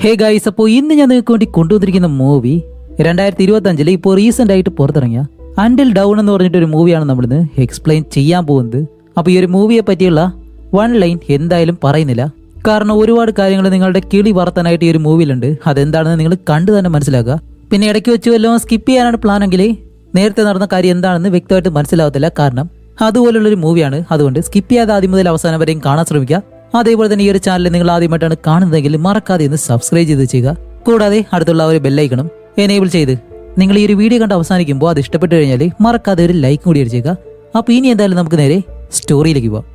Hey guys, അപ്പോൾ ഇന്ന് ഞാൻ നിങ്ങൾക്ക് വേണ്ടി കൊണ്ടുവന്നിരിക്കുന്ന മൂവി 2025 ഇപ്പോൾ റീസെന്റ് ആയിട്ട് പുറത്തിറങ്ങിയ അൻഡിൽ ഡൗൺ എന്ന് പറഞ്ഞിട്ടൊരു മൂവിയാണ് നമ്മളിന്ന് എക്സ്പ്ലെയിൻ ചെയ്യാൻ പോകുന്നത്. അപ്പോൾ ഈ ഒരു മൂവിയെ പറ്റിയുള്ള വൺ ലൈൻ എന്തായാലും പറയുന്നില്ല, കാരണം ഒരുപാട് കാര്യങ്ങൾ നിങ്ങളുടെ കിളി പറത്താനായിട്ട് ഈ ഒരു മൂവിയിലുണ്ട്. അതെന്താണെന്ന് നിങ്ങൾ കണ്ടു തന്നെ മനസ്സിലാക്കുക. പിന്നെ ഇടയ്ക്ക് വെച്ച് വല്ലതും സ്കിപ്പ് ചെയ്യാനാണ് പ്ലാനെങ്കിൽ നേരത്തെ നടന്ന കാര്യം എന്താണെന്ന് വ്യക്തമായിട്ട് മനസ്സിലാവത്തില്ല, കാരണം അതുപോലുള്ളൊരു മൂവിയാണ്. അതുകൊണ്ട് സ്കിപ്പ് ചെയ്യാതെ ആദ്യം മുതൽ അവസാനം വരെയും കാണാൻ ശ്രമിക്കുക. അതേപോലെ തന്നെ ഈ ഒരു ചാനൽ നിങ്ങൾ ആദ്യമായിട്ടാണ് കാണുന്നതെങ്കിൽ മറക്കാതെ ഒന്ന് സബ്സ്ക്രൈബ് ചെയ്ത് ചെയ്യുക. കൂടാതെ അടുത്തുള്ള ഒരു ബെല്ലൈക്കണം എനേബിൾ ചെയ്ത് നിങ്ങൾ ഈ ഒരു വീഡിയോ കണ്ട് അവസാനിക്കുമ്പോൾ അത് ഇഷ്ടപ്പെട്ടു കഴിഞ്ഞാൽ മറക്കാതെ ഒരു ലൈക്ക് കൂടി അടിച്ചേക്കുക. അപ്പോൾ ഇനി എന്തായാലും നമുക്ക് നേരെ സ്റ്റോറിയിലേക്ക് പോവാം.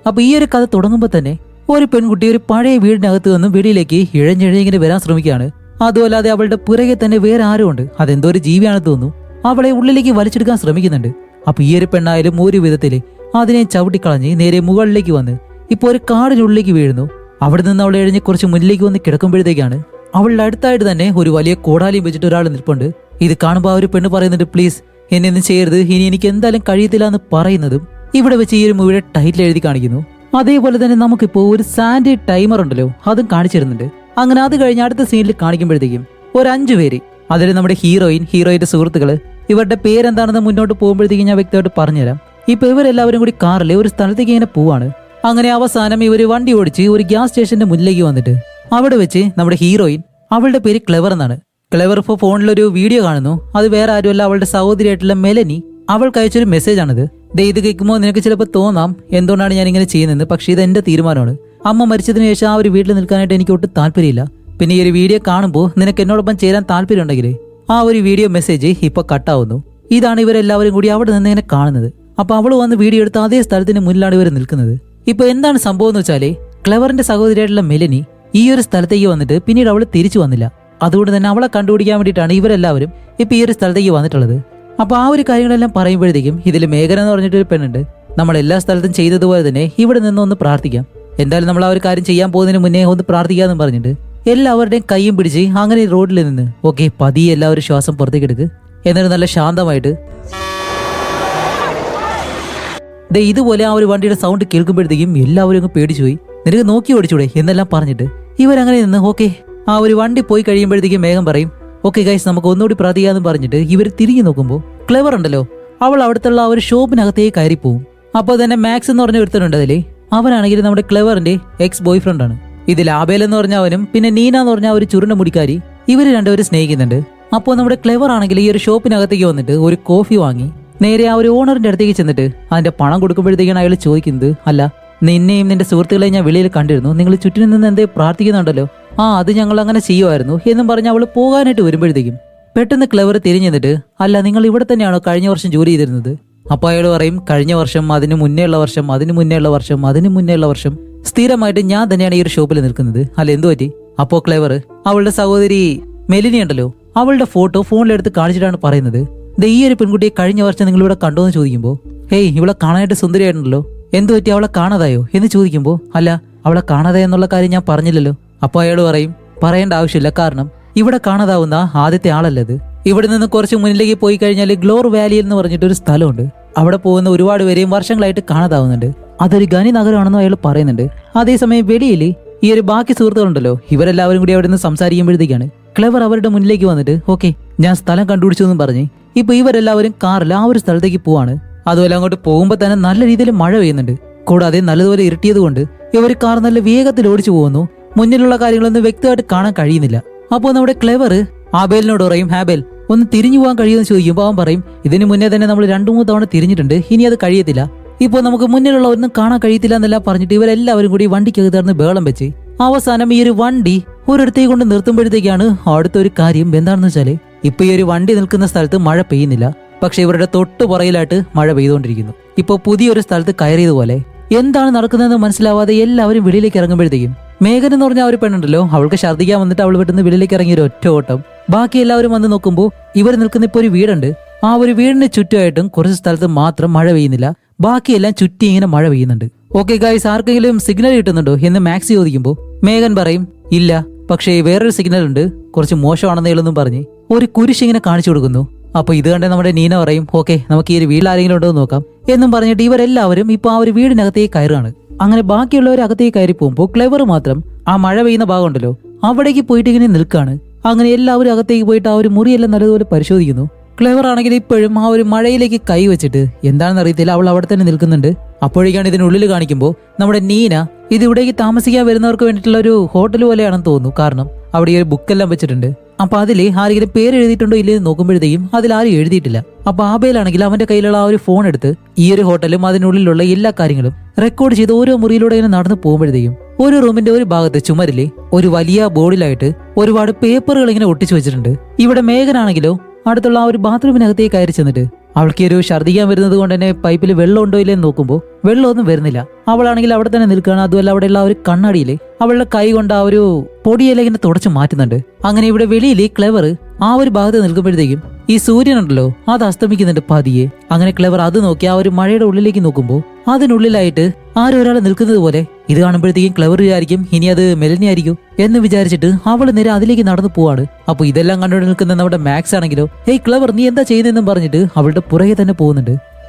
അപ്പോൾ ഈ ഒരു കഥ തുടങ്ങുമ്പോൾ തന്നെ ഒരു പെൺകുട്ടി ഒരു പഴയ വീടിനകത്ത് നിന്ന് വെളിയിലേക്ക് ഇഴഞ്ഞിഴഞ്ഞിങ്ങനെ വരാൻ ശ്രമിക്കുകയാണ്. അതുമല്ലാതെ അവളുടെ പുറകെ തന്നെ വേറെ ആരും ഉണ്ട്. അതെന്തോ ഒരു ജീവിയാണെന്ന് തോന്നുന്നു. അവളെ ഉള്ളിലേക്ക് വലിച്ചെടുക്കാൻ ശ്രമിക്കുന്നുണ്ട്. അപ്പൊ ഈ ഒരു പെണ്ണായാലും ഒരു വിധത്തില് അതിനെ ചവിട്ടിക്കളഞ്ഞ് നേരെ മുകളിലേക്ക് വന്ന് ഇപ്പൊ ഒരു കാടിനുള്ളിലേക്ക് വീഴുന്നു. അവിടെ നിന്ന് അവളെ എഴിഞ്ഞ് കുറച്ച് മുന്നിലേക്ക് വന്ന് കിടക്കുമ്പോഴത്തേക്കാണ് അവളുടെ അടുത്തായിട്ട് തന്നെ ഒരു വലിയ കോടാലിയും വെച്ചിട്ട് ഒരാൾ നിൽപ്പുണ്ട്. ഇത് കാണുമ്പോൾ ആ ഒരു പെണ്ണ് പറയുന്നുണ്ട്, പ്ലീസ് എന്നെ ഒന്നും ചെയ്യരുത്, ഇനി എനിക്ക് എന്തായാലും കഴിയത്തില്ല എന്ന് പറയുന്നതും ഇവിടെ വെച്ച് ഈ ഒരു മൂവിയുടെ ടൈറ്റിൽ എഴുതി കാണിക്കുന്നു. അതേപോലെ തന്നെ നമുക്കിപ്പോ ഒരു സാൻഡ് ടൈമർ ഉണ്ടല്ലോ, അതും കാണിച്ചിരുന്നുണ്ട്. അങ്ങനെ അത് കഴിഞ്ഞ് അടുത്ത സീനിൽ കാണിക്കുമ്പോഴത്തേക്കും ഒരു 5 പേര്, അതിൽ നമ്മുടെ ഹീറോയിന്റെ സുഹൃത്തുക്കള്, ഇവരുടെ പേരെന്താണെന്ന് മുന്നോട്ട് പോകുമ്പോഴത്തേക്കും ഞാൻ വ്യക്തമായിട്ട് പറഞ്ഞുതരാം. ഇപ്പൊ ഇവരെല്ലാവരും കൂടി കാറിലെ ഒരു സ്ഥലത്തേക്ക് ഇങ്ങനെ പോവാണ്. അങ്ങനെ അവസാനം ഇവര് വണ്ടി ഓടിച്ച് ഒരു ഗ്യാസ് സ്റ്റേഷന്റെ മുന്നിലേക്ക് വന്നിട്ട് അവിടെ വെച്ച് നമ്മുടെ ഹീറോയിൻ, അവളുടെ പേര് ക്ലെവർ എന്നാണ്. ക്ലെവർ ഇപ്പോൾ ഫോണിലൊരു വീഡിയോ കാണുന്നു. അത് വേറെ ആരുമല്ല, അവളുടെ സഹോദരിയായിട്ടുള്ള മെലനി അവൾക്ക് അയച്ചൊരു മെസ്സേജ് ആണിത്. ഇത് കേൾക്കുമ്പോൾ നിനക്ക് ചിലപ്പോൾ തോന്നാം എന്തുകൊണ്ടാണ് ഞാൻ ഇങ്ങനെ ചെയ്യുന്നത്, പക്ഷേ ഇത് എന്റെ തീരുമാനമാണ്. അമ്മ മരിച്ചതിന് ശേഷം ആ ഒരു വീട്ടിൽ നിൽക്കാനായിട്ട് എനിക്ക് ഒട്ടും താല്പര്യമില്ല. പിന്നെ ഈ ഒരു വീഡിയോ കാണുമ്പോൾ നിനക്ക് എന്നോടൊപ്പം ചേരാൻ താല്പര്യം ഉണ്ടെങ്കിൽ ആ ഒരു വീഡിയോ മെസ്സേജ് ഇപ്പൊ കട്ടാവുന്നു. ഇതാണ് ഇവരെല്ലാവരും കൂടി അവിടെ നിന്ന് ഇങ്ങനെ കാണുന്നത്. അപ്പൊ അവള് വന്ന് വീഡിയോ എടുത്ത് അതേ സ്ഥലത്തിന് മുന്നിലാണ് ഇവർ നിൽക്കുന്നത്. ഇപ്പൊ എന്താണ് സംഭവം എന്ന് വെച്ചാല് ക്ലെവറിന്റെ സഹോദരിയായിട്ടുള്ള മെലനി ഈ ഒരു സ്ഥലത്തേക്ക് വന്നിട്ട് പിന്നീട് അവള് തിരിച്ചു വന്നില്ല. അതുകൊണ്ട് തന്നെ അവളെ കണ്ടുപിടിക്കാൻ വേണ്ടിയിട്ടാണ് ഇവരെല്ലാവരും ഇപ്പൊ ഈ ഒരു സ്ഥലത്തേക്ക് വന്നിട്ടുള്ളത്. അപ്പൊ ആ ഒരു കാര്യങ്ങളെല്ലാം പറയുമ്പോഴത്തേക്കും ഇതിൽ മേഘന എന്ന് പറഞ്ഞിട്ടൊരു പെണ്ണുണ്ട്. നമ്മൾ എല്ലാ സ്ഥലത്തും ചെയ്തതുപോലെ തന്നെ ഇവിടെ നിന്നൊന്ന് പ്രാർത്ഥിക്കാം, എന്തായാലും നമ്മൾ ആ ഒരു കാര്യം ചെയ്യാൻ പോകുന്നതിന് മുന്നേ ഒന്ന് പ്രാർത്ഥിക്കാന്ന് പറഞ്ഞിട്ട് എല്ലാവരുടെയും കൈയും പിടിച്ച് അങ്ങനെ റോഡിൽ നിന്ന് ഓക്കെ പതിയെ എല്ലാവരും ശ്വാസം പുറത്തേക്ക് എടുക്ക്, എന്നിട്ട് നല്ല ശാന്തമായിട്ട് ഇതുപോലെ ആ ഒരു വണ്ടിയുടെ സൗണ്ട് കേൾക്കുമ്പോഴത്തേക്കും എല്ലാവരും അങ്ങ് പേടിച്ചു പോയി. നിനക്ക് നോക്കി ഓടിച്ചൂടെ എന്നെല്ലാം പറഞ്ഞിട്ട് ഇവരങ്ങനെ നിന്ന് ഓക്കെ ആ ഒരു വണ്ടി പോയി കഴിയുമ്പോഴത്തേക്കും മേഘം പറയും, ഓക്കെ ഗൈസ് നമുക്ക് ഒന്നുകൂടി പ്രാർത്ഥിക്കാന്ന് പറഞ്ഞിട്ട് ഇവർ തിരിഞ്ഞു നോക്കുമ്പോൾ ക്ലെവർ ഉണ്ടല്ലോ, അവൾ അവിടുത്തെ ആ ഒരു ഷോപ്പിനകത്തേക്ക് കയറിപ്പോവും. അപ്പോൾ തന്നെ മാക്സ് എന്ന് പറഞ്ഞ ഒരുത്തനുണ്ട് അതിലെ, അവനാണെങ്കിൽ നമ്മുടെ ക്ലെവറിന്റെ എക്സ് ബോയ് ഫ്രണ്ട് ആണ്. ഇതിൽ ആബേൽ എന്ന് പറഞ്ഞ അവനും പിന്നെ നീന എന്ന് പറഞ്ഞ ഒരു ചുരുണ്ട മുടിക്കാരി, ഇവര് രണ്ടുപേരും സ്നേഹിക്കുന്നുണ്ട്. അപ്പോൾ നമ്മുടെ ക്ലെവർ ആണെങ്കിൽ ഈ ഒരു ഷോപ്പിനകത്തേക്ക് വന്നിട്ട് ഒരു കോഫി വാങ്ങി നേരെ ആ ഒരു ഓണറിന്റെ അടുത്തേക്ക് ചെന്നിട്ട് അതിന്റെ പണം കൊടുക്കുമ്പോഴത്തേക്കാണ് അയാൾ ചോദിക്കുന്നത്, അല്ല നിന്നെയും നിന്റെ സുഹൃത്തുക്കളെയും ഞാൻ വെളിയിൽ കണ്ടിരുന്നു, നിങ്ങൾ ചുറ്റിനും നിന്ന് എന്തേ പ്രാർത്ഥിക്കുന്നുണ്ടല്ലോ, അത് ഞങ്ങൾ അങ്ങനെ ചെയ്യുമായിരുന്നു എന്നും പറഞ്ഞ് അവൾ പോകാനായിട്ട് വരുമ്പോഴത്തേക്കും പെട്ടെന്ന് ക്ലെവർ തിരിഞ്ഞു നിന്നിട്ട്, അല്ല നിങ്ങൾ ഇവിടെ തന്നെയാണോ കഴിഞ്ഞ വർഷം ജോലി ചെയ്തിരുന്നത്? അപ്പൊ അയാൾ പറയും, കഴിഞ്ഞ വർഷം, അതിന് മുന്നേ ഉള്ള വർഷം, അതിന് മുന്നേ ഉള്ള വർഷം, അതിന് മുന്നേ ഉള്ള വർഷം സ്ഥിരമായിട്ട് ഞാൻ തന്നെയാണ് ഈ ഒരു ഷോപ്പിൽ നിൽക്കുന്നത്. അല്ല എന്തു പറ്റി? അപ്പോ ക്ലെവർ അവളുടെ സഹോദരി മെലിനി ഉണ്ടല്ലോ, അവളുടെ ഫോട്ടോ ഫോണിലെടുത്ത് കാണിച്ചിട്ടാണ് പറയുന്നത്, ഈ ഒരു പെൺകുട്ടിയെ കഴിഞ്ഞ വർഷം നിങ്ങൾ ഇവിടെ കണ്ടോ എന്ന് ചോദിക്കുമ്പോൾ, ഹേയ് ഇവളെ കാണാനായിട്ട് സുന്ദരിയായിട്ടുണ്ടല്ലോ, എന്തു പറ്റി അവളെ കാണാതായോ എന്ന് ചോദിക്കുമ്പോൾ, അല്ല അവളെ കാണാതായോ എന്നുള്ള കാര്യം ഞാൻ പറഞ്ഞില്ലല്ലോ. അപ്പൊ അയാൾ പറയും, പറയേണ്ട ആവശ്യമില്ല, കാരണം ഇവിടെ കാണാതാവുന്ന ആദ്യത്തെ ആളല്ലത്. ഇവിടെ നിന്ന് കുറച്ച് മുന്നിലേക്ക് പോയി കഴിഞ്ഞാൽ ഗ്ലോർ വാലി എന്ന് പറഞ്ഞിട്ടൊരു സ്ഥലമുണ്ട്, അവിടെ പോകുന്ന ഒരുപാട് പേരെയും വർഷങ്ങളായിട്ട് കാണാതാവുന്നുണ്ട്, അതൊരു ഖനി നഗരമാണെന്നും അയാൾ പറയുന്നുണ്ട്. അതേസമയം വെളിയിൽ ഈ ഒരു ബാക്കി സുഹൃത്തുക്കളുണ്ടല്ലോ, ഇവരെല്ലാവരും കൂടി അവിടെ നിന്ന് സംസാരിക്കുമ്പോഴത്തേക്കാണ് ക്ലെവർ അവരുടെ മുന്നിലേക്ക് വന്നിട്ട് ഓക്കെ ഞാൻ സ്ഥലം കണ്ടുപിടിച്ചു എന്നും പറഞ്ഞ് ഇപ്പൊ ഇവരെല്ലാവരും കാറിൽ ആ ഒരു സ്ഥലത്തേക്ക് പോവാണ്. അതുപോലെ അങ്ങോട്ട് പോകുമ്പോൾ തന്നെ നല്ല രീതിയിൽ മഴ പെയ്യുന്നുണ്ട്. കൂടാതെ നല്ലതുപോലെ ഇരുട്ടിയത് കൊണ്ട് ഇവർ കാർ നല്ല വേഗത്തിൽ ഓടിച്ചു പോകുന്നു. മുന്നിലുള്ള കാര്യങ്ങളൊന്നും വ്യക്തമായിട്ട് കാണാൻ കഴിയുന്നില്ല. അപ്പോൾ നമ്മുടെ ക്ലെവർ ആബേലിനോട് പറയും, ഹാബേൽ ഒന്ന് തിരിഞ്ഞു പോകാൻ കഴിയുമെന്ന് ചോദിക്കുമ്പോൾ അവൻ പറയും, ഇതിന് മുന്നേ തന്നെ നമ്മൾ 2-3 തവണ തിരിഞ്ഞിട്ടുണ്ട്, ഇനി അത് കഴിയത്തില്ല, ഇപ്പോൾ നമുക്ക് മുന്നിലുള്ള ഒന്നും കാണാൻ കഴിയത്തില്ല എന്നെല്ലാം പറഞ്ഞിട്ട് ഇവരെല്ലാവരും കൂടി വണ്ടിക്കകത്ത് നടന്ന് ബഹളം വെച്ച് അവസാനം ഈ ഒരു വണ്ടി ഒരിടത്തേക്ക് കൊണ്ട് നിർത്തുമ്പോഴത്തേക്കാണ് അടുത്തൊരു കാര്യം എന്താണെന്ന് വെച്ചാല് ഇപ്പൊ ഈ ഒരു വണ്ടി നിൽക്കുന്ന സ്ഥലത്ത് മഴ പെയ്യുന്നില്ല, പക്ഷെ ഇവരുടെ തൊട്ടു പുറയിലായിട്ട് മഴ പെയ്തുകൊണ്ടിരിക്കുന്നു. ഇപ്പൊ പുതിയൊരു സ്ഥലത്ത് കയറിയതുപോലെ എന്താണ് നടക്കുന്നതെന്ന് മനസ്സിലാവാതെ എല്ലാവരും വെളിയിലേക്ക് ഇറങ്ങുമ്പോഴത്തേക്കും മേഘൻ എന്ന് പറഞ്ഞ ഒരു പെണ്ണുണ്ടല്ലോ, അവൾക്ക് ഛർദ്ദിക്കാൻ വന്നിട്ട് അവൾ പെട്ടെന്ന് വെളിയിലേക്ക് ഇറങ്ങിയ ഒരു ഒറ്റ ഓട്ടം. ബാക്കി എല്ലാവരും വന്ന് നോക്കുമ്പോൾ ഇവർ നിൽക്കുന്ന ഇപ്പൊ ഒരു വീടുണ്ട്. ആ ഒരു വീടിന് ചുറ്റുമായിട്ടും കുറച്ച് സ്ഥലത്ത് മാത്രം മഴ പെയ്യുന്നില്ല, ബാക്കിയെല്ലാം ചുറ്റി ഇങ്ങനെ മഴ പെയ്യുന്നുണ്ട്. ഓക്കെ ഗൈസ് ആർക്കെങ്കിലും സിഗ്നൽ കിട്ടുന്നുണ്ടോ എന്ന് മാക്സ് ചോദിക്കുമ്പോൾ മേഘൻ പറയും, ഇല്ല, പക്ഷേ വേറൊരു സിഗ്നൽ ഉണ്ട്, കുറച്ച് മോശമാണെന്നേളെന്നും പറഞ്ഞ് ഒരു കുരിശ് ഇങ്ങനെ കാണിച്ചു കൊടുക്കുന്നു. അപ്പൊ ഇത് കണ്ടേ നമ്മുടെ നീന പറയും, ഓക്കെ നമുക്ക് ഈ ഒരു വീട്ടിൽ ആരെങ്കിലും ഉണ്ടോ എന്ന് നോക്കാം എന്നും പറഞ്ഞിട്ട് ഇവരെല്ലാവരും ഇപ്പൊ ആ ഒരു വീടിനകത്തേക്ക് കയറുകയാണ്. അങ്ങനെ ബാക്കിയുള്ളവർ അകത്തേക്ക് കയറി പോകുമ്പോൾ ക്ലെവർ മാത്രം ആ മഴ പെയ്യുന്ന ഭാഗമുണ്ടല്ലോ അവിടേക്ക് പോയിട്ട് ഇങ്ങനെ നിൽക്കാണ്. അങ്ങനെ എല്ലാവരും അകത്തേക്ക് പോയിട്ട് ആ ഒരു മുറിയെല്ലാം നല്ലതുപോലെ പരിശോധിക്കുന്നു. ക്ലെവർ ആണെങ്കിൽ ഇപ്പോഴും ആ ഒരു മഴയിലേക്ക് കൈ വെച്ചിട്ട് എന്താണെന്ന് അറിയത്തില്ല, അവൾ അവിടെ തന്നെ നിൽക്കുന്നുണ്ട്. അപ്പോഴേക്കാണ് ഇതിനുള്ളിൽ കാണിക്കുമ്പോൾ നമ്മുടെ നീന ഇത് ഇവിടേക്ക് താമസിക്കാൻ വരുന്നവർക്ക് വേണ്ടിയിട്ടുള്ള ഒരു ഹോട്ടൽ പോലെയാണെന്ന് തോന്നുന്നു. കാരണം അവിടെ ഈ ഒരു ബുക്കെല്ലാം വെച്ചിട്ടുണ്ട്. അപ്പൊ അതിൽ ആരെങ്കിലും പേര് എഴുതിയിട്ടുണ്ടോ ഇല്ലെന്ന് നോക്കുമ്പോഴത്തേക്കും അതിൽ ആരും എഴുതിയിട്ടില്ല. അപ്പൊ ആബേലാണെങ്കിൽ അവന്റെ കയ്യിലുള്ള ആ ഒരു ഫോൺ എടുത്ത് ഈ ഒരു ഹോട്ടലും അതിനുള്ളിലുള്ള എല്ലാ കാര്യങ്ങളും റെക്കോർഡ് ചെയ്ത് ഓരോ മുറിയിലൂടെ ഇങ്ങനെ നടന്നു പോകുമ്പോഴത്തേക്കും ഒരു റൂമിന്റെ ഒരു ഭാഗത്ത് ചുമരില് ഒരു വലിയ ബോർഡിലായിട്ട് ഒരുപാട് പേപ്പറുകൾ ഇങ്ങനെ ഒട്ടിച്ചു വെച്ചിട്ടുണ്ട്. ഇവിടെ മേഘനാണെങ്കിലോ അടുത്തുള്ള ആ ഒരു ബാത്റൂമിനകത്തേക്ക് കയറി ചെന്നിട്ട് അവൾക്ക് ഒരു ഛർദ്ദിക്കാൻ വരുന്നത് കൊണ്ട് തന്നെ പൈപ്പിൽ വെള്ളം ഉണ്ടോ ഇല്ലെന്ന് നോക്കുമ്പോൾ വെള്ളമൊന്നും വരുന്നില്ല. അവളാണെങ്കിൽ അവിടെ തന്നെ നിൽക്കുകയാണ്. അതുമല്ല അവിടെയുള്ള ആ ഒരു കണ്ണാടിയില് അവളുടെ കൈ കൊണ്ട് ആ ഒരു പൊടിയെല്ലാം ഇങ്ങനെ തുടച്ചു മാറ്റുന്നുണ്ട്. അങ്ങനെ ഇവിടെ വെളിയിൽ ക്ലെവർ ആ ഒരു ഭാഗത്ത് നിൽക്കുമ്പോഴത്തേക്കും ഈ സൂര്യനുണ്ടല്ലോ അത് അസ്തമിക്കുന്നുണ്ട് പതിയെ. അങ്ങനെ ക്ലെവർ അത് നോക്കി ആ ഒരു മഴയുടെ ഉള്ളിലേക്ക് നോക്കുമ്പോൾ അതിനുള്ളിലായിട്ട് ആരും ഒരാൾ നിൽക്കുന്നത് പോലെ ഇത് കാണുമ്പോഴത്തേക്കും ക്ലെവർ വിചാരിക്കും ഇനി അത് മെലനി ആയിരിക്കും എന്ന് വിചാരിച്ചിട്ട് അവള് നേരെ അതിലേക്ക് നടന്നു പോവാണ്. അപ്പൊ ഇതെല്ലാം കണ്ടുകൊണ്ട് നിൽക്കുന്ന നമ്മുടെ മാക്സ് ആണെങ്കിലോ ഹേയ് ക്ലെവർ നീ എന്താ ചെയ്യുന്നതെന്നും പറഞ്ഞിട്ട് അവളുടെ പുറകെ തന്നെ പോകുന്നുണ്ട്.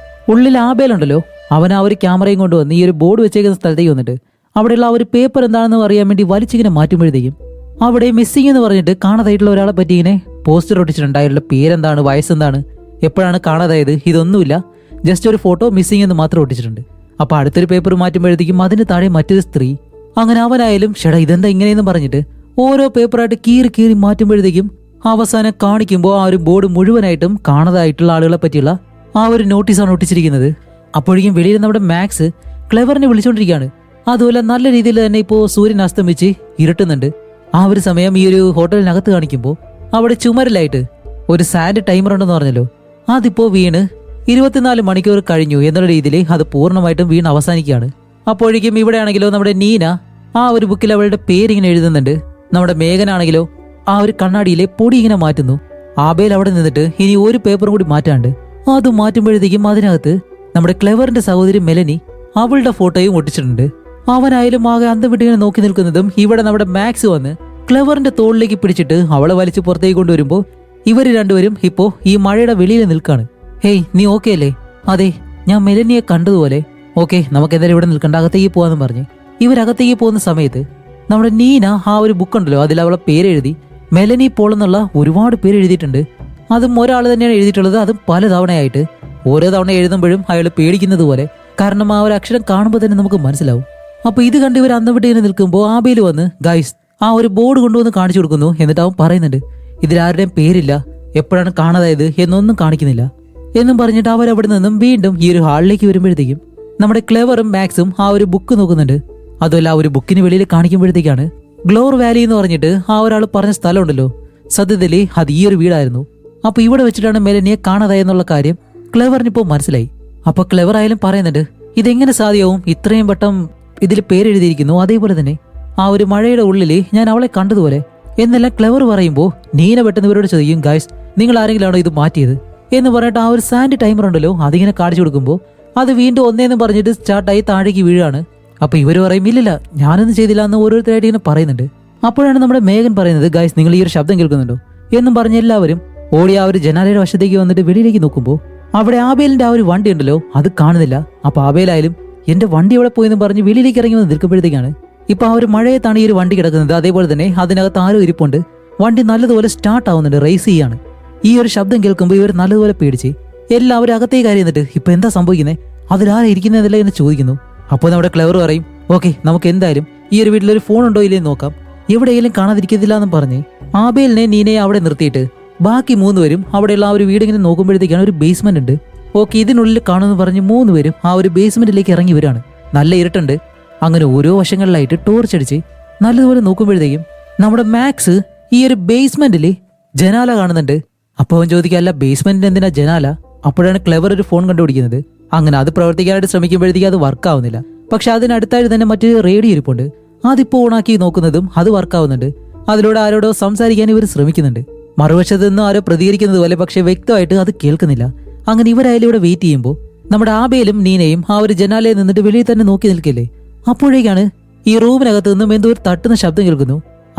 ഉള്ളിൽ ആബേലുണ്ടല്ലോ അവൻ ആ ഒരു ക്യാമറയും കൊണ്ടുവന്ന് ഈ ഒരു ബോർഡ് വെച്ചേക്കുന്ന സ്ഥലത്തേക്ക് വന്നിട്ട് അവിടെയുള്ള ആ ഒരു പേപ്പർ എന്താണെന്ന് അറിയാൻ വേണ്ടി വലിച്ചിങ്ങനെ മാറ്റുമ്പോഴത്തേക്കും അവിടെ മിസ്സിംഗ് എന്ന് പറഞ്ഞിട്ട് കാണാതായിട്ടുള്ള ഒരാളെ പറ്റി ഇങ്ങനെ പോസ്റ്റർ ഒട്ടിച്ചിട്ടുണ്ട്. അയാളുടെ പേരെന്താണ്, വയസ്സെന്താണ്, എപ്പോഴാണ് കാണാതായത്, ഇതൊന്നുമില്ല, ജസ്റ്റ് ഒരു ഫോട്ടോ മിസ്സിംഗ് എന്ന് മാത്രം ഒട്ടിച്ചിട്ടുണ്ട്. അപ്പൊ അടുത്തൊരു പേപ്പർ മാറ്റുമ്പോഴത്തേക്കും അതിന് താഴെ മറ്റൊരു സ്ത്രീ. അങ്ങനെ അവനായാലും ഷെടാ ഇതെന്താ ഇങ്ങനെയെന്ന് പറഞ്ഞിട്ട് ഓരോ പേപ്പറായിട്ട് കീറി കീറി മാറ്റുമ്പോഴത്തേക്കും അവസാനം കാണിക്കുമ്പോൾ ആ ഒരു ബോർഡ് മുഴുവനായിട്ടും കാണാതായിട്ടുള്ള ആളുകളെ പറ്റിയുള്ള ആ ഒരു നോട്ടീസാണ് ഒട്ടിച്ചിരിക്കുന്നത്. അപ്പോഴേക്കും വെളിയിൽ നമ്മുടെ മാക്സ് ക്ലെവറിനെ വിളിച്ചുകൊണ്ടിരിക്കുകയാണ്. അതുപോലെ നല്ല രീതിയിൽ തന്നെ ഇപ്പോൾ സൂര്യൻ അസ്തമിച്ച് ഇരുട്ടുന്നുണ്ട്. ആ ഒരു സമയം ഈ ഒരു ഹോട്ടലിനകത്ത് കാണിക്കുമ്പോൾ അവിടെ ചുമരിലായിട്ട് ഒരു സാൻഡ് ടൈമർ ഉണ്ടെന്ന് പറഞ്ഞല്ലോ, അതിപ്പോ വീണ് 24 മണിക്കൂർ കഴിഞ്ഞു എന്നുള്ള രീതിയിൽ അത് പൂർണ്ണമായിട്ടും വീണ് അവസാനിക്കുകയാണ്. അപ്പോഴേക്കും ഇവിടെ ആണെങ്കിലോ നമ്മുടെ നീന ആ ഒരു ബുക്കിൽ അവളുടെ പേരിങ്ങനെ എഴുതുന്നുണ്ട്. നമ്മുടെ മേഘനാണെങ്കിലോ ആ ഒരു കണ്ണാടിയിലെ പൊടി ഇങ്ങനെ മാറ്റുന്നു. ആബേൽ അവിടെ നിന്നിട്ട് ഇനി ഒരു പേപ്പറും കൂടി മാറ്റാണ്ട് അത് മാറ്റുമ്പോഴത്തേക്കും അതിനകത്ത് നമ്മുടെ ക്ലെവറിന്റെ സഹോദരി മെലനി അവളുടെ ഫോട്ടോയും ഒട്ടിച്ചിട്ടുണ്ട്. അവനായാലും ആകെ അന്തം വിട്ടിങ്ങനെ നോക്കി നിൽക്കുന്നതും ഇവിടെ നമ്മുടെ മാക്സ് വന്ന് ക്ലെവറിന്റെ തോളിലേക്ക് പിടിച്ചിട്ട് അവളെ വലിച്ച് പുറത്തേക്ക് കൊണ്ടുവരുമ്പോൾ ഇവര് രണ്ടുപേരും ഇപ്പോ ഈ മഴയുടെ വെളിയിൽ നിൽക്കാണ്. ഹേയ് നീ ഓക്കെ അല്ലേ? അതെ, ഞാൻ മെലനിയെ കണ്ടതുപോലെ. ഓക്കെ, നമുക്ക് എന്തായാലും ഇവിടെ നിൽക്കണ്ട, അകത്തേക്ക് പോവാന്ന് പറഞ്ഞ് ഇവരകത്തേക്ക് പോകുന്ന സമയത്ത് നമ്മുടെ നീന ആ ഒരു ബുക്കുണ്ടല്ലോ അതിൽ അവളെ പേരെഴുതി മെലനി പോൾ എന്നുള്ള ഒരുപാട് പേര് എഴുതിയിട്ടുണ്ട്. അതും ഒരാൾ തന്നെയാണ് എഴുതിയിട്ടുള്ളത്, അതും പല തവണയായിട്ട്. ഓരോ തവണ എഴുതുമ്പോഴും അയാൾ പേടിക്കുന്നത് പോലെ, കാരണം ആ ഒരു അക്ഷരം കാണുമ്പോൾ തന്നെ നമുക്ക് മനസ്സിലാവും. അപ്പൊ ഇത് കണ്ട് ഇവർ അന്തം വിട്ട് ഇങ്ങനെ നിൽക്കുമ്പോൾ ആബേൽ വന്ന് ഗൈസ് ആ ഒരു ബോർഡ് കൊണ്ടുവന്ന് കാണിച്ചു കൊടുക്കുന്നു. എന്നിട്ട് അവൻ പറയുന്നുണ്ട് ഇതിലാരുടെയും പേരില്ല, എപ്പോഴാണ് കാണാതായത് എന്നൊന്നും കാണിക്കുന്നില്ല എന്നും പറഞ്ഞിട്ട് അവരവിടെ നിന്നും വീണ്ടും ഈ ഒരു ഹാളിലേക്ക് വരുമ്പോഴത്തേക്കും നമ്മുടെ ക്ലെവറും മാക്സും ആ ഒരു ബുക്ക് നോക്കുന്നുണ്ട്. അതുമല്ല ആ ഒരു ബുക്കിന് വെളിയിൽ കാണിക്കുമ്പോഴത്തേക്കാണ് ഗ്ലോർ വാലി എന്ന് പറഞ്ഞിട്ട് ആ ഒരാൾ പറഞ്ഞ സ്ഥലമുണ്ടല്ലോ, സത്യത്തിൽ അത് ഈ ഒരു വീടായിരുന്നു. അപ്പൊ ഇവിടെ വെച്ചിട്ടാണ് മെലനിയെ കാണാതായെന്നുള്ള കാര്യം ക്ലെവറിനിപ്പോ മനസ്സിലായി. അപ്പൊ ക്ലെവർ ആയാലും പറയുന്നുണ്ട് ഇതെങ്ങനെ സാധ്യമാവും, ഇത്രയും വട്ടം ഇതിൽ പേരെഴുതിയിരിക്കുന്നു, അതേപോലെ തന്നെ ആ ഒരു മഴയുടെ ഉള്ളില് ഞാൻ അവളെ കണ്ടതുപോലെ എന്നെല്ലാം ക്ലെവർ പറയുമ്പോൾ നീന പെട്ടെന്ന് ഇവരോട് ചോദിക്കും ഗൈസ് നിങ്ങൾ ആരെങ്കിലാണോ ഇത് മാറ്റിയത് എന്ന് പറഞ്ഞിട്ട് ആ ഒരു സാൻഡ് ടൈമർ ഉണ്ടല്ലോ അതിങ്ങനെ കാണിച്ചു കൊടുക്കുമ്പോൾ അത് വീണ്ടും ഒന്നേന്നും പറഞ്ഞിട്ട് സ്റ്റാർട്ടായി താഴേക്ക് വീഴാണ്. അപ്പൊ ഇവര് പറയും ഇല്ലില്ല ഞാനൊന്നും ചെയ്തില്ല എന്ന് ഓരോരുത്തരായിട്ട് ഇങ്ങനെ പറയുന്നുണ്ട്. അപ്പോഴാണ് നമ്മുടെ മേഘൻ പറയുന്നത് ഗൈസ് നിങ്ങൾ ഈ ഒരു ശബ്ദം കേൾക്കുന്നുണ്ടോ എന്നും പറഞ്ഞ് എല്ലാവരും ഓടി ആ ഒരു ജനാലയുടെ വശത്തേക്ക് വന്നിട്ട് വെളിയിലേക്ക് നോക്കുമ്പോൾ അവിടെ ആബേലിന്റെ ആ ഒരു വണ്ടി ഉണ്ടല്ലോ അത് കാണുന്നില്ല. അപ്പൊ ആബേലായാലും എന്റെ വണ്ടി എവിടെ പോയെന്ന് പറഞ്ഞ് വെളിയിലേക്ക് ഇറങ്ങി വന്ന് നിൽക്കുമ്പോഴത്തേക്കാണ് ഇപ്പൊ ആ ഒരു മഴയത്താണ് ഈ ഒരു വണ്ടി കിടക്കുന്നത്. അതേപോലെ തന്നെ അതിനകത്ത് ആരോ ഇരിപ്പുണ്ട്. വണ്ടി നല്ലതുപോലെ സ്റ്റാർട്ട് ആവുന്നുണ്ട്, റേസ് ചെയ്യാണ്. ഈ ഒരു ശബ്ദം കേൾക്കുമ്പോൾ ഇവർ നല്ലതുപോലെ പേടിച്ച് എല്ലാവരും അകത്തേക്ക് കയറിയെന്നിട്ട് ഇപ്പൊ എന്താ സംഭവിക്കുന്നത്, അതിലാരാ ഇരിക്കുന്നതല്ലേ എന്ന് ചോദിക്കുന്നു. അപ്പോൾ നമ്മുടെ ക്ലെവർ പറയും ഓക്കെ നമുക്ക് എന്തായാലും ഈ ഒരു വീട്ടിലൊരു ഫോൺ ഉണ്ടോ ഇല്ലേന്ന് നോക്കാം, എവിടെയെങ്കിലും കാണാതിരിക്കത്തില്ല എന്നും പറഞ്ഞ് ആബേലിനെ നീനയെ അവിടെ നിർത്തിയിട്ട് ബാക്കി 3 പേരും അവിടെയുള്ള ആ ഒരു വീടിങ്ങനെ നോക്കുമ്പോഴത്തേക്കാണ് ഒരു ബേസ്മെന്റ് ഉണ്ട്. ഓക്കെ ഇതിനുള്ളിൽ കാണുമെന്ന് പറഞ്ഞ് 3 പേരും ആ ഒരു ബേസ്മെന്റിലേക്ക് ഇറങ്ങി വരാണ്. നല്ല ഇരുട്ടുണ്ട്. അങ്ങനെ ഓരോ വശങ്ങളിലായിട്ട് ടോർച്ച് അടിച്ച് നല്ലതുപോലെ നോക്കുമ്പോഴത്തേക്കും നമ്മുടെ മാക്സ് ഈ ഒരു ബേസ്മെന്റിൽ ജനാല കാണുന്നുണ്ട്. അപ്പോൾ അവൻ ചോദിക്കല്ല ബേസ്മെന്റിന് എന്തിനാ ജനാല? അപ്പോഴാണ് ക്ലെവർ ഒരു ഫോൺ കണ്ടുപിടിക്കുന്നത്. അങ്ങനെ അത് പ്രവർത്തിക്കാനായിട്ട് ശ്രമിക്കുമ്പോഴത്തേക്കും അത് വർക്കാവുന്നില്ല. പക്ഷെ അതിനടുത്തായിട്ട് തന്നെ മറ്റൊരു റേഡിയോ ഇരിപ്പുണ്ട്. അതിപ്പോൾ ഓണാക്കി നോക്കുന്നതും അത് വർക്കാവുന്നുണ്ട്. അതിലൂടെ ആരോടോ സംസാരിക്കാൻ ഇവർ ശ്രമിക്കുന്നുണ്ട്. മറുവശത്ത് നിന്ന് ആരോ പ്രതികരിക്കുന്നത് പോലെ, പക്ഷെ വ്യക്തമായിട്ട് അത് കേൾക്കുന്നില്ല. അങ്ങനെ ഇവരായാലും ഇവിടെ വെയിറ്റ് ചെയ്യുമ്പോൾ നമ്മുടെ ആബേലും നീനയും ആ ഒരു ജനാലയിൽ നിന്നിട്ട് വെളിയിൽ തന്നെ നോക്കി നിൽക്കില്ലേ. അപ്പോഴേക്കാണ് ഈ റൂമിനകത്ത് നിന്നും എന്തോ ഒരു തട്ടുന്ന ശബ്ദം കേൾക്കുന്നു.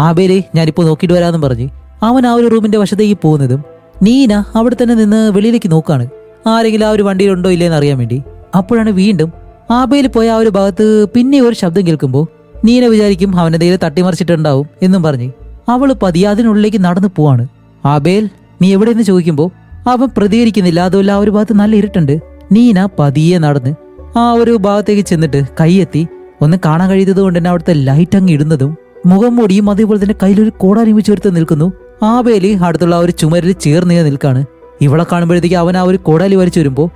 ആബേലെ ഞാനിപ്പോ നോക്കിയിട്ട് വരാമെന്നും പറഞ്ഞ് അവൻ ആ ഒരു റൂമിന്റെ വശത്തേക്ക് പോകുന്നതും നീന അവിടെ തന്നെ നിന്ന് വെളിയിലേക്ക് നോക്കാണ് ആരെങ്കിലും ആ ഒരു വണ്ടിയിലുണ്ടോ ഇല്ലേന്ന് അറിയാൻ വേണ്ടി. അപ്പോഴാണ് വീണ്ടും ആബേൽ പോയ ആ ഒരു ഭാഗത്ത് പിന്നെ ഒരു ശബ്ദം കേൾക്കുമ്പോൾ നീന വിചാരിക്കും അവനെന്തെങ്കിലും തട്ടിമറിച്ചിട്ടുണ്ടാവും എന്നും പറഞ്ഞ് അവള് പതിയെ അതിനുള്ളിലേക്ക് നടന്നു പോവാണ്. ആബേൽ, നീ എവിടെയെന്ന് ചോദിക്കുമ്പോൾ അവൻ പ്രതികരിക്കുന്നില്ല. അതുമല്ല ആ ഒരു ഭാഗത്ത് നല്ല ഇരുട്ടുണ്ട്. നീന പതിയെ നടന്ന് ആ ഒരു ഭാഗത്തേക്ക് ചെന്നിട്ട് കൈയെത്തി ഒന്ന് കാണാൻ കഴിയുന്നത് കൊണ്ട് തന്നെ അവിടുത്തെ ലൈറ്റ് അങ്ങ് ഇടുന്നതും മുഖം മൂടിയും അതേപോലെ തന്നെ കയ്യിലൊരു കോടാലിമി ചേർത്ത് നിൽക്കുന്നു. ആബേലി അടുത്തുള്ള ആ ഒരു ചുമരിൽ ചേർന്ന് നിൽക്കാണ്. ഇവളെ കാണുമ്പോഴത്തേക്ക് അവൻ ആ ഒരു കോടാലി വലിച്ചു വരുമ്പോൾ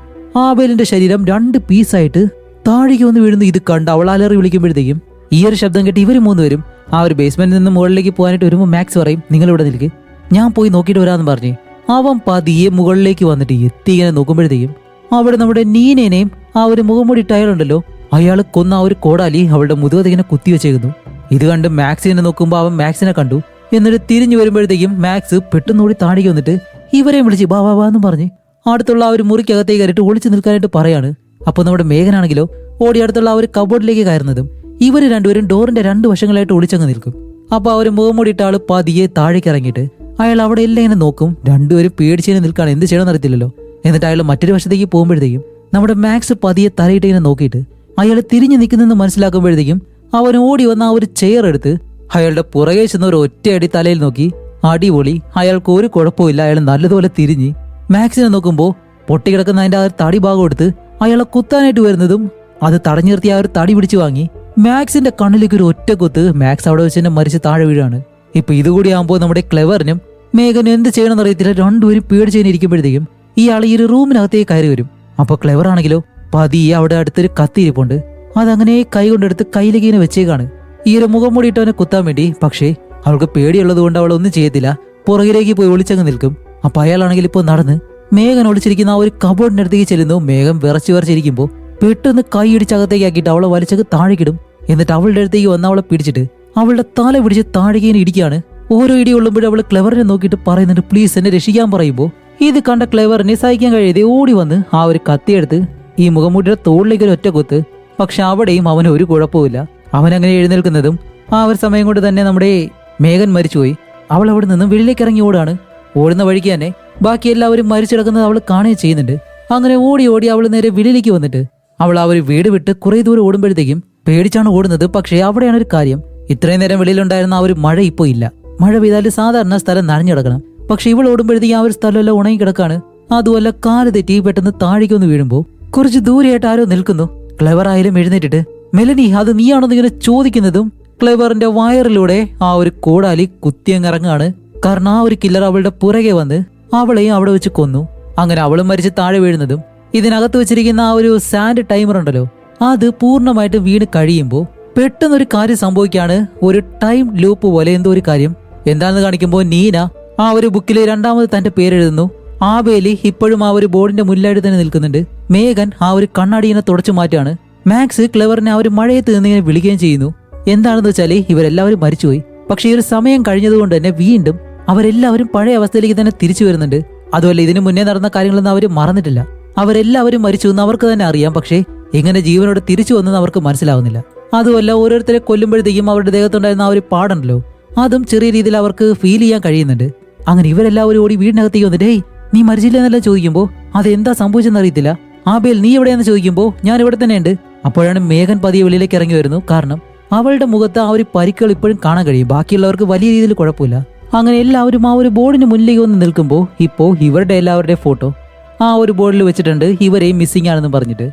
ആബേലിന്റെ ശരീരം 2 പീസായിട്ട് താഴേക്ക് വന്ന് വീഴുന്നു. ഇത് കണ്ട് അവൾ അലറി വിളിക്കുമ്പോഴത്തേക്കും ഈ ഒരു ശബ്ദം കേട്ട് ഇവർ 3 പേരും ആ ഒരു ബേസ്മെന്റിൽ നിന്ന് മുകളിലേക്ക് പോകാനായിട്ട് വരുമ്പോൾ മാക്സ് പറയും, നിങ്ങൾ ഇവിടെ നിൽക്ക്, ഞാൻ പോയി നോക്കിയിട്ട് വരാമെന്ന് പറഞ്ഞ് അവൻ പതിയെ മുകളിലേക്ക് വന്നിട്ട് എത്തി ഇങ്ങനെ നോക്കുമ്പോഴത്തേക്കും അവിടെ നമ്മുടെ നീനേനെയും ആ ഒരു മുഖംമൂടിയിട്ട് അയാളുണ്ടല്ലോ, അയാൾ കൊന്ന ആ ഒരു കോടാലി അവളുടെ മുതുകത്തിങ്ങനെ കുത്തിവെച്ചേക്കുന്നു. ഇത് കണ്ട് മാക്സിനെ നോക്കുമ്പോൾ അവൻ മാക്സിനെ കണ്ടു. എന്നിട്ട് തിരിഞ്ഞു വരുമ്പോഴത്തേക്കും മാക്സ് പെട്ടെന്നോടി താഴേക്ക് വന്നിട്ട് ഇവരെയും വിളിച്ച് ബാ ബാ എന്ന് പറഞ്ഞ് അടുത്തുള്ള ആ ഒരു മുറിക്കകത്തേക്ക് കയറിയിട്ട് ഒളിച്ചു നിൽക്കാനായിട്ട് പറയാണ്. അപ്പോൾ നമ്മുടെ മേഘനാണെങ്കിലോ ഓടി അടുത്തുള്ള ആ ഒരു കബോർഡിലേക്ക് കയറുന്നതും ഇവർ രണ്ടുപേരും ഡോറിന്റെ 2 വശങ്ങളായിട്ട് ഒളിച്ചങ്ങ് നിൽക്കും. അപ്പോൾ ആ ഒരു മുഖംമൂടിയിട്ട ആള് പതിയെ താഴേക്ക് ഇറങ്ങിയിട്ട് അയാൾ അവിടെ എല്ലാം ഇങ്ങനെ നോക്കും. രണ്ടുപേരും പേടിച്ചതിനെ നിൽക്കാണ്, എന്ത് ചെയ്യണമെന്ന് അറിയത്തില്ലല്ലോ. എന്നിട്ട് അയാൾ മറ്റൊരു വശത്തേക്ക് പോകുമ്പോഴത്തേക്കും നമ്മുടെ മാക്സ് പതിയെ തലയിട്ട് ഇങ്ങനെ നോക്കിയിട്ട് അയാൾ തിരിഞ്ഞു നിൽക്കുന്നെന്ന് മനസ്സിലാക്കുമ്പോഴത്തേക്കും അവൻ ഓടി വന്ന ആ ഒരു ചെയർ എടുത്ത് അയാളുടെ പുറകെ ചെന്ന ഒരു ഒറ്റയടി തലയിൽ നോക്കി. അടിപൊളി, അയാൾക്ക് ഒരു കുഴപ്പമില്ല. അയാൾ നല്ലതുപോലെ തിരിഞ്ഞ് മാക്സിനെ നോക്കുമ്പോൾ പൊട്ടിക്കിടക്കുന്ന അതിന്റെ ആ ഒരു തടി ഭാഗം എടുത്ത് അയാളെ കുത്താനായിട്ട് വരുന്നതും അത് തടഞ്ഞു നിർത്തി ആ ഒരു തടി പിടിച്ചു വാങ്ങി മാക്സിന്റെ കണ്ണിലേക്ക് ഒരു ഒറ്റ കുത്ത്. മാക്സ് അവിടെ വെച്ച് തന്നെ മരിച്ച് താഴെ വീഴാണ്. ഇപ്പൊ ഇതുകൂടി ആകുമ്പോൾ നമ്മുടെ ക്ലെവറിനും മേഘനും എന്ത് ചെയ്യണമെന്ന് അറിയത്തില്ല. രണ്ടുപേരും പേടിച്ചതിനിരിക്കുമ്പോഴത്തേക്കും ഇയാൾ ഈ ഒരു റൂമിനകത്തേക്ക് കയറി വരും. അപ്പൊ ക്ലെവർ ആണെങ്കിലോ പതിയെ അവിടെ അടുത്തൊരു കത്തിയിരിപ്പുണ്ട്. അതങ്ങനെ കൈ കൊണ്ടെടുത്ത് കയ്യിലേക്ക് ഇങ്ങനെ വെച്ചേക്കാണ് ഈ ഒരു മുഖം മൂടിയിട്ടവനെ കുത്താൻ വേണ്ടി. പക്ഷേ അവൾക്ക് പേടിയുള്ളത് കൊണ്ട് അവൾ ഒന്നും ചെയ്യത്തില്ല, പുറകിലേക്ക് പോയി ഒളിച്ചങ്ങ് നിൽക്കും. അപ്പൊ അയാളാണെങ്കിൽ ഇപ്പോൾ നടന്ന് മേഘൻ ഒളിച്ചിരിക്കുന്ന ആ ഒരു കബോർഡിന്റെ അടുത്തേക്ക് ചെല്ലുന്നു. മേഘം വിറച്ചിരിക്കുമ്പോൾ പെട്ടെന്ന് കൈ ഇടിച്ചകത്തേക്ക് ആക്കിയിട്ട് അവളെ വലിച്ചൊക്കെ താഴേക്കിടും. എന്നിട്ട് അവളുടെ അടുത്തേക്ക് വന്ന് അവളെ പിടിച്ചിട്ട് അവളുടെ തല പിടിച്ച് താഴേക്ക് ഇങ്ങനെ ഇടിക്കുകയാണ്. ഓരോ ഇടി കൊള്ളുമ്പോഴും അവൾ ക്ലെവറിനെ നോക്കിയിട്ട് പറയുന്നുണ്ട്, പ്ലീസ് എന്നെ രക്ഷിക്കാൻ പറയുമ്പോൾ ഇത് കണ്ട ക്ലെവറിനെ സഹിക്കാൻ കഴിയാതെ ഓടി വന്ന് ആ ഒരു കത്തിയെടുത്ത് ഈ മുഖംമൂടിയുടെ തോളിലേക്ക് ഒരു ഒറ്റ കുത്ത്. പക്ഷെ അവിടെയും അവന് ഒരു കുഴപ്പമില്ല. അവനങ്ങനെ എഴുന്നേൽക്കുന്നതും ആ ഒരു സമയം കൊണ്ട് തന്നെ നമ്മുടെ മേഘൻ മരിച്ചുപോയി. അവൾ അവിടെ നിന്ന് വെളിയിലേക്ക് ഇറങ്ങി ഓടാണ്. ഓടുന്ന വഴിക്ക് തന്നെ ബാക്കി എല്ലാവരും മരിച്ചിടക്കുന്നത് അവൾ കാണുകയും ചെയ്യുന്നുണ്ട്. അങ്ങനെ ഓടി ഓടി അവൾ നേരെ വെളിയിലേക്ക് വന്നിട്ട് അവൾ ആ ഒരു വീട് വിട്ട് കുറെ ദൂരം ഓടുമ്പോഴത്തേക്കും പേടിച്ചാണ് ഓടുന്നത്. പക്ഷേ അവിടെയാണ് ഒരു കാര്യം, ഇത്രയും നേരം വെളിയിലുണ്ടായിരുന്ന ആ ഒരു മഴ ഇപ്പോൾ ഇല്ല. മഴ പെയ്താൽ സാധാരണ സ്ഥലം നനഞ്ഞു കിടക്കണം. പക്ഷെ ഇവൾ ഓടുമ്പോഴത്തേക്കും ആ ഒരു സ്ഥലമെല്ലാം ഉണങ്ങി കിടക്കാണ്. അതുമല്ല കാല് തെറ്റി പെട്ടെന്ന് താഴേക്ക് ഒന്ന് വീഴുമ്പോൾ കുറച്ച് ദൂരെയായിട്ട് ആരോ നിൽക്കുന്നു. ക്ലെവർ ആയാലും എഴുന്നേറ്റിട്ട് മെലനി അത് നീയാണെന്ന് ഇങ്ങനെ ചോദിക്കുന്നതും ക്ലെവറിന്റെ വയറിലൂടെ ആ ഒരു കോടാലി കുത്തിയങ്ങിറങ്ങാണ്. കാരണം ആ ഒരു കില്ലർ അവളുടെ പുറകെ വന്ന് അവളെയും അവിടെ വെച്ച് കൊന്നു. അങ്ങനെ അവളും മരിച്ച് താഴെ വീഴുന്നതും ഇതിനകത്ത് വെച്ചിരിക്കുന്ന ആ ഒരു സാൻഡ് ടൈമർ ഉണ്ടല്ലോ, അത് പൂർണ്ണമായിട്ട് വീണ് കഴിയുമ്പോൾ പെട്ടെന്നൊരു കാര്യം സംഭവിക്കാണ്. ഒരു ടൈം ലൂപ്പ് പോലെ എന്തോ ഒരു കാര്യം. എന്താണെന്ന് കാണിക്കുമ്പോൾ നീന ആ ഒരു ബുക്കിൽ 2ാമത് തന്റെ പേരെഴുതുന്നു. ആബേലി ഇപ്പോഴും ആ ഒരു ബോർഡിന്റെ മുന്നിലായിട്ട് തന്നെ നിൽക്കുന്നുണ്ട്. മേഘൻ ആ ഒരു കണ്ണാടിനെ തുടച്ചു മാറ്റാണ്. മാക്സ് ക്ലെവറിനെ ആ ഒരു മഴയത്ത് നിന്ന് ഇങ്ങനെ വിളിക്കുകയും ചെയ്യുന്നു. എന്താണെന്ന് വെച്ചാൽ ഇവരെല്ലാവരും മരിച്ചുപോയി. പക്ഷെ ഈ ഒരു സമയം കഴിഞ്ഞതുകൊണ്ട് തന്നെ വീണ്ടും അവരെല്ലാവരും പഴയ അവസ്ഥയിലേക്ക് തന്നെ തിരിച്ചു വരുന്നുണ്ട്. അതുമല്ല ഇതിനു മുന്നേ നടന്ന കാര്യങ്ങളൊന്നും അവർ മറന്നിട്ടില്ല. അവരെല്ലാവരും മരിച്ചു എന്ന് അവർക്ക് തന്നെ അറിയാം. പക്ഷേ എങ്ങനെ ജീവനോട് തിരിച്ചു വന്നെന്ന് അവർക്ക് മനസ്സിലാവുന്നില്ല. അതുമല്ല ഓരോരുത്തരെ കൊല്ലുമ്പോഴത്തേക്കും അവരുടെ ദേഹത്തുണ്ടായിരുന്ന ആ ഒരു പാടുണ്ടല്ലോ, അതും ചെറിയ രീതിയിൽ അവർക്ക് ഫീൽ ചെയ്യാൻ കഴിയുന്നുണ്ട്. അങ്ങനെ ഇവരെല്ലാവരും ഓടി വീടിനകത്തേക്ക് വന്നിട്ട് ഹേയ് നീ മരിച്ചില്ല എന്നെല്ലാം ചോദിക്കുമ്പോൾ അതെന്താ സംഭവിച്ചെന്ന് അറിയത്തില്ല. ആബേൽ നീ എവിടെയാന്ന് ചോദിക്കുമ്പോൾ ഞാൻ ഇവിടെ തന്നെ ഉണ്ട്. അപ്പോഴാണ് മേഘൻ പതിയെ വെളിയിലേക്ക് ഇറങ്ങി വരുന്നു. കാരണം അവളുടെ മുഖത്ത് ആ ഒരു പരിക്കുകൾ ഇപ്പോഴും കാണാൻ കഴിയും. ബാക്കിയുള്ളവർക്ക് വലിയ രീതിയിൽ കുഴപ്പമില്ല. അങ്ങനെ എല്ലാവരും ആ ഒരു ബോർഡിന് മുന്നിലേക്ക് വന്ന് നിൽക്കുമ്പോൾ ഇപ്പോൾ ഇവരുടെ എല്ലാവരുടെയും ഫോട്ടോ ആ ഒരു ബോർഡിൽ വെച്ചിട്ടുണ്ട്, ഇവരെയും മിസ്സിംഗ് ആണെന്ന് പറഞ്ഞിട്ട്.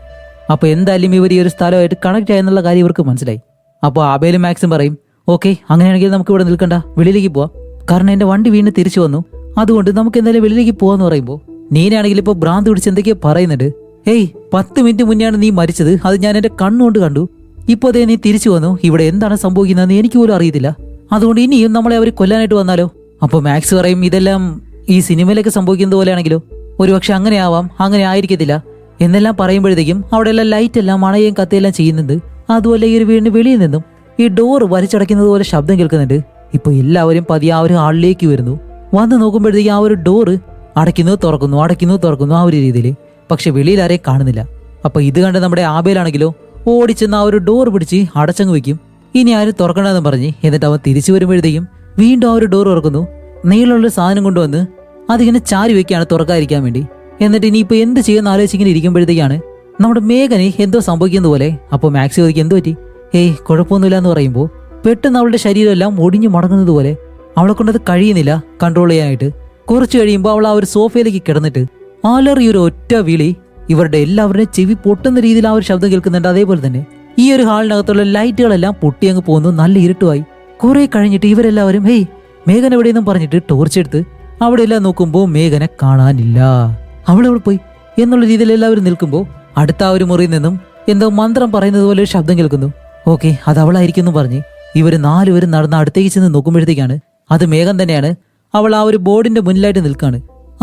അപ്പോൾ എന്തായാലും ഇവർ ഈ ഒരു സ്ഥലമായിട്ട് കണക്ട് ആയെന്നുള്ള കാര്യം ഇവർക്ക് മനസ്സിലായി. അപ്പോൾ ആബേലും മാക്സും പറയും, ഓക്കെ അങ്ങനെയാണെങ്കിൽ നമുക്ക് ഇവിടെ നിൽക്കണ്ട, വെളിയിലേക്ക് പോവാം. കാരണം എന്റെ വണ്ടി വീണ്ടും തിരിച്ചു വന്നു, അതുകൊണ്ട് നമുക്ക് എന്തായാലും വെളിയിലേക്ക് പോവാന്ന് പറയുമ്പോൾ നീനാണെങ്കിൽ ഇപ്പോൾ ഭ്രാന്ത് പിടിച്ച് എന്തൊക്കെയോ പറയുന്നുണ്ട്. ഏയ് 10 മിനിറ്റ് മുന്നെയാണ് നീ മരിച്ചത്, അത് ഞാൻ എന്റെ കണ്ണുകൊണ്ട് കണ്ടു. ഇപ്പോൾ അതേ നീ തിരിച്ചു വന്നു, ഇവിടെ എന്താണ് സംഭവിക്കുന്നതെന്ന് എനിക്ക് പോലും അറിയത്തില്ല. അതുകൊണ്ട് ഇനിയും നമ്മളെ അവർ കൊല്ലാനായിട്ട് വന്നാലോ? അപ്പോൾ മാക്സ് പറയും, ഇതെല്ലാം ഈ സിനിമയിലൊക്കെ സംഭവിക്കുന്നത് പോലെയാണെങ്കിലോ? ഒരുപക്ഷെ അങ്ങനെ ആവാം, അങ്ങനെ ആയിരിക്കത്തില്ല എന്നെല്ലാം പറയുമ്പോഴത്തേക്കും അവിടെ എല്ലാം ലൈറ്റ് എല്ലാം മണയും കത്തിയെല്ലാം ചെയ്യുന്നുണ്ട്. അതുപോലെ ഈ ഒരു വീടിന് വെളിയിൽ നിന്നും ഈ ഡോർ വലിച്ചടയ്ക്കുന്നത് പോലെ ശബ്ദം കേൾക്കുന്നുണ്ട്. ഇപ്പൊ എല്ലാവരും പതിയെ ആ ഒരു ഹാളിലേക്ക് വരുന്നു. വന്ന് നോക്കുമ്പോഴത്തേക്കും ആ ഒരു ഡോറ് അടയ്ക്കുന്നു തുറക്കുന്നു അടയ്ക്കുന്നു തുറക്കുന്നു ആ ഒരു രീതിയിൽ. പക്ഷെ വെളിയിൽ ആരെയും കാണുന്നില്ല. അപ്പൊ ഇത് കണ്ട് നമ്മുടെ ആബേലാണെങ്കിലോ ഓടിച്ചെന്ന് ആ ഒരു ഡോർ പിടിച്ച് അടച്ചങ്ങ് വെക്കും. ഇനി ആരും തുറക്കണമെന്ന് പറഞ്ഞ് എന്നിട്ട് അവൻ തിരിച്ചു വരുമ്പോഴത്തേക്കും വീണ്ടും ആ ഒരു ഡോർ തുറക്കുന്നു. നീളമുള്ള സാധനം കൊണ്ടുവന്ന് അതിങ്ങനെ ചാരി വെക്കുകയാണ് തുറക്കാതിരിക്കാൻ വേണ്ടി. എന്നിട്ട് ഇനിയിപ്പോ എന്ത് ചെയ്യുന്ന ആലോചിച്ചിങ്ങനെ ഇരിക്കുമ്പോഴത്തേക്കാണ് നമ്മുടെ മേഘന് എന്തോ സംഭവിക്കുന്നത് പോലെ. അപ്പോൾ മാക്സ് ചോദിക്കും, എന്ത് പറ്റി, ഏയ് കുഴപ്പമൊന്നുമില്ല എന്ന് പറയുമ്പോൾ പെട്ടെന്ന് അവളുടെ ശരീരമെല്ലാം ഒടിഞ്ഞു മടങ്ങുന്നത് പോലെ അവളെ കൊണ്ടത് കഴിയുന്നില്ല കൺട്രോൾ ചെയ്യാനായിട്ട്. കുറച്ച് കഴിയുമ്പോൾ അവൾ ആ ഒരു സോഫയിലേക്ക് കിടന്നിട്ട് അലറി ഒരു ഒറ്റ വിളി. ഇവരുടെ എല്ലാവരുടെയും ചെവി പൊട്ടുന്ന രീതിയിൽ ആ ഒരു ശബ്ദം കേൾക്കുന്നുണ്ട്. അതേപോലെ തന്നെ ഈ ഒരു ഹാളിനകത്തുള്ള ലൈറ്റുകളെല്ലാം പൊട്ടിയങ്ങ് പോകുന്നു. നല്ല ഇരുട്ടുമായി. കുറെ കഴിഞ്ഞിട്ട് ഇവരെല്ലാവരും ഹേയ് മേഘൻ എവിടെയെന്നും പറഞ്ഞിട്ട് ടോർച്ചെടുത്ത് അവിടെ എല്ലാം നോക്കുമ്പോൾ മേഘനെ കാണാനില്ല. അവളെവിടെ പോയി എന്നുള്ള രീതിയിൽ എല്ലാവരും നിൽക്കുമ്പോൾ അടുത്ത ആ ഒരു മുറിയിൽ നിന്നും എന്തോ മന്ത്രം പറയുന്നത് പോലെ ഒരു ശബ്ദം കേൾക്കുന്നു. ഓക്കെ, അത് അവളായിരിക്കും എന്ന് പറഞ്ഞ് ഇവര് 4 പേരും നടന്ന് അടുത്തേക്ക് ചെന്ന് നോക്കുമ്പോഴത്തേക്കാണ് അത് മേഘൻ തന്നെയാണ്. അവൾ ആ ഒരു ബോർഡിന്റെ മുന്നിലായിട്ട് നിൽക്കാണ്.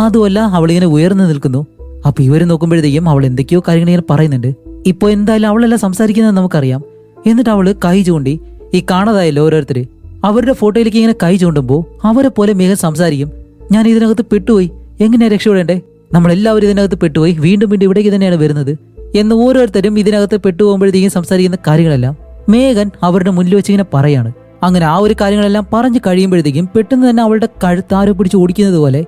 അതുമല്ല അവളിങ്ങനെ ഉയർന്നു നിൽക്കുന്നു. അപ്പൊ ഇവര് നോക്കുമ്പോഴത്തേക്കും അവൾ എന്തൊക്കെയോ കാര്യങ്ങൾ ഇങ്ങനെ പറയുന്നുണ്ട്. ഇപ്പൊ എന്തായാലും അവളെല്ലാം സംസാരിക്കുന്നത് നമുക്കറിയാം. എന്നിട്ട് അവള് കൈ ചൂണ്ടി ഈ കാണാതായല്ലോ ഓരോരുത്തര് അവരുടെ ഫോട്ടോയിലേക്ക് ഇങ്ങനെ കൈ ചൂണ്ടുമ്പോ അവരെ പോലെ മേഘൻ സംസാരിക്കും. ഞാൻ ഇതിനകത്ത് പെട്ടുപോയി, എങ്ങനെയാ രക്ഷപ്പെടേണ്ടേ? നമ്മളെല്ലാവരും ഇതിനകത്ത് പെട്ടുപോയി, വീണ്ടും വീണ്ടും ഇവിടേക്ക് തന്നെയാണ് വരുന്നത് എന്ന് ഓരോരുത്തരും ഇതിനകത്ത് പെട്ടുപോകുമ്പോഴത്തേക്കും സംസാരിക്കുന്ന കാര്യങ്ങളെല്ലാം മേഘൻ അവരുടെ മുന്നിൽ വെച്ച് ഇങ്ങനെ പറയാണ്. അങ്ങനെ ആ ഒരു കാര്യങ്ങളെല്ലാം പറഞ്ഞു കഴിയുമ്പോഴത്തേക്കും പെട്ടെന്ന് തന്നെ അവളുടെ കഴുത്ത് ആരോ പിടിച്ച് ഓടിക്കുന്നത് പോലെ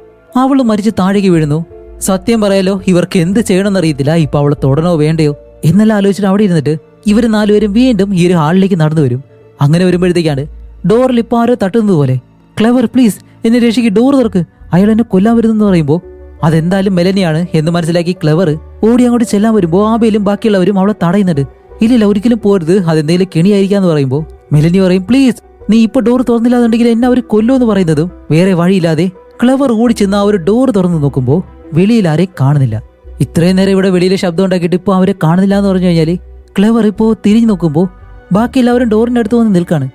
അവള് മരിച്ച് താഴേക്ക് വീഴുന്നു. സത്യം പറയാലോ ഇവർക്ക് എന്ത് ചെയ്യണമെന്ന് അറിയത്തില്ല. ഇപ്പൊ അവളെ തൊടണോ വേണ്ടയോ എന്നെല്ലാം ആലോചിച്ചിട്ട് അവിടെ ഇരുന്നിട്ട് ഇവര് 4 പേരും വീണ്ടും ഈ ഒരു ഹാളിലേക്ക് നടന്നു വരും. അങ്ങനെ വരുമ്പോഴത്തേക്കാണ് ഡോറിൽ ഇപ്പൊ ആരോ തട്ടുന്നത് പോലെ ക്ലെവർ പ്ലീസ് എന്നെ രക്ഷിക്ക്, ഡോർ തുറക്ക്, അയാൾ എന്നെ കൊല്ലാൻ വരുന്നെന്ന് പറയുമ്പോൾ അതെന്തായാലും മെലനിയാണ് എന്ന് മനസ്സിലാക്കി ക്ലെവർ ഓടി അങ്ങോട്ട് ചെല്ലാൻ വരുമ്പോൾ ആബേലും ബാക്കിയുള്ളവരും അവളെ തടയുന്നുണ്ട്. ഇല്ലില്ല ഒരിക്കലും പോരുത്, അതെന്തെങ്കിലും കെണിയായിരിക്കാന്ന് പറയുമ്പോൾ മെലനി പറയും പ്ലീസ് നീ ഇപ്പൊ ഡോർ തുറന്നില്ലാന്നുണ്ടെങ്കിൽ എന്നെ അവർ കൊല്ലുമെന്ന് പറയുന്നതും വേറെ വഴിയില്ലാതെ ക്ലെവർ ഓടി ചെന്ന് ആ ഒരു ഡോർ തുറന്നു നോക്കുമ്പോൾ വെളിയിൽ ആരെയും കാണുന്നില്ല. ഇത്രയും നേരം ഇവിടെ വെളിയിലെ ശബ്ദം ഉണ്ടാക്കിയിട്ട് ഇപ്പൊ അവരെ കാണുന്നില്ല എന്ന് പറഞ്ഞു കഴിഞ്ഞാല് ക്ലെവർ ഇപ്പോ തിരിഞ്ഞു നോക്കുമ്പോൾ ബാക്കി എല്ലാവരും ഡോറിന്റെ അടുത്ത് വന്ന് നിൽക്കാണ്.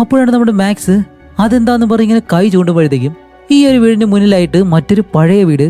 അപ്പോഴാണ് നമ്മുടെ മാക്സ് അതെന്താന്ന് പറഞ്ഞ് ഇങ്ങനെ കൈ ചൂണ്ടുമ്പോഴത്തേക്കും ഈ ഒരു വീടിന്റെ മുന്നിലായിട്ട് മറ്റൊരു പഴയ വീട്.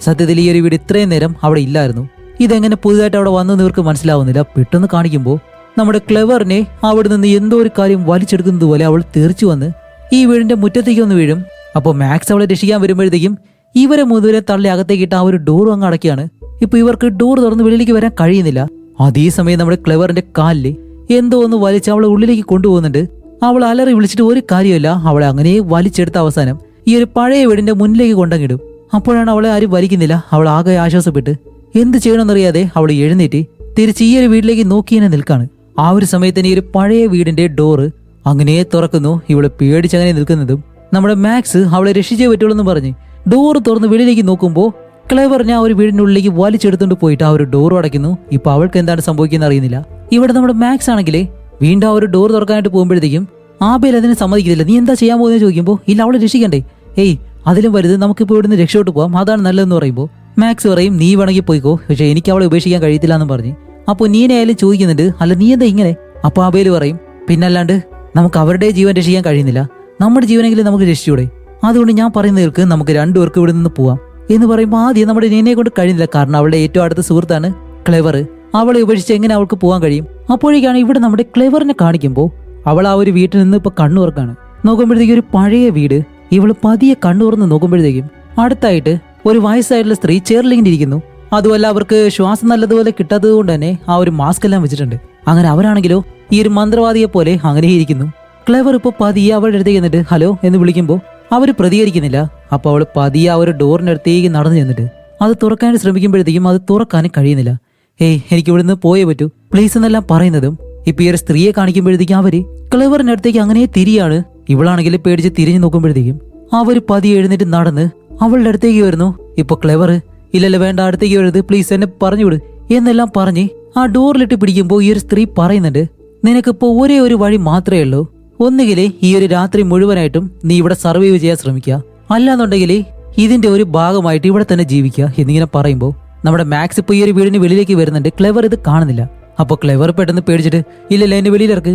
സത്യത്തിൽ ഈ ഒരു വീട് ഇത്രയും നേരം അവിടെ ഇല്ലായിരുന്നു. ഇതെങ്ങനെ പുതുതായിട്ട് അവിടെ വന്നു ഇവർക്ക് മനസ്സിലാവുന്നില്ല. പെട്ടെന്ന് കാണിക്കുമ്പോൾ നമ്മുടെ ക്ലെവറിനെ അവിടെ നിന്ന് എന്തോ ഒരു കാര്യം വലിച്ചെടുക്കുന്നത് പോലെ അവൾ തെറിച്ചു വന്ന് ഈ വീടിന്റെ മുറ്റത്തേക്ക് ഒന്ന് വീഴും. അപ്പോൾ മാക്സ് അവളെ രക്ഷിക്കാൻ വരുമ്പോഴത്തേക്കും ഇവരെ മുതുവരെ തള്ളി അകത്തേക്കിട്ട് ആ ഒരു ഡോർ അങ്ങ് അടയ്ക്കുകയാണ്. ഇപ്പൊ ഇവർക്ക് ഡോർ തുറന്ന് വെളിയിലേക്ക് വരാൻ കഴിയുന്നില്ല. അതേ സമയം നമ്മുടെ ക്ലെവറിന്റെ കാലില് എന്തോ ഒന്ന് വലിച്ച് അവളെ ഉള്ളിലേക്ക് കൊണ്ടുപോകുന്നുണ്ട്. അവൾ അലറി വിളിച്ചിട്ട് ഒരു കാര്യമില്ല, അവളെ അങ്ങനെ വലിച്ചെടുത്ത അവസാനം ഈ ഒരു പഴയ വീടിന്റെ മുന്നിലേക്ക് കൊണ്ടങ്ങിടും. അപ്പോഴാണ് അവളെ ആരും വലിക്കുന്നില്ല. അവൾ ആകെ ആശ്വാസപ്പെട്ട് എന്ത് ചെയ്യണമെന്നറിയാതെ അവൾ എഴുന്നേറ്റ് തിരിച്ച് ഈ ഒരു വീട്ടിലേക്ക് നോക്കിയതിനെ നിൽക്കാണ്. ആ ഒരു സമയത്തിന് ഈ ഒരു പഴയ വീടിന്റെ ഡോറ് അങ്ങനെ തുറക്കുന്നു. ഇവളെ പേടിച്ചങ്ങനെ നിൽക്കുന്നതും നമ്മുടെ മാക്സ് അവളെ രക്ഷിച്ചേ പറ്റുള്ളൂ എന്ന് പറഞ്ഞ് ഡോറ് തുറന്ന് വെളിയിലേക്ക് നോക്കുമ്പോൾ ക്ലെവറിനെ ആ ഒരു വീടിന്റെ ഉള്ളിലേക്ക് വലിച്ചെടുത്തോണ്ട് പോയിട്ട് ആ ഒരു ഡോർ അടയ്ക്കുന്നു. ഇപ്പൊ അവൾക്ക് എന്താണ് സംഭവിക്കുന്നത് അറിയുന്നില്ല. ഇവിടെ നമ്മുടെ മാക്സ് ആണെങ്കിലേ വീണ്ടും ആ ഒരു ഡോർ തുറക്കാനായിട്ട് പോകുമ്പോഴത്തേക്കും ആബേൽ അതിനെ സമ്മതിക്കുന്നില്ല. നീ എന്താ ചെയ്യാൻ പോകുന്നത് ചോദിക്കുമ്പോൾ ഇല്ല അവളെ രക്ഷിക്കണ്ടേ, ഏയ് അതിലും വലുത് നമുക്കിപ്പോൾ ഇവിടുന്ന് രക്ഷോട്ട് പോവാം, അതാണ് നല്ലതെന്ന് പറയുമ്പോൾ മാക്സ് പറയും നീ വേണമെങ്കിൽ പോയിക്കോ, പക്ഷെ എനിക്ക് അവളെ ഉപേക്ഷിക്കാൻ കഴിയത്തില്ല എന്ന് പറഞ്ഞ്. അപ്പോൾ നീനായാലും ചോദിക്കുന്നുണ്ട് അല്ല നീ എന്താ ഇങ്ങനെ? അപ്പോൾ ആബേൽ പറയും പിന്നല്ലാണ്ട് നമുക്ക് അവരുടെ ജീവൻ രക്ഷിക്കാൻ കഴിയുന്നില്ല, നമ്മുടെ ജീവനെങ്കിലും നമുക്ക് രക്ഷിച്ചൂടെ, അതുകൊണ്ട് ഞാൻ പറയുന്ന കേൾക്ക് നമുക്ക് 2 പേർക്ക് ഇവിടെ നിന്ന് പോവാം എന്ന് പറയുമ്പോൾ ആദ്യം നമ്മുടെ നീനെ കൊണ്ട് കഴിയുന്നില്ല. കാരണം അവളുടെ ഏറ്റവും അടുത്ത സുഹൃത്താണ് ക്ലെവർ. അവളെ ഉപേക്ഷിച്ച് എങ്ങനെ അവൾക്ക് പോകാൻ കഴിയും? അപ്പോഴേക്കാണ് ഇവിടെ നമ്മുടെ ക്ലെവറിനെ കാണിക്കുമ്പോൾ അവൾ ആ ഒരു വീട്ടിൽ നിന്ന് ഇപ്പൊ കണ്ണുറക്കാണ്. നോക്കുമ്പോഴത്തേക്കും ഒരു പഴയ വീട്. ഇവള് പതിയെ കണ്ണുറന്ന് നോക്കുമ്പോഴത്തേക്കും അടുത്തായിട്ട് ഒരു വയസ്സായിട്ടുള്ള സ്ത്രീ ചെയറിലിങ്ങനെ ഇരിക്കുന്നു. അതുമല്ല അവർക്ക് ശ്വാസം നല്ലതുപോലെ കിട്ടാത്തത് കൊണ്ട് തന്നെ ആ ഒരു മാസ്ക് എല്ലാം വെച്ചിട്ടുണ്ട്. അങ്ങനെ അവരാണെങ്കിലോ ഈ ഒരു മന്ത്രവാദിയെ പോലെ അങ്ങനെ ഇരിക്കുന്നു. ക്ലെവർ ഇപ്പൊ പതിയെ അവളുടെ അടുത്തേക്ക് എന്നിട്ട് ഹലോ എന്ന് വിളിക്കുമ്പോൾ അവര് പ്രതികരിക്കുന്നില്ല. അപ്പൊ അവള് പതിയെ ആ ഒരു ഡോറിന്റെ അടുത്തേക്ക് നടന്നു ചെന്നിട്ട് അത് തുറക്കാനായിട്ട് ശ്രമിക്കുമ്പോഴത്തേക്കും അത് തുറക്കാനും കഴിയുന്നില്ല. ഏയ് എനിക്ക് ഇവിടുന്ന് പോയേ പറ്റൂ പ്ലീസ് എന്നെല്ലാം പറയുന്നതും ഇപ്പൊ ഈ ഒരു സ്ത്രീയെ കാണിക്കുമ്പോഴത്തേക്കും അവര് ക്ലെവറിന്റെ അടുത്തേക്ക് അങ്ങനെ തിരിയാണ്. ഇവളാണെങ്കിൽ പേടിച്ച് തിരിഞ്ഞു നോക്കുമ്പോഴത്തേക്കും അവര് പതിയെ എഴുന്നേറ്റ് നടന്ന് അവളുടെ അടുത്തേക്ക് വരുന്നു. ഇപ്പൊ ക്ലെവർ ഇല്ലല്ല വേണ്ട അടുത്തേക്ക് വരരുത് പ്ലീസ് എന്നെ പറഞ്ഞുവിട് എന്നെല്ലാം പറഞ്ഞ് ആ ഡോറിലിട്ട് പിടിക്കുമ്പോൾ ഈ ഒരു സ്ത്രീ പറയുന്നുണ്ട് നിനക്കിപ്പോ ഒരേ ഒരു വഴി മാത്രമേ ഉള്ളൂ, ഒന്നുകിൽ ഈ ഒരു രാത്രി മുഴുവനായിട്ടും നീ ഇവിടെ സർവൈവ് ചെയ്യാൻ ശ്രമിക്കുക, അല്ലാന്നുണ്ടെങ്കിൽ ഇതിന്റെ ഒരു ഭാഗമായിട്ട് ഇവിടെ തന്നെ ജീവിക്കുക എന്നിങ്ങനെ പറയുമ്പോൾ നമ്മുടെ മാക്സ് ഇപ്പൊ ഈ ഒരു വീടിന് വെളിയിലേക്ക് വരുന്നുണ്ട്. ക്ലെവർ ഇത് കാണുന്നില്ല. അപ്പൊ ക്ലെവർ പെട്ടെന്ന് പേടിച്ചിട്ട് ഇല്ലല്ല എന്നെ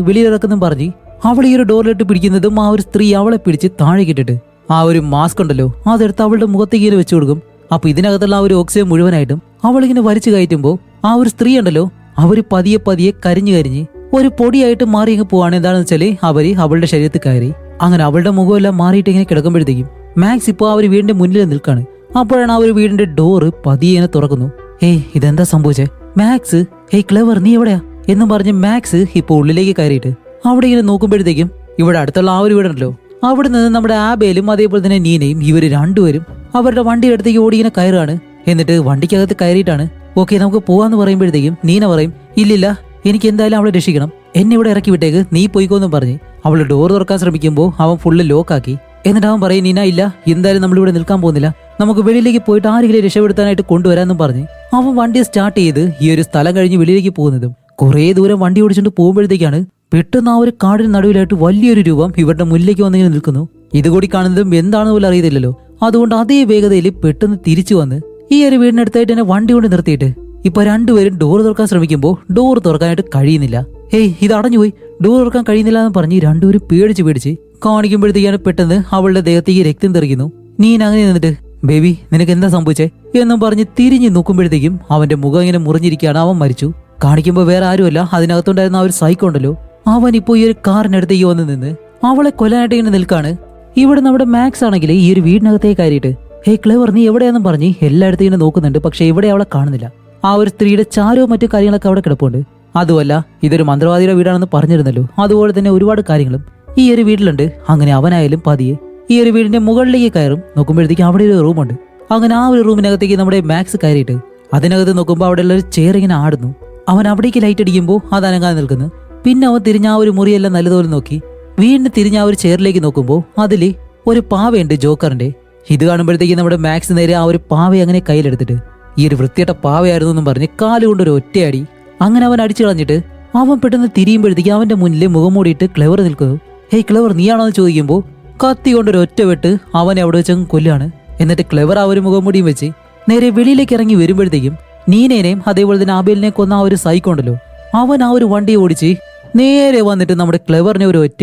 വെളിയിലിറക്കെന്നും പറഞ്ഞ് അവൾ ഈ ഒരു ഡോറിലിട്ട് പിടിക്കുന്നതും ആ ഒരു സ്ത്രീ അവളെ പിടിച്ച് താഴെ കിട്ടിട്ട് ആ ഒരു മാസ്ക് ഉണ്ടല്ലോ അതെടുത്ത് അവളുടെ മുഖത്തേക്ക് ഇങ്ങനെ വെച്ചു കൊടുക്കും. അപ്പൊ ഇതിനകത്തുള്ള ആ ഒരു ഓക്സിജൻ മുഴുവനായിട്ടും അവളിങ്ങനെ വലിച്ചു കയറ്റുമ്പോൾ ആ ഒരു സ്ത്രീ ഉണ്ടല്ലോ അവര് പതിയെ പതിയെ കരിഞ്ഞ് ഒരു പൊടിയായിട്ട് മാറി ഇങ്ങ് പോവാണ്. എന്താണെന്ന് വെച്ചാല് അവര് അവളുടെ ശരീരത്തിൽ കയറി അങ്ങനെ അവളുടെ മുഖമെല്ലാം മാറിയിട്ട് ഇങ്ങനെ കിടക്കുമ്പോഴത്തേക്കും മാക്സ് ഇപ്പോൾ ആ ഒരു വീടിന്റെ മുന്നിൽ നിൽക്കാണ്. അപ്പോഴാണ് ആ ഒരു വീടിന്റെ ഡോറ് പതിയെ ഇങ്ങനെ തുറക്കുന്നു. ഏയ് ഇതെന്താ സംഭവിച്ചേ? മാക്സ് ഹേയ് ക്ലെവർ നീ എവിടെയാ എന്നും പറഞ്ഞ് മാക്സ് ഇപ്പൊ ഉള്ളിലേക്ക് കയറിയിട്ട് അവിടെ ഇങ്ങനെ നോക്കുമ്പോഴത്തേക്കും ഇവിടെ അടുത്തുള്ള ആ ഒരു വീടുണ്ടല്ലോ അവിടെ നിന്ന് നമ്മുടെ ആബേലും അതേപോലെ തന്നെ നീനയും ഇവര് 2 പേരും അവരുടെ വണ്ടിയുടെ അടുത്തേക്ക് ഓടി ഇങ്ങനെ കയറാണ്. എന്നിട്ട് വണ്ടിക്കകത്ത് കയറിയിട്ടാണ് ഓക്കെ നമുക്ക് പോവാന്ന് പറയുമ്പോഴത്തേക്കും നീന പറയും ഇല്ലില്ല എനിക്ക് എന്തായാലും അവളെ രക്ഷിക്കണം, എന്നെ ഇവിടെ ഇറക്കി വിട്ടേക്ക്, നീ പോയിക്കോന്നും പറഞ്ഞ് അവള് ഡോർ തുറക്കാൻ ശ്രമിക്കുമ്പോൾ അവൻ ഫുള്ള് ലോക്കാക്കി. എന്നിട്ട് അവൻ പറയും, നീന ഇല്ല, എന്തായാലും നമ്മളിവിടെ നിൽക്കാൻ പോകുന്നില്ല, നമുക്ക് വെളിയിലേക്ക് പോയിട്ട് ആരെങ്കിലും രക്ഷപ്പെടുത്താനായിട്ട് കൊണ്ടുവരാമെന്നും പറഞ്ഞ് അവൻ വണ്ടി സ്റ്റാർട്ട് ചെയ്ത് ഈ ഒരു സ്ഥലം കഴിഞ്ഞ് വെളിയിലേക്ക് പോകുന്നതും കുറേ ദൂരം വണ്ടി ഓടിച്ചുകൊണ്ട് പോകുമ്പോഴത്തേക്കാണ് പെട്ടെന്ന് ആ ഒരു കാടിന് നടുവിലായിട്ട് വലിയൊരു രൂപം ഇവരുടെ മുന്നിലേക്ക് വന്നിങ്ങനെ നിൽക്കുന്നു. ഇതുകൂടി കാണുന്നതും എന്താണെന്ന് പോലും അറിയത്തില്ലല്ലോ. അതുകൊണ്ട് അതേ വേഗതയിൽ പെട്ടെന്ന് തിരിച്ചു വന്ന് ഈ ഒരു വീടിനടുത്തായിട്ട് തന്നെ വണ്ടി കൊണ്ട് നിർത്തിയിട്ട് ഇപ്പൊ രണ്ടുപേരും ഡോർ തുറക്കാൻ ശ്രമിക്കുമ്പോൾ ഡോർ തുറക്കാനായിട്ട് കഴിയുന്നില്ല. ഹേയ്, ഇത് അടഞ്ഞുപോയി, ഡോർ തുറക്കാൻ കഴിയുന്നില്ല എന്ന് പറഞ്ഞ് രണ്ടുപേരും പേടിച്ച് കാണിക്കുമ്പോഴത്തേക്കാണ് പെട്ടെന്ന് അവളുടെ ദേഹത്തേക്ക് രക്തം തെറിക്കുന്നു. നീന അങ്ങനെ നിന്നിട്ട്, ബേബി നിനക്ക് എന്താ സംഭവിച്ചേ എന്നും പറഞ്ഞ് തിരിഞ്ഞു നോക്കുമ്പോഴത്തേക്കും അവന്റെ മുഖം ഇങ്ങനെ മുറിഞ്ഞിരിക്കുകയാണ്. അവൻ മരിച്ചു. കാണിക്കുമ്പോൾ വേറെ ആരുമല്ല, അതിനകത്തുണ്ടായിരുന്ന ആ ഒരു സൈക്കോ ഉണ്ടല്ലോ, അവൻ ഇപ്പോൾ ഈ ഒരു കാറിനടുത്തേക്ക് വന്ന് നിന്ന് അവളെ കൊല്ലാനായിട്ട് ഇങ്ങനെ നിൽക്കാണ്. ഇവിടെ നമ്മുടെ മാക്സ് ആണെങ്കിൽ ഈ ഒരു വീടിനകത്തേക്ക് കയറിയിട്ട്, ഹേ ക്ലെവർ നീ എവിടെയാണെന്നും പറഞ്ഞ് എല്ലായിടത്തും ഇങ്ങനെ നോക്കുന്നുണ്ട്. പക്ഷെ ഇവിടെ അവളെ കാണുന്നില്ല. ആ ഒരു സ്ത്രീയുടെ ചാരവും മറ്റു കാര്യങ്ങളൊക്കെ അവിടെ കിടപ്പുണ്ട്. അതുമല്ല ഇതൊരു മന്ത്രവാദിയുടെ വീടാണെന്ന് പറഞ്ഞിരുന്നല്ലോ, അതുപോലെ തന്നെ ഒരുപാട് കാര്യങ്ങളും ഈ ഒരു വീട്ടിലുണ്ട്. അങ്ങനെ അവനായാലും പതിയെ ഈ ഒരു വീടിന്റെ മുകളിലേക്ക് കയറും. നോക്കുമ്പോഴത്തേക്ക് അവിടെ ഒരു റൂമുണ്ട്. അങ്ങനെ ആ ഒരു റൂമിനകത്തേക്ക് നമ്മുടെ മാക്സ് കയറിയിട്ട് അതിനകത്ത് നോക്കുമ്പോൾ അവിടെയുള്ള ഒരു ചെയർ ഇങ്ങനെ ആടുന്നു. അവൻ അവിടേക്ക് ലൈറ്റ് അടിക്കുമ്പോൾ അത് അനങ്ങാതെ നിൽക്കുന്നു. പിന്നെ അവൻ തിരിഞ്ഞ ആ ഒരു മുറിയെല്ലാം നല്ലതുപോലെ നോക്കി വീണ്ടും തിരിഞ്ഞ ആ ഒരു ചെയറിലേക്ക് നോക്കുമ്പോൾ അതിൽ ഒരു പാവയുണ്ട്, ജോക്കറിന്റെ. ഇത് കാണുമ്പോഴത്തേക്ക് നമ്മുടെ മാക്സ് നേരെ ആ ഒരു പാവയെ അങ്ങനെ കയ്യിലെടുത്തിട്ട് ഈ ഒരു വൃത്തിയായിട്ട പാവയായിരുന്നു എന്നും പറഞ്ഞ് കാലുകൊണ്ടൊരു ഒറ്റയടി അങ്ങനെ അവൻ അടിച്ചു കളഞ്ഞിട്ട് അവൻ പെട്ടെന്ന് തിരിയുമ്പോഴത്തേക്ക് അവന്റെ മുന്നിൽ മുഖം മൂടിയിട്ട് ക്ലെവർ നിൽക്കുന്നു. ഹേയ് ക്ലെവർ നീയാണോ എന്ന് ചോദിക്കുമ്പോൾ കത്തി കൊണ്ടൊരു ഒറ്റ വെട്ട് അവനെ അവിടെ വെച്ചങ്ങ് കൊല്ലാണ്. എന്നിട്ട് ക്ലെവർ ആ ഒരു മുഖം മൂടിയും വെച്ച് നേരെ വെളിയിലേക്ക് ഇറങ്ങി വരുമ്പോഴത്തേക്കും നീനേനെയും അതേപോലെ തന്നെ ആബേലിനെ കൊന്ന ആ ഒരു സൈക്കോ ഉണ്ടല്ലോ, അവൻ ആ ഒരു വണ്ടി ഓടിച്ച് നേരെ വന്നിട്ട് നമ്മുടെ ക്ലെവറിനെ ഒരു ഒറ്റ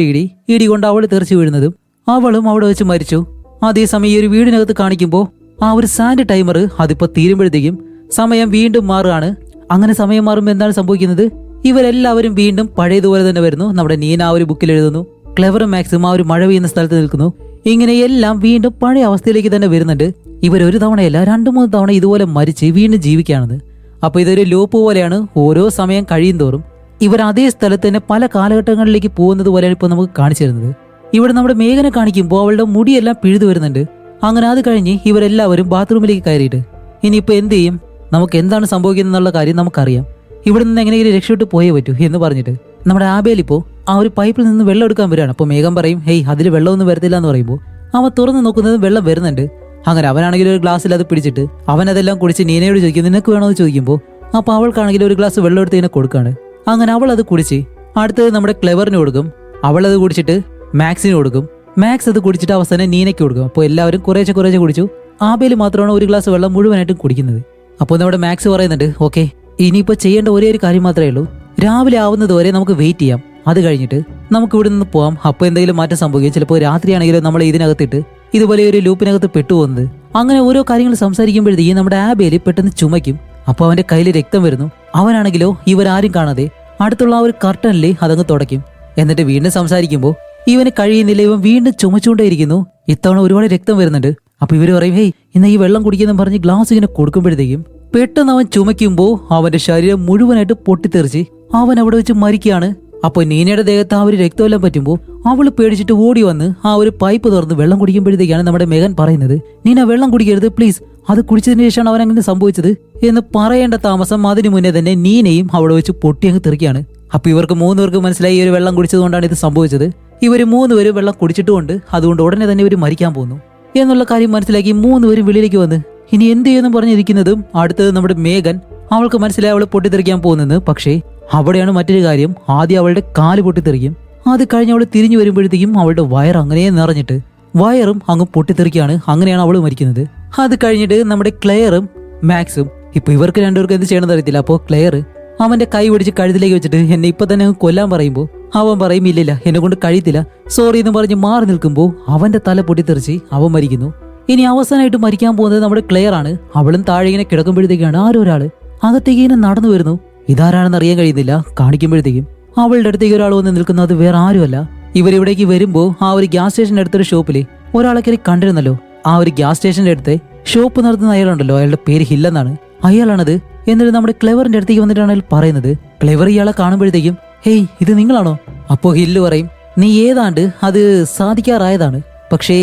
ഇടി കൊണ്ട് അവൾ തെറിച്ചു വീഴുന്നതും അവളും അവിടെ വെച്ച് മരിച്ചു. അതേസമയം ഈ ഒരു വീടിനകത്ത് കാണിക്കുമ്പോൾ ആ ഒരു സാൻഡ് ടൈമർ അതിപ്പോ തീരുമ്പോഴത്തേക്കും സമയം വീണ്ടും മാറുകയാണ്. അങ്ങനെ സമയം മാറുമ്പോൾ എന്താണ് സംഭവിക്കുന്നത്? ഇവരെല്ലാവരും വീണ്ടും പഴയതുപോലെ തന്നെ വരുന്നു. നമ്മുടെ നീന ആ ഒരു ബുക്കിൽ എഴുതുന്നു, ക്ലെവറും മാക്സും ആ ഒരു മഴ പെയ്യുന്ന സ്ഥലത്ത് നിൽക്കുന്നു. ഇങ്ങനെ എല്ലാം വീണ്ടും പഴയ അവസ്ഥയിലേക്ക് തന്നെ വരുന്നുണ്ട്. ഇവരൊരു തവണയല്ല 2-3 തവണ ഇതുപോലെ മരിച്ച് വീണ്ടും ജീവിക്കുകയാണെന്ന്. അപ്പൊ ഇതൊരു ലൂപ്പ് പോലെയാണ്. ഓരോ സമയം കഴിയും തോറും ഇവർ അതേ സ്ഥലത്ത് തന്നെ പല കാലഘട്ടങ്ങളിലേക്ക് പോകുന്നത് പോലെയാണ് ഇപ്പോൾ നമുക്ക് കാണിച്ചു തരുന്നത്. ഇവിടെ നമ്മുടെ മേഘനെ കാണിക്കുമ്പോൾ അവളുടെ മുടിയെല്ലാം പിഴുതു വരുന്നുണ്ട്. അങ്ങനെ അത് കഴിഞ്ഞ് ഇവരെല്ലാവരും ബാത്റൂമിലേക്ക് കയറിയിട്ട് ഇനിയിപ്പോൾ എന്ത് ചെയ്യും, നമുക്ക് എന്താണ് സംഭവിക്കുന്നത് എന്നുള്ള കാര്യം നമുക്കറിയാം, ഇവിടെ നിന്ന് എങ്ങനെയെങ്കിലും രക്ഷപ്പെട്ട് പോയേ പറ്റൂ എന്ന് പറഞ്ഞിട്ട് നമ്മുടെ ആബേൽ ഇപ്പോൾ ആ ഒരു പൈപ്പിൽ നിന്ന് വെള്ളം എടുക്കാൻ വരികയാണ്. അപ്പോൾ മേഘം പറയും, ഹേയ് അതിൽ വെള്ളമൊന്നും വരത്തില്ല എന്ന് പറയുമ്പോൾ അവൻ തുറന്ന് നോക്കുന്നത് വെള്ളം വരുന്നുണ്ട്. അങ്ങനെ അവനാണെങ്കിൽ ഒരു ഗ്ലാസ്സിൽ അത് പിടിച്ചിട്ട് അവൻ അതെല്ലാം കുടിച്ച് നീനയോട് ചോദിക്കും, നിനക്ക് വേണമെന്ന് ചോദിക്കുമ്പോൾ അപ്പോൾ അവൾക്കാണെങ്കിൽ ഒരു ഗ്ലാസ് വെള്ളം എടുത്ത് ഇങ്ങനെ കൊടുക്കുകയാണ്. അങ്ങനെ അവൾ അത് കുടിച്ച് അടുത്തത് നമ്മുടെ ക്ലെവറിന് കൊടുക്കും. അവൾ അത് കുടിച്ചിട്ട് മാക്സിന് കൊടുക്കും. മാക്സ് അത് കുടിച്ചിട്ട് അവസാനം നീനയ്ക്ക് കൊടുക്കും. അപ്പോൾ എല്ലാവരും കുറേശ്ശെ കുടിച്ചു. ആബേൽ മാത്രമാണ് ഒരു ഗ്ലാസ് വെള്ളം മുഴുവനായിട്ടും കുടിക്കുന്നത്. അപ്പോൾ നമ്മുടെ മാക്സ് പറയുന്നുണ്ട്, ഓക്കെ ഇനിയിപ്പോൾ ചെയ്യേണ്ട ഒരേ ഒരു കാര്യം മാത്രമേ ഉള്ളൂ, രാവിലെ ആവുന്നത് വരെ നമുക്ക് വെയിറ്റ് ചെയ്യാം, അത് കഴിഞ്ഞിട്ട് നമുക്ക് ഇവിടെ നിന്ന് പോവാം. അപ്പോൾ എന്തെങ്കിലും മാറ്റം സംഭവിക്കും, ചിലപ്പോൾ രാത്രിയാണെങ്കിലും നമ്മൾ ഇതിനകത്തിട്ട് ഇതുപോലെ ഒരു ലൂപ്പിനകത്ത് പെട്ടുപോകുന്നത്. അങ്ങനെ ഓരോ കാര്യങ്ങൾ സംസാരിക്കുമ്പോഴത്തേക്കും നമ്മുടെ ആബേൽ പെട്ടെന്ന് ചുമയ്ക്കും. അപ്പോൾ അവന്റെ കയ്യിൽ രക്തം വരുന്നു. അവനാണെങ്കിലോ ഇവരാരും കാണാതെ അടുത്തുള്ള ആ ഒരു കർട്ടനിൽ അതങ്ങ് തുടയ്ക്കും. എന്നിട്ട് വീണ്ടും സംസാരിക്കുമ്പോൾ ഇവന് കഴിയുന്നില്ല, ഇവൻ വീണ്ടും ചുമച്ചുകൊണ്ടേയിരിക്കുന്നു. ഇത്തവണ ഒരുപാട് രക്തം വരുന്നുണ്ട്. അപ്പൊ ഇവര് പറയും, ഹേയ് ഇന്ന് ഈ വെള്ളം കുടിക്കുന്ന പറഞ്ഞ് ഗ്ലാസ് ഇങ്ങനെ കൊടുക്കുമ്പോഴത്തേക്കും പെട്ടെന്ന് അവൻ ചുമയ്ക്കുമ്പോൾ അവന്റെ ശരീരം മുഴുവനായിട്ട് പൊട്ടിത്തെറിച്ച് അവൻ അവിടെ വെച്ച് മരിക്കുകയാണ്. അപ്പൊ നീനയുടെ ദേഹത്ത് ആ ഒരു രക്തമെല്ലാം പറ്റുമ്പോൾ അവള് പേടിച്ചിട്ട് ഓടി വന്ന് ആ ഒരു പൈപ്പ് തുറന്ന് വെള്ളം കുടിക്കുമ്പോഴത്തേക്കാണ് നമ്മുടെ മെഗൻ പറയുന്നത്, നീന വെള്ളം കുടിക്കരുത് പ്ലീസ്, അത് കുടിച്ചതിന് ശേഷമാണ് അവൻ അങ്ങനെ സംഭവിച്ചത് എന്ന് പറയേണ്ട താമസം അതിനു മുന്നേ തന്നെ നീനയും അവിടെ വെച്ച് പൊട്ടി അങ്ങ് തെറിക്കുകയാണ്. അപ്പൊ ഇവർക്ക് 3 പേർക്ക് മനസ്സിലായി ഈ ഒരു വെള്ളം കുടിച്ചതുകൊണ്ടാണ് ഇത് സംഭവിച്ചത്. ഇവര് 3 പേരും വെള്ളം കുടിച്ചിട്ടുമുണ്ട്, അതുകൊണ്ട് ഉടനെ തന്നെ ഇവർ മരിക്കാൻ പോകുന്നു എന്നുള്ള കാര്യം മനസ്സിലാക്കി 3 പേരും വെളിയിലേക്ക് വന്ന് ഇനി എന്ത് ചെയ്യുമെന്ന് പറഞ്ഞിരിക്കുന്നതും അടുത്തത് നമ്മുടെ മേഘൻ. അവൾക്ക് മനസ്സിലായി അവള് പൊട്ടിത്തെറിക്കാൻ പോകുന്നത്. പക്ഷേ അവിടെയാണ് മറ്റൊരു കാര്യം, ആദ്യം അവളുടെ കാല് പൊട്ടിത്തെറിക്കും. അത് കഴിഞ്ഞ് അവൾ തിരിഞ്ഞു വരുമ്പോഴത്തേക്കും അവളുടെ വയർ അങ്ങനെ നിറഞ്ഞിട്ട് വയറും അങ്ങ് പൊട്ടിത്തെറിക്കുകയാണ്. അങ്ങനെയാണ് അവൾ മരിക്കുന്നത്. അത് കഴിഞ്ഞിട്ട് നമ്മുടെ ക്ലെയറും മാക്സും ഇപ്പൊ ഇവർക്ക് 2 പേർക്ക് എന്ത് ചെയ്യണമെന്ന് അറിയത്തില്ല. അപ്പോൾ ക്ലെയർ അവന്റെ കൈ പിടിച്ച് കഴുത്തിലേക്ക് വെച്ചിട്ട് എന്നെ ഇപ്പൊ തന്നെ കൊല്ലാൻ പറയുമ്പോൾ അവൻ പറയും, ഇല്ലില്ല എന്നെ കൊണ്ട് കഴിയത്തില്ല സോറി എന്ന് പറഞ്ഞ് മാറി നിൽക്കുമ്പോൾ അവന്റെ തല പൊട്ടിത്തെറിച്ച് അവൻ മരിക്കുന്നു. ഇനി അവസാനമായിട്ട് മരിക്കാൻ പോകുന്നത് നമ്മുടെ ക്ലെയർ ആണ്. അവളും താഴെ ഇങ്ങനെ കിടക്കുമ്പോഴത്തേക്കാണ് ആരൊരാള് അകത്തേക്ക് ഇങ്ങനെ നടന്നു വരുന്നു. ഇതാരാണെന്ന് അറിയാൻ കഴിയുന്നില്ല. കാണിക്കുമ്പോഴത്തേക്കും അവളുടെ അടുത്തേക്ക് ഒരാൾ വന്ന് നിൽക്കുന്നത് വേറെ ആരുമല്ല. ഇവരിവിടേക്ക് വരുമ്പോൾ ആ ഒരു ഗ്യാസ് സ്റ്റേഷന്റെ അടുത്തൊരു ഷോപ്പില് ഒരാളെ കയറി കണ്ടിരുന്നല്ലോ. ആ ഒരു ഗ്യാസ് സ്റ്റേഷന്റെ അടുത്ത് ഷോപ്പ് നടത്തുന്ന അയാളുണ്ടല്ലോ, അയാളുടെ പേര് ഹില്ലെന്നാണ്. അയാളാണത്. എന്നിട്ട് നമ്മുടെ ക്ലെവറിന്റെ അടുത്തേക്ക് വന്നിട്ടാണ് അയാൾ പറയുന്നത്. ക്ലെവർ ഇയാളെ കാണുമ്പോഴത്തേക്കും, ഹേയ് ഇത് നിങ്ങളാണോ? അപ്പോ ഹില്ല് പറയും, നീ ഏതാണ്ട് അത് സാധിക്കാറായതാണ്, പക്ഷേ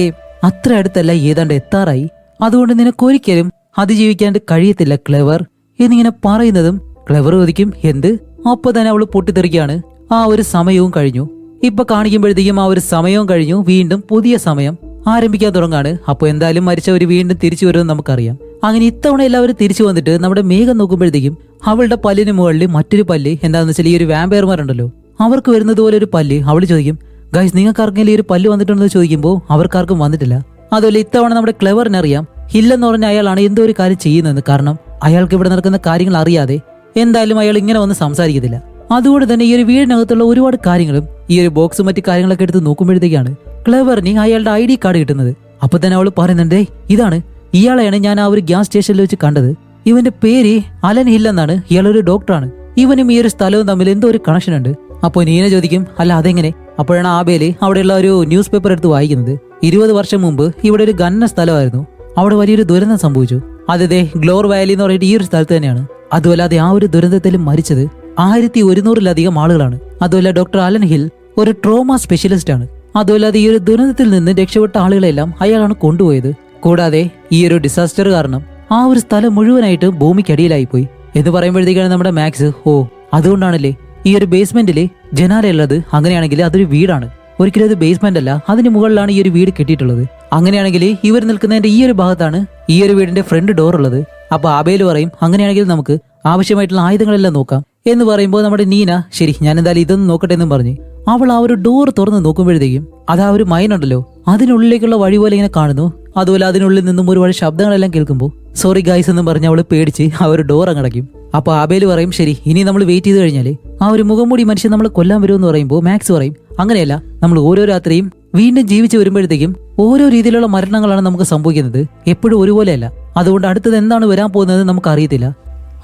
അത്ര അടുത്തല്ല, ഏതാണ്ട് എത്താറായി, അതുകൊണ്ട് നിനക്കൊരിക്കലും അതിജീവിക്കാണ്ട് കഴിയത്തില്ല ക്ലെവർ എന്നിങ്ങനെ പറയുന്നതും ക്ലെവർ ചോദിക്കും എന്ത്? അപ്പൊ തന്നെ അവള് പൊട്ടിത്തെറിക്കുകയാണ്. ആ ഒരു സമയവും കഴിഞ്ഞു. ഇപ്പൊ കാണിക്കുമ്പോഴത്തേക്കും ആ ഒരു സമയവും കഴിഞ്ഞു. വീണ്ടും പുതിയ സമയം ആരംഭിക്കാൻ തുടങ്ങാണ്. അപ്പൊ എന്തായാലും മരിച്ചവർ വീണ്ടും തിരിച്ചു വരുമെന്ന് നമുക്കറിയാം. അങ്ങനെ ഇത്തവണ എല്ലാവരും തിരിച്ചു വന്നിട്ട് നമ്മുടെ മേഘം നോക്കുമ്പോഴത്തേക്കും അവളുടെ പല്ലിന് മുകളിൽ മറ്റൊരു പല്ല്, എന്താണെന്ന് വെച്ചാൽ ഈ ഒരു വാമ്പയർമാരുണ്ടല്ലോ അവർക്ക് വരുന്നത് പോലെ ഒരു പല്ല്. അവൾ ചോദിക്കും, ഗൈസ് നിങ്ങൾക്ക് ആർക്കെങ്കിലും ഈ ഒരു പല്ല് വന്നിട്ടുണ്ടെന്ന് ചോദിക്കുമ്പോൾ അവർക്കാർക്കും വന്നിട്ടില്ല. അതുപോലെ ഇത്തവണ നമ്മുടെ ക്ലെവറിനറിയാം ഹില്ലെന്ന് പറഞ്ഞ അയാളാണ് എന്തോ ഒരു കാര്യം ചെയ്യുന്നതെന്ന്. കാരണം അയാൾക്ക് ഇവിടെ നടക്കുന്ന കാര്യങ്ങൾ അറിയാതെ എന്തായാലും അയാൾ ഇങ്ങനെ വന്ന് സംസാരിക്കത്തില്ല. അതുകൊണ്ട് തന്നെ ഈ ഒരു വീടിനകത്തുള്ള ഒരുപാട് കാര്യങ്ങളും ഈ ഒരു ബോക്സും മറ്റു കാര്യങ്ങളൊക്കെ എടുത്ത് നോക്കുമ്പോഴത്തേക്കാണ് ക്ലെവറിന് അയാളുടെ ID കാർഡ് കിട്ടുന്നത്. അപ്പൊ തന്നെ അവൾ പറയുന്നുണ്ട്, ഇതാണ് ഇയാളെയാണ് ഞാൻ ആ ഒരു ഗ്യാസ് സ്റ്റേഷനിൽ വെച്ച് കണ്ടത്. ഇവന്റെ പേര് അലൻ ഹിൽ എന്നാണ്. ഇയാളൊരു ഡോക്ടറാണ്. ഇവനും ഈ ഒരു സ്ഥലവും തമ്മിൽ എന്തോ ഒരു കണക്ഷൻ ഉണ്ട്. അപ്പോൾ നീന ചോദിക്കും, അല്ല അതെങ്ങനെ? അപ്പോഴാണ് ആബേല് അവിടെയുള്ള ഒരു ന്യൂസ് പേപ്പർ എടുത്ത് വായിക്കുന്നത്. 20 വർഷം മുമ്പ് ഇവിടെ ഒരു ഗന്ന സ്ഥലമായിരുന്നു. അവിടെ വലിയൊരു ദുരന്തം സംഭവിച്ചു. അതേ ഗ്ലോർ വാലി എന്ന് പറഞ്ഞിട്ട് ഈ ഒരു സ്ഥലത്ത് തന്നെയാണ്. അതുമല്ലാതെ ആ ഒരു ദുരന്തത്തിൽ മരിച്ചത് 1100-ലധികം ആളുകളാണ്. അതുമല്ല ഡോക്ടർ അലൻ ഹിൽ ഒരു ട്രോമ സ്പെഷ്യലിസ്റ്റ് ആണ്. അതുമല്ലാതെ ഈ ഒരു ദുരന്തത്തിൽ നിന്ന് രക്ഷപ്പെട്ട ആളുകളെല്ലാം അയാളാണ് കൊണ്ടുപോയത്. കൂടാതെ ഈ ഒരു ഡിസാസ്റ്റർ കാരണം ആ ഒരു സ്ഥലം മുഴുവനായിട്ട് ഭൂമിക്കടിയിലായി പോയി എന്ന് പറയുമ്പോഴത്തേക്കാണ് നമ്മുടെ മാക്സ്, ഓ അതുകൊണ്ടാണല്ലേ ഈ ഒരു ബേസ്മെന്റില് ജനാലയുള്ളത്. അങ്ങനെയാണെങ്കിൽ അതൊരു വീടാണ്, ഒരിക്കലും അത് ബേസ്മെന്റ് അല്ല. അതിന് മുകളിലാണ് ഈ ഒരു വീട് കെട്ടിയിട്ടുള്ളത്. അങ്ങനെയാണെങ്കിൽ ഇവർ നിൽക്കുന്നതിന്റെ ഈ ഒരു ഭാഗത്താണ് ഈ ഒരു വീടിന്റെ ഫ്രണ്ട് ഡോർ ഉള്ളത്. അപ്പൊ ആബേല് പറയും, അങ്ങനെയാണെങ്കിൽ നമുക്ക് ആവശ്യമായിട്ടുള്ള ആയുധങ്ങളെല്ലാം നോക്കാം എന്ന് പറയുമ്പോൾ നമ്മുടെ നീന, ശരി ഞാൻ എന്തായാലും ഇതൊന്നും നോക്കട്ടെ എന്നും പറഞ്ഞ് അവൾ ആ ഒരു ഡോർ തുറന്ന് നോക്കുമ്പോഴത്തേക്കും അത് ആ ഒരു മൈൻ ഉണ്ടല്ലോ അതിനുള്ളിലേക്കുള്ള വഴി പോലെ ഇങ്ങനെ കാണുന്നു. അതുപോലെ അതിനുള്ളിൽ നിന്നും ഒരുപാട് ശബ്ദങ്ങളെല്ലാം കേൾക്കുമ്പോൾ സോറി ഗൈസ് എന്നും പറഞ്ഞ് അവള് പേടിച്ച് ആ ഒരു ഡോർ അങ്ങടയ്ക്കും. അപ്പൊ ആബേല് പറയും, ശരി ഇനി നമ്മൾ വെയിറ്റ് ചെയ്ത് കഴിഞ്ഞാല് ആ ഒരു മുഖംമൂടി മനുഷ്യൻ നമ്മളെ കൊല്ലാൻ വരുമെന്ന് പറയുമ്പോൾ മാക്സ് പറയും, അങ്ങനെയല്ല, നമ്മൾ ഓരോ രാത്രിയും വീണ്ടും ജീവിച്ചു വരുമ്പോഴത്തേക്കും ഓരോ രീതിയിലുള്ള മരണങ്ങളാണ് നമുക്ക് സംഭവിക്കുന്നത്. എപ്പോഴും ഒരുപോലെയല്ല. അതുകൊണ്ട് അടുത്തത് എന്താണ് വരാൻ പോകുന്നത് നമുക്ക് അറിയത്തില്ല.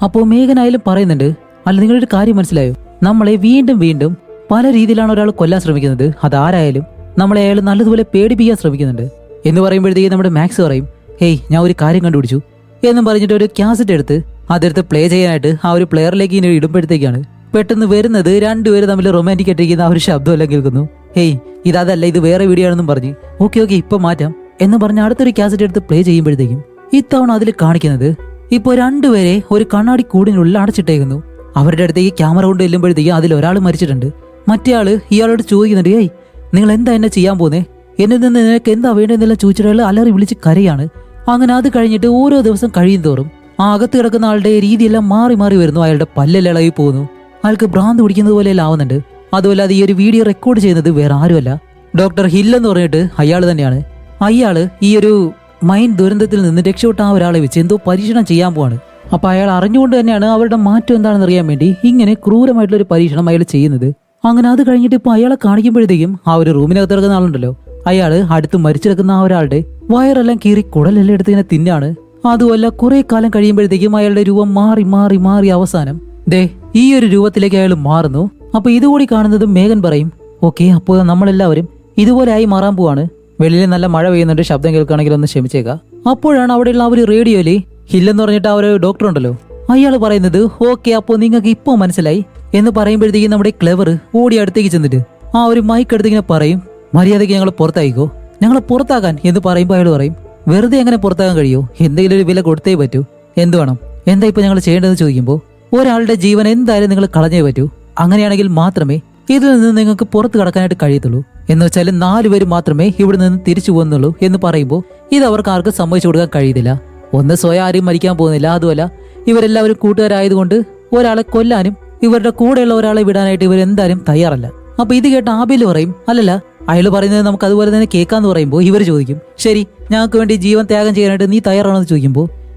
അപ്പോൾ മേഘനായാലും പറയുന്നുണ്ട്, അല്ല നിങ്ങളൊരു കാര്യം മനസ്സിലായോ, നമ്മളെ വീണ്ടും വീണ്ടും പല രീതിയിലാണ് ഒരാൾ കൊല്ലാൻ ശ്രമിക്കുന്നത്. അതാരായാലും നമ്മളെ അയാൾ നല്ലതുപോലെ പേടിപ്പിക്കാൻ ശ്രമിക്കുന്നുണ്ട് എന്ന് പറയുമ്പോഴത്തേക്കും നമ്മുടെ മാക്സ് പറയും, ഹേയ് ഞാൻ ഒരു കാര്യം കണ്ടുപിടിച്ചു എന്നും പറഞ്ഞിട്ട് ഒരു കാസറ്റ് എടുത്ത് അതെടുത്ത് പ്ലേ ചെയ്യാനായിട്ട് ആ ഒരു പ്ലെയറിലേക്ക് ഇങ്ങനെ ഇടുമ്പോഴത്തേക്കാണ് പെട്ടെന്ന് വരുന്നത് രണ്ടുപേരും തമ്മിൽ റൊമാൻറ്റിക് ആയിട്ടിരിക്കുന്ന ആ ഒരു ശബ്ദമെല്ലാം കേൾക്കുന്നു. ഹേയ് ഇതല്ല, ഇത് വേറെ വീഡിയോ ആണെന്നും പറഞ്ഞ് ഓക്കെ ഇപ്പൊ മാറ്റാം എന്ന് പറഞ്ഞ് അടുത്തൊരു കാസറ്റ് എടുത്ത് പ്ലേ ചെയ്യുമ്പോഴത്തേക്കും ഇത്തവണ അതിൽ കാണിക്കുന്നത് ഇപ്പൊ രണ്ടുപേരെ ഒരു കണ്ണാടി കൂടിനുള്ളിൽ അടച്ചിട്ടേക്കുന്നു. അവരുടെ അടുത്തേക്ക് ക്യാമറ കൊണ്ട് ചെല്ലുമ്പോഴത്തേക്കും അതിൽ ഒരാൾ മരിച്ചിട്ടുണ്ട്. മറ്റേ ആള് ഇയാളോട് ചോദിക്കുന്നുണ്ട്, ഏയ് നിങ്ങൾ എന്താ എന്നെ ചെയ്യാൻ പോകുന്നേ, എന്നിൽ നിന്ന് നിനക്ക് എന്താ വേണ്ടതെന്നെല്ലാം ചോദിച്ചിട്ട് അലറി വിളിച്ച് കരയാണ്. അങ്ങനെ അത് കഴിഞ്ഞിട്ട് ഓരോ ദിവസം കഴിയും തോറും ആ അകത്ത് കിടക്കുന്ന ആളുടെ രീതിയെല്ലാം മാറി മാറി വരുന്നു. അയാളുടെ പല്ലെല്ലാം ഇളകി പോകുന്നു. അയാൾക്ക് ഭ്രാന്ത് പിടിക്കുന്നത് പോലെയെല്ലാം ആവുന്നുണ്ട്. അതുമല്ലാതെ ഈ ഒരു വീഡിയോ റെക്കോർഡ് ചെയ്യുന്നത് വേറെ ആരുമല്ല, ഡോക്ടർ ഹിൽ എന്ന് പറഞ്ഞിട്ട് അയാൾ തന്നെയാണ്. അയാള് ഈ ഒരു മൈൻ ദുരന്തത്തിൽ നിന്ന് രക്ഷപ്പെട്ട ആ ഒരാളെ വെച്ച് എന്തോ പരീക്ഷണം ചെയ്യാൻ പോവാണ്. അപ്പൊ അയാൾ അറിഞ്ഞുകൊണ്ട് തന്നെയാണ് അവരുടെ മാറ്റം എന്താണെന്ന് അറിയാൻ വേണ്ടി ഇങ്ങനെ ക്രൂരമായിട്ടുള്ള ഒരു പരീക്ഷണം അയാൾ ചെയ്യുന്നത്. അങ്ങനെ അത് കഴിഞ്ഞിട്ട് ഇപ്പൊ അയാളെ കാണിക്കുമ്പോഴത്തേക്കും ആ ഒരു റൂമിനകത്ത് കിടക്കുന്ന ആളുണ്ടല്ലോ അയാള് അടുത്ത് മരിച്ചെടുക്കുന്ന ആ ഒരാളുടെ വയറെല്ലാം കീറി കുടലെല്ലാം എടുത്ത് ഇങ്ങനെ തിന്നാണ്. അതുമല്ല കുറെ കാലം കഴിയുമ്പോഴത്തേക്കും അയാളുടെ രൂപം മാറി മാറി മാറി അവസാനം ഈ ഒരു രൂപത്തിലേക്ക് അയാൾ മാറുന്നു. അപ്പൊ ഇതുകൂടി കാണുന്നതും മേഘൻ പറയും, ഓക്കെ അപ്പോൾ നമ്മളെല്ലാവരും ഇതുപോലെ ആയി മാറാൻ പോവാണ്. വെളിയിൽ നല്ല മഴ പെയ്യുന്നുണ്ട്, ശബ്ദം കേൾക്കുകയാണെങ്കിൽ ഒന്ന് ക്ഷമിച്ചേക്കാം. അപ്പോഴാണ് അവിടെയുള്ള ആ ഒരു റേഡിയോയില് ഹില്ലെന്ന് പറഞ്ഞിട്ട് ആ ഒരു ഡോക്ടർ ഉണ്ടല്ലോ അയാൾ പറയുന്നത്, ഓക്കെ അപ്പോൾ നിങ്ങൾക്ക് ഇപ്പോ മനസ്സിലായി എന്ന് പറയുമ്പോഴത്തേക്കും നമ്മുടെ ക്ലെവർ ഓടി അടുത്തേക്ക് ചെന്നിട്ട് ആ ഒരു മൈക്ക് അടുത്ത് ഇങ്ങനെ പറയും, മര്യാദയ്ക്ക് ഞങ്ങൾ പുറത്തായിക്കോ, ഞങ്ങളെ പുറത്താക്കാൻ എന്ന് പറയുമ്പോൾ അയാൾ പറയും, വെറുതെ എങ്ങനെ പുറത്താക്കാൻ കഴിയോ, എന്തെങ്കിലും ഒരു വില കൊടുത്തേ പറ്റൂ, എന്ത് വേണം, എന്താ ഇപ്പൊ ഞങ്ങൾ ചെയ്യേണ്ടതെന്ന് ചോദിക്കുമ്പോൾ ഒരാളുടെ ജീവൻ എന്തായാലും നിങ്ങൾ കളഞ്ഞേ പറ്റൂ, അങ്ങനെയാണെങ്കിൽ മാത്രമേ ഇതിൽ നിന്ന് നിങ്ങൾക്ക് പുറത്ത് കടക്കാനായിട്ട് കഴിയത്തുള്ളൂ, എന്ന് വെച്ചാൽ 4 പേര് മാത്രമേ ഇവിടെ നിന്ന് തിരിച്ചു പോകുന്നുള്ളൂ എന്ന് പറയുമ്പോൾ ഇത് അവർക്ക് ആർക്കും സമ്മതിച്ചു കൊടുക്കാൻ കഴിയത്തില്ല. ഒന്ന് സ്വയം ആരും മരിക്കാൻ പോകുന്നില്ല, അതുമല്ല ഇവരെല്ലാവരും കൂട്ടുകാരായതുകൊണ്ട് ഒരാളെ കൊല്ലാനും ഇവരുടെ കൂടെയുള്ള ഒരാളെ വിടാനായിട്ട് ഇവർ എന്തായാലും തയ്യാറല്ല. അപ്പൊ ഇത് കേട്ട ആബേല് പറയും, അല്ലല്ല അയാൾ പറയുന്നത് നമുക്ക് അതുപോലെ തന്നെ കേൾക്കാന്ന് പറയുമ്പോൾ ഇവർ ചോദിക്കും, ശരി ഞങ്ങൾക്ക് വേണ്ടി ജീവൻ ത്യാഗം ചെയ്യാനായിട്ട് നീ തയ്യാറാണോ എന്ന് ചോദിക്കുമ്പോൾ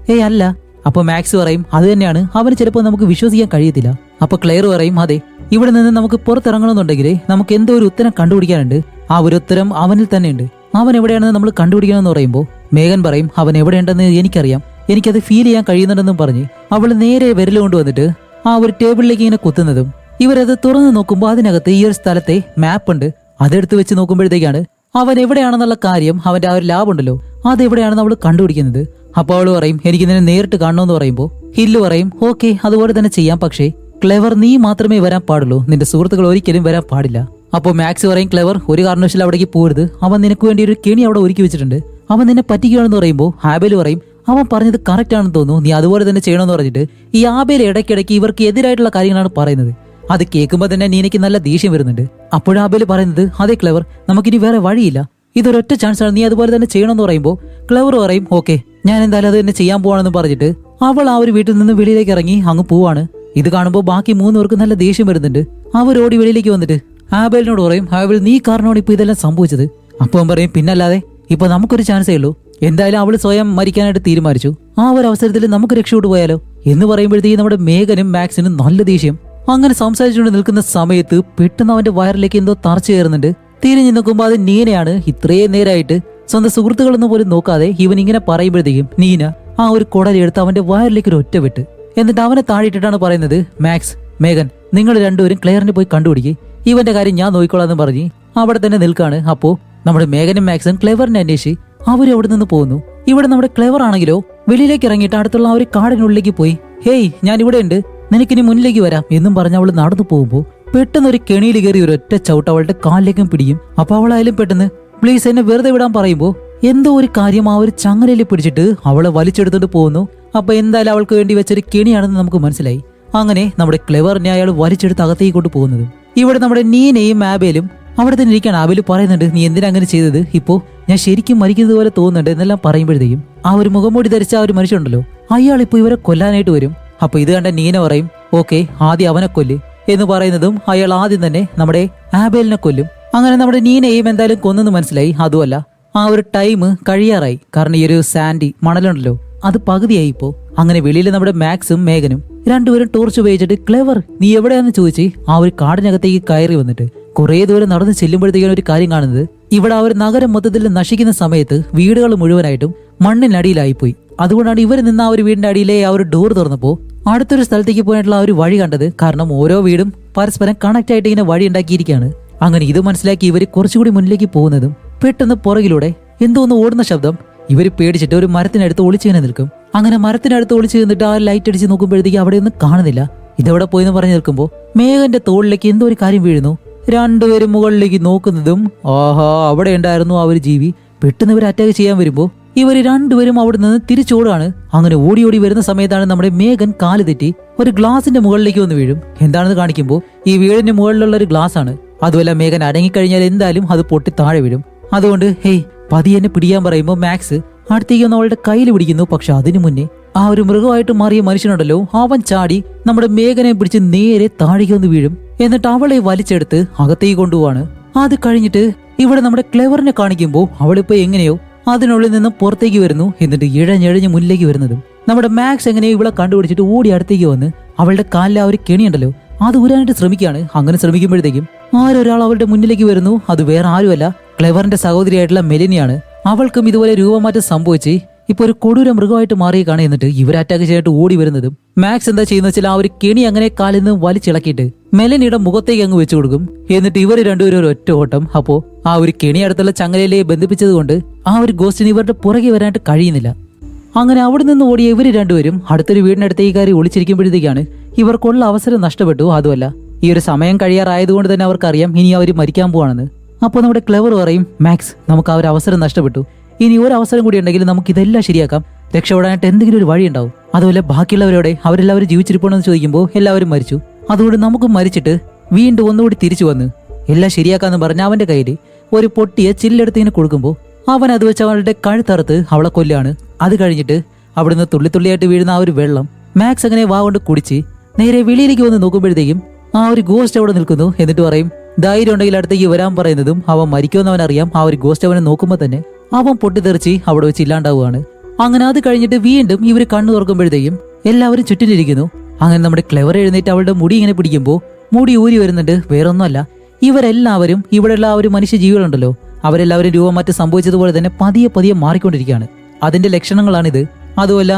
അല്ല. അപ്പൊ മാക്സ് പറയും, അത് തന്നെയാണ്, അവന് ചിലപ്പോൾ നമുക്ക് വിശ്വസിക്കാൻ കഴിയത്തില്ല. അപ്പൊ ക്ലെയർ പറയും, അതെ ഇവിടെ നിന്ന് നമുക്ക് പുറത്തിറങ്ങണമെന്നുണ്ടെങ്കിൽ നമുക്ക് എന്തോ ഒരു ഉത്തരം കണ്ടുപിടിക്കാനുണ്ട്, ആ ഒരു ഉത്തരം അവനിൽ തന്നെ ഉണ്ട്, അവൻ എവിടെയാണെന്ന് നമ്മൾ കണ്ടുപിടിക്കണമെന്ന് പറയുമ്പോൾ മേഘൻ പറയും, അവൻ എവിടെയുണ്ടെന്ന് എനിക്കറിയാം, എനിക്കത് ഫീൽ ചെയ്യാൻ കഴിയുന്നുണ്ടെന്നും പറഞ്ഞ് അവൾ നേരെ വിരൽ കൊണ്ടുവന്നിട്ട് ആ ഒരു ടേബിളിലേക്ക് ഇങ്ങനെ കുത്തുന്നതും ഇവരത് തുറന്നു നോക്കുമ്പോൾ അതിനകത്ത് ഈ ഒരു സ്ഥലത്തെ മാപ്പ് ഉണ്ട്. അതെടുത്ത് വെച്ച് നോക്കുമ്പോഴത്തേക്കാണ് അവൻ എവിടെയാണെന്നുള്ള കാര്യം, അവന്റെ ആ ഒരു ലാബ് ഉണ്ടല്ലോ അതെവിടെയാണെന്ന് അവൾ കണ്ടുപിടിക്കുന്നത്. അപ്പോൾ അവള് പറയും, എനിക്ക് നിന്നെ നേരിട്ട് കാണണമെന്ന് പറയുമ്പോൾ ഹില്ല് പറയും, ഓക്കെ അതുപോലെ തന്നെ ചെയ്യാം, പക്ഷേ ക്ലെവർ നീ മാത്രമേ വരാൻ പാടുള്ളൂ, നിന്റെ സുഹൃത്തുക്കൾ ഒരിക്കലും വരാൻ പാടില്ല. അപ്പോൾ മാക്സ് പറയും, ക്ലെവർ ഒരു കാരണവശാലും അവിടേക്ക് പോരുത്, അവൻ നിനക്ക് വേണ്ടി ഒരു കെണി അവിടെ ഒരുക്കി വെച്ചിട്ടുണ്ട്, അവൻ നിന്നെ പറ്റിക്കുകയാണെന്ന് പറയുമ്പോൾ ആബേല് പറയും, അവൻ പറഞ്ഞത് കറക്റ്റ് ആണെന്ന് തോന്നുന്നു, നീ അതുപോലെ തന്നെ ചെയ്യണമെന്ന് പറഞ്ഞിട്ട് ഈ ആബേല് ഇടയ്ക്കിടയ്ക്ക് ഇവർക്ക് എതിരായിട്ടുള്ള കാര്യങ്ങളാണ് പറയുന്നത്. അത് കേൾക്കുമ്പോൾ തന്നെ നീനയ്ക്ക് നല്ല ദേഷ്യം വരുന്നുണ്ട്. അപ്പോഴും ആബേൽ പറയുന്നത്, അതെ ക്ലെവർ, നമുക്കിനി വേറെ വഴിയില്ല, ഇതൊരൊറ്റ ചാൻസ് ആണ്, നീ അതുപോലെ തന്നെ ചെയ്യണമെന്ന് പറയുമ്പോൾ ക്ലെവർ പറയും ഓക്കെ, ഞാൻ എന്തായാലും അത് തന്നെ ചെയ്യാൻ പോവാണെന്ന് പറഞ്ഞിട്ട് അവൾ ആ ഒരു വീട്ടിൽ നിന്ന് വെളിയിലേക്ക് ഇറങ്ങി അങ്ങ് പോവാണ്. ഇത് കാണുമ്പോൾ ബാക്കി 3 പേർക്ക് നല്ല ദേഷ്യം വരുന്നുണ്ട്. അവരോടി വെളിയിലേക്ക് വന്നിട്ട് ആബേലിനോട് പറയും, ആബേൽ നീ കാരണമാണ് ഇപ്പൊ ഇതെല്ലാം സംഭവിച്ചത്. അപ്പോൾ അവൻ പറയും, പിന്നല്ലാതെ ഇപ്പൊ നമുക്കൊരു ചാൻസേ ഉള്ളൂ, എന്തായാലും അവള് സ്വയം മരിക്കാനായിട്ട് തീരുമാനിച്ചു, ആ ഒരു അവസരത്തിൽ നമുക്ക് രക്ഷപ്പെട്ടു പോയാലോ എന്ന് പറയുമ്പോഴത്തേക്ക് നമ്മുടെ മേഘനും മാക്സിനും നല്ല ദേഷ്യം. അങ്ങനെ സംസാരിച്ചുകൊണ്ട് നിൽക്കുന്ന സമയത്ത് പെട്ടെന്ന് അവന്റെ വയറിലേക്ക് എന്തോ തറച്ചു കയറുന്നുണ്ട്. തിരിഞ്ഞു നോക്കുമ്പോൾ അത് നീനയാണ്. ഇത്രയും നേരമായിട്ട് സ്വന്തം സുഹൃത്തുക്കളൊന്നും പോലും നോക്കാതെ ഇവൻ ഇങ്ങനെ പറയുമ്പോഴത്തേക്കും നീന ആ ഒരു കുടലെടുത്ത് അവന്റെ വയറിലേക്ക് ഒരു ഒറ്റ വിട്ട് എന്നിട്ട് അവനെ താഴെയിട്ടിട്ടാണ് പറയുന്നത്, മാക്സ്, മേഘൻ, നിങ്ങൾ രണ്ടുപേരും ക്ലെയറിനെ പോയി കണ്ടുപിടിക്കുക, ഇവന്റെ കാര്യം ഞാൻ നോക്കിക്കോളാന്ന് പറഞ്ഞ് അവിടെ തന്നെ നിൽക്കാണ്. അപ്പോ നമ്മുടെ മേഘനും മാക്സും ക്ലെവറിനെ അന്വേഷിച്ച് അവരും അവിടെ നിന്ന് പോകുന്നു. ഇവിടെ നമ്മുടെ ക്ലെവർ ആണെങ്കിലോ വെളിയിലേക്ക് ഇറങ്ങിയിട്ട് അടുത്തുള്ള ആ ഒരു കാടിനുള്ളിലേക്ക് പോയി, ഹേയ് ഞാൻ ഇവിടെ ഉണ്ട്, നിനക്കിനി മുന്നിലേക്ക് വരാം എന്നും പറഞ്ഞ് അവള് നടന്നു പോകുമ്പോ പെട്ടെന്ന് ഒരു കെണിയിൽ കയറി ഒരു ഒറ്റ ചവിട്ട് അവളുടെ കാലിലേക്കും പിടിക്കും. അപ്പൊ അവളായാലും പെട്ടെന്ന് പ്ലീസ് എന്നെ വെറുതെ വിടാൻ പറയുമ്പോ എന്തോ ഒരു കാര്യം ആ ഒരു ചങ്ങലയിൽ പിടിച്ചിട്ട് അവളെ വലിച്ചെടുത്തോണ്ട് പോകുന്നു. അപ്പൊ എന്തായാലും അവൾക്ക് വേണ്ടി വെച്ചൊരു കെണിയാണെന്ന് നമുക്ക് മനസ്സിലായി. അങ്ങനെ നമ്മുടെ ക്ലെവറിനെ അയാൾ വലിച്ചെടുത്ത് അകത്തേക്ക് കൊണ്ട് പോകുന്നത്. ഇവിടെ നമ്മുടെ നീനയും ആബേലും അവിടെ തന്നെ ഇരിക്കുകയാണ്. ആബേല് പറയുന്നുണ്ട്, നീ എന്തിനാ അങ്ങനെ ചെയ്തത്, ഇപ്പോ ഞാൻ ശരിക്കും മരിക്കുന്നത് പോലെ തോന്നുന്നുണ്ട് എന്നെല്ലാം പറയുമ്പോഴത്തേക്കും ആ ഒരു മുഖംമൂടി ധരിച്ച ആ ഒരു മനുഷ്യനുണ്ടല്ലോ അയാൾ ഇപ്പൊ ഇവരെ കൊല്ലാനായിട്ട് വരും. അപ്പൊ ഇത് കണ്ട നീന പറയും, ഓക്കെ ആദ്യം അവനെ കൊല്ല് എന്ന് പറയുന്നതും അയാൾ ആദ്യം തന്നെ നമ്മുടെ ആബേലിനെ കൊല്ലും. അങ്ങനെ നമ്മുടെ നീനയും എന്തായാലും കൊന്നെന്ന് മനസ്സിലായി. അതുമല്ല, ആ ഒരു ടൈം കഴിയാറായി, കാരണം ഈ ഒരു സാൻഡി മണലുണ്ടല്ലോ അത് പകുതിയായി ഇപ്പോ. അങ്ങനെ വെളിയിൽ നമ്മുടെ മാക്സും മേഘനും രണ്ടുപേരും ടോർച്ച് ഉപയോഗിച്ചിട്ട് ക്ലെവർ നീ എവിടെയാന്ന് ചോദിച്ച് ആ ഒരു കാടിനകത്തേക്ക് കയറി വന്നിട്ട് കുറെ ദൂരം നടന്ന് ചെല്ലുമ്പോഴത്തേക്കാണ് ഒരു കാര്യം കാണുന്നത്. ഇവിടെ ആ ഒരു നഗരം മൊത്തത്തിൽ നശിക്കുന്ന സമയത്ത് വീടുകൾ മുഴുവനായിട്ടും മണ്ണിനടിയിലായിപ്പോയി. അതുകൊണ്ടാണ് ഇവർ നിന്ന് ആ ഒരു വീടിന്റെ അടിയിലെ ആ ഒരു ഡോർ തുറന്നപ്പോ അടുത്തൊരു സ്ഥലത്തേക്ക് പോയിട്ടുള്ള ആ ഒരു വഴി കണ്ടത്. കാരണം ഓരോ വീടും പരസ്പരം കണക്ട് ആയിട്ട് ഇങ്ങനെ വഴി ഉണ്ടാക്കിയിരിക്കുകയാണ്. അങ്ങനെ ഇത് മനസ്സിലാക്കി ഇവർ കുറച്ചുകൂടി മുന്നിലേക്ക് പോകുന്നതും പെട്ടെന്ന് പുറകിലൂടെ എന്തോ ഒന്ന് ഓടുന്ന ശബ്ദം. ഇവർ പേടിച്ചിട്ട് ഒരു മരത്തിനടുത്ത് ഒളിച്ചിങ്ങനെ നിൽക്കും. അങ്ങനെ മരത്തിനടുത്ത് ഒളിച്ചു നിന്നിട്ട് ആ ലൈറ്റ് അടിച്ച് നോക്കുമ്പോഴത്തേക്ക് അവിടെ ഒന്നും കാണുന്നില്ല. ഇതെവിടെ പോയെന്ന് പറഞ്ഞു നിൽക്കുമ്പോൾ മേഘന്റെ തോളിലേക്ക് എന്തോ ഒരു കാര്യം വീഴുന്നു. രണ്ടുപേരും മുകളിലേക്ക് നോക്കുന്നതും ആഹാ അവിടെ ഉണ്ടായിരുന്നു ആ ഒരു ജീവി. പെട്ടെന്ന് ഇവർ അറ്റാക്ക് ചെയ്യാൻ വരുമ്പോ ഇവര് രണ്ടുപേരും അവിടെ നിന്ന് തിരിച്ചോടാണ്. അങ്ങനെ ഓടി ഓടി വരുന്ന സമയത്താണ് നമ്മുടെ മേഘൻ കാല് തെറ്റി ഒരു ഗ്ലാസിന്റെ മുകളിലേക്ക് വന്ന് വീഴും. എന്താണെന്ന് കാണിക്കുമ്പോൾ ഈ വീടിന്റെ മുകളിലുള്ള ഒരു ഗ്ലാസ് ആണ്. അതുമല്ല, മേഘൻ അടങ്ങിക്കഴിഞ്ഞാൽ എന്തായാലും അത് പൊട്ടി താഴെ വീഴും. അതുകൊണ്ട് ഹേയ് പതി എന്നെ പിടിക്കാൻ പറയുമ്പോൾ മാക്സ് അടുത്തേക്ക് ഒന്ന് അവളുടെ കയ്യിൽ പിടിക്കുന്നു. പക്ഷെ അതിനു മുന്നേ ആ ഒരു മൃഗമായിട്ട് മാറിയ മനുഷ്യനുണ്ടല്ലോ അവൻ ചാടി നമ്മുടെ മേഘനെ പിടിച്ച് നേരെ താഴേക്ക് ഒന്ന് വീഴും. എന്നിട്ട് അവളെ വലിച്ചെടുത്ത് അകത്തേക്ക് കൊണ്ടുപോവാണ്. അത് കഴിഞ്ഞിട്ട് ഇവിടെ നമ്മുടെ ക്ലെവറിനെ കാണിക്കുമ്പോൾ അവളിപ്പോ എങ്ങനെയോ അതിനുള്ളിൽ നിന്നും പുറത്തേക്ക് വരുന്നു. എന്നിട്ട് ഇഴഞ്ഞെഴിഞ്ഞ് മുന്നിലേക്ക് വരുന്നതും നമ്മുടെ മാക്സ് എങ്ങനെയോ ഇവളെ കണ്ടുപിടിച്ചിട്ട് ഓടി അടുത്തേക്ക് വന്ന് അവളുടെ കാലിലെ ആ ഒരു കെണിയുണ്ടല്ലോ അത് ഊരാനായിട്ട് ശ്രമിക്കുകയാണ്. അങ്ങനെ ശ്രമിക്കുമ്പോഴത്തേക്കും ആരൊരാൾ അവളുടെ മുന്നിലേക്ക് വരുന്നു. അത് വേറെ ആരുമല്ല, ക്ലെവറിന്റെ സഹോദരിയായിട്ടുള്ള മെലിനിയാണ്. അവൾക്കും ഇതുപോലെ രൂപമാറ്റം സംഭവിച്ച് ഇപ്പൊ ഒരു കൊടൂര മൃഗമായിട്ട് മാറിയേക്കാണ്. എന്നിട്ട് ഇവർ അറ്റാക്ക് ചെയ്യാനായിട്ട് ഓടി വരുന്നതും മാക്സ് എന്താ ചെയ്യുന്ന വെച്ചാൽ ആ ഒരു കെണി അങ്ങനെ കാലിൽ നിന്ന് വലിച്ചിളക്കിയിട്ട് മെലനിയുടെ മുഖത്തേക്ക് അങ്ങ് വെച്ചു കൊടുക്കും. എന്നിട്ട് ഇവർ രണ്ടുപേരും ഒരു ഒറ്റ ഓട്ടം. അപ്പോ ആ ഒരു കെണി അടുത്തുള്ള ചങ്ങലയിലെ ബന്ധിപ്പിച്ചത് കൊണ്ട് ആ ഒരു ഗോസ്റ്റിന് ഇവരുടെ പുറകെ വരാനായിട്ട് കഴിയുന്നില്ല. അങ്ങനെ അവിടെ നിന്ന് ഓടിയ ഇവർ രണ്ടുപേരും അടുത്തൊരു വീടിനടുത്തേക്ക് കയറി ഒളിച്ചിരിക്കുമ്പോഴത്തേക്കാണ് ഇവർക്കുള്ള അവസരം നഷ്ടപ്പെട്ടു. അതുമല്ല, ഈ ഒരു സമയം കഴിയാറായതുകൊണ്ട് തന്നെ അവർക്കറിയാം ഇനി അവർ മരിക്കാൻ പോവാണെന്ന്. അപ്പോൾ നമ്മുടെ ക്ലെവർ പറയും, മാക്സ് നമുക്ക് ആ ഒരു അവസരം നഷ്ടപ്പെട്ടു, ഇനി ഒരു അവസരം കൂടി ഉണ്ടെങ്കിൽ നമുക്ക് ഇതെല്ലാം ശരിയാക്കാം, രക്ഷപ്പെടാനായിട്ട് എന്തെങ്കിലും ഒരു വഴി ഉണ്ടാവും. അതുപോലെ ബാക്കിയുള്ളവരോടെ അവരെല്ലാവരും ജീവിച്ചിരിപ്പണമെന്ന് ചോദിക്കുമ്പോൾ എല്ലാവരും മരിച്ചു. അതുകൊണ്ട് നമുക്ക് മരിച്ചിട്ട് വീണ്ടും ഒന്നുകൂടി തിരിച്ചു വന്ന് എല്ലാം ശരിയാക്കാന്ന് പറഞ്ഞ അവന്റെ കയ്യിൽ ഒരു പൊട്ടിയ ചില്ലെടുത്ത് ഇങ്ങനെ കൊടുക്കുമ്പോൾ അവൻ അത് വെച്ച് അവളുടെ കഴുത്തറുത്ത് അവളെ കൊല്ലാണ്. അത് കഴിഞ്ഞിട്ട് അവിടുന്ന് തുള്ളിത്തുള്ളിയായിട്ട് വീഴുന്ന ആ ഒരു വെള്ളം മാക്സ് അങ്ങനെ വാ കൊണ്ട് കുടിച്ച് നേരെ വെളിയിലേക്ക് വന്ന് നോക്കുമ്പോഴത്തേക്കും ആ ഒരു ഗോസ്റ്റ് അവിടെ നിൽക്കുന്നു. എന്നിട്ട് പറയും, ധൈര്യം ഉണ്ടെങ്കിൽ അടുത്തേക്ക് വരാൻ പറയുന്നതും അവൻ മരിക്കുമെന്ന് അവനറിയാം. ആ ഒരു ഗോസ്റ്റ് അവനെ നോക്കുമ്പോൾ തന്നെ അവൻ പൊട്ടിത്തെറിച്ച് അവിടെ വെച്ച് ഇല്ലാണ്ടാവുകയാണ്. അങ്ങനെ അത് കഴിഞ്ഞിട്ട് വീണ്ടും ഇവർ കണ്ണു തുറക്കുമ്പോഴത്തേക്കും എല്ലാവരും ചുറ്റിലിരിക്കുന്നു. അങ്ങനെ നമ്മുടെ ക്ലെവർ എഴുന്നേറ്റ് അവളുടെ മുടി ഇങ്ങനെ പിടിക്കുമ്പോൾ മുടി ഊരി വരുന്നുണ്ട്. വേറൊന്നുമല്ല, ഇവരെല്ലാവരും ഇവിടെയുള്ള ആ ഒരു മനുഷ്യ ജീവികളുണ്ടല്ലോ അവരെല്ലാവരും രൂപമാറ്റം സംഭവിച്ചതുപോലെ തന്നെ പതിയെ പതിയെ മാറിക്കൊണ്ടിരിക്കുകയാണ്. അതിന്റെ ലക്ഷണങ്ങളാണിത്. അതുമല്ല,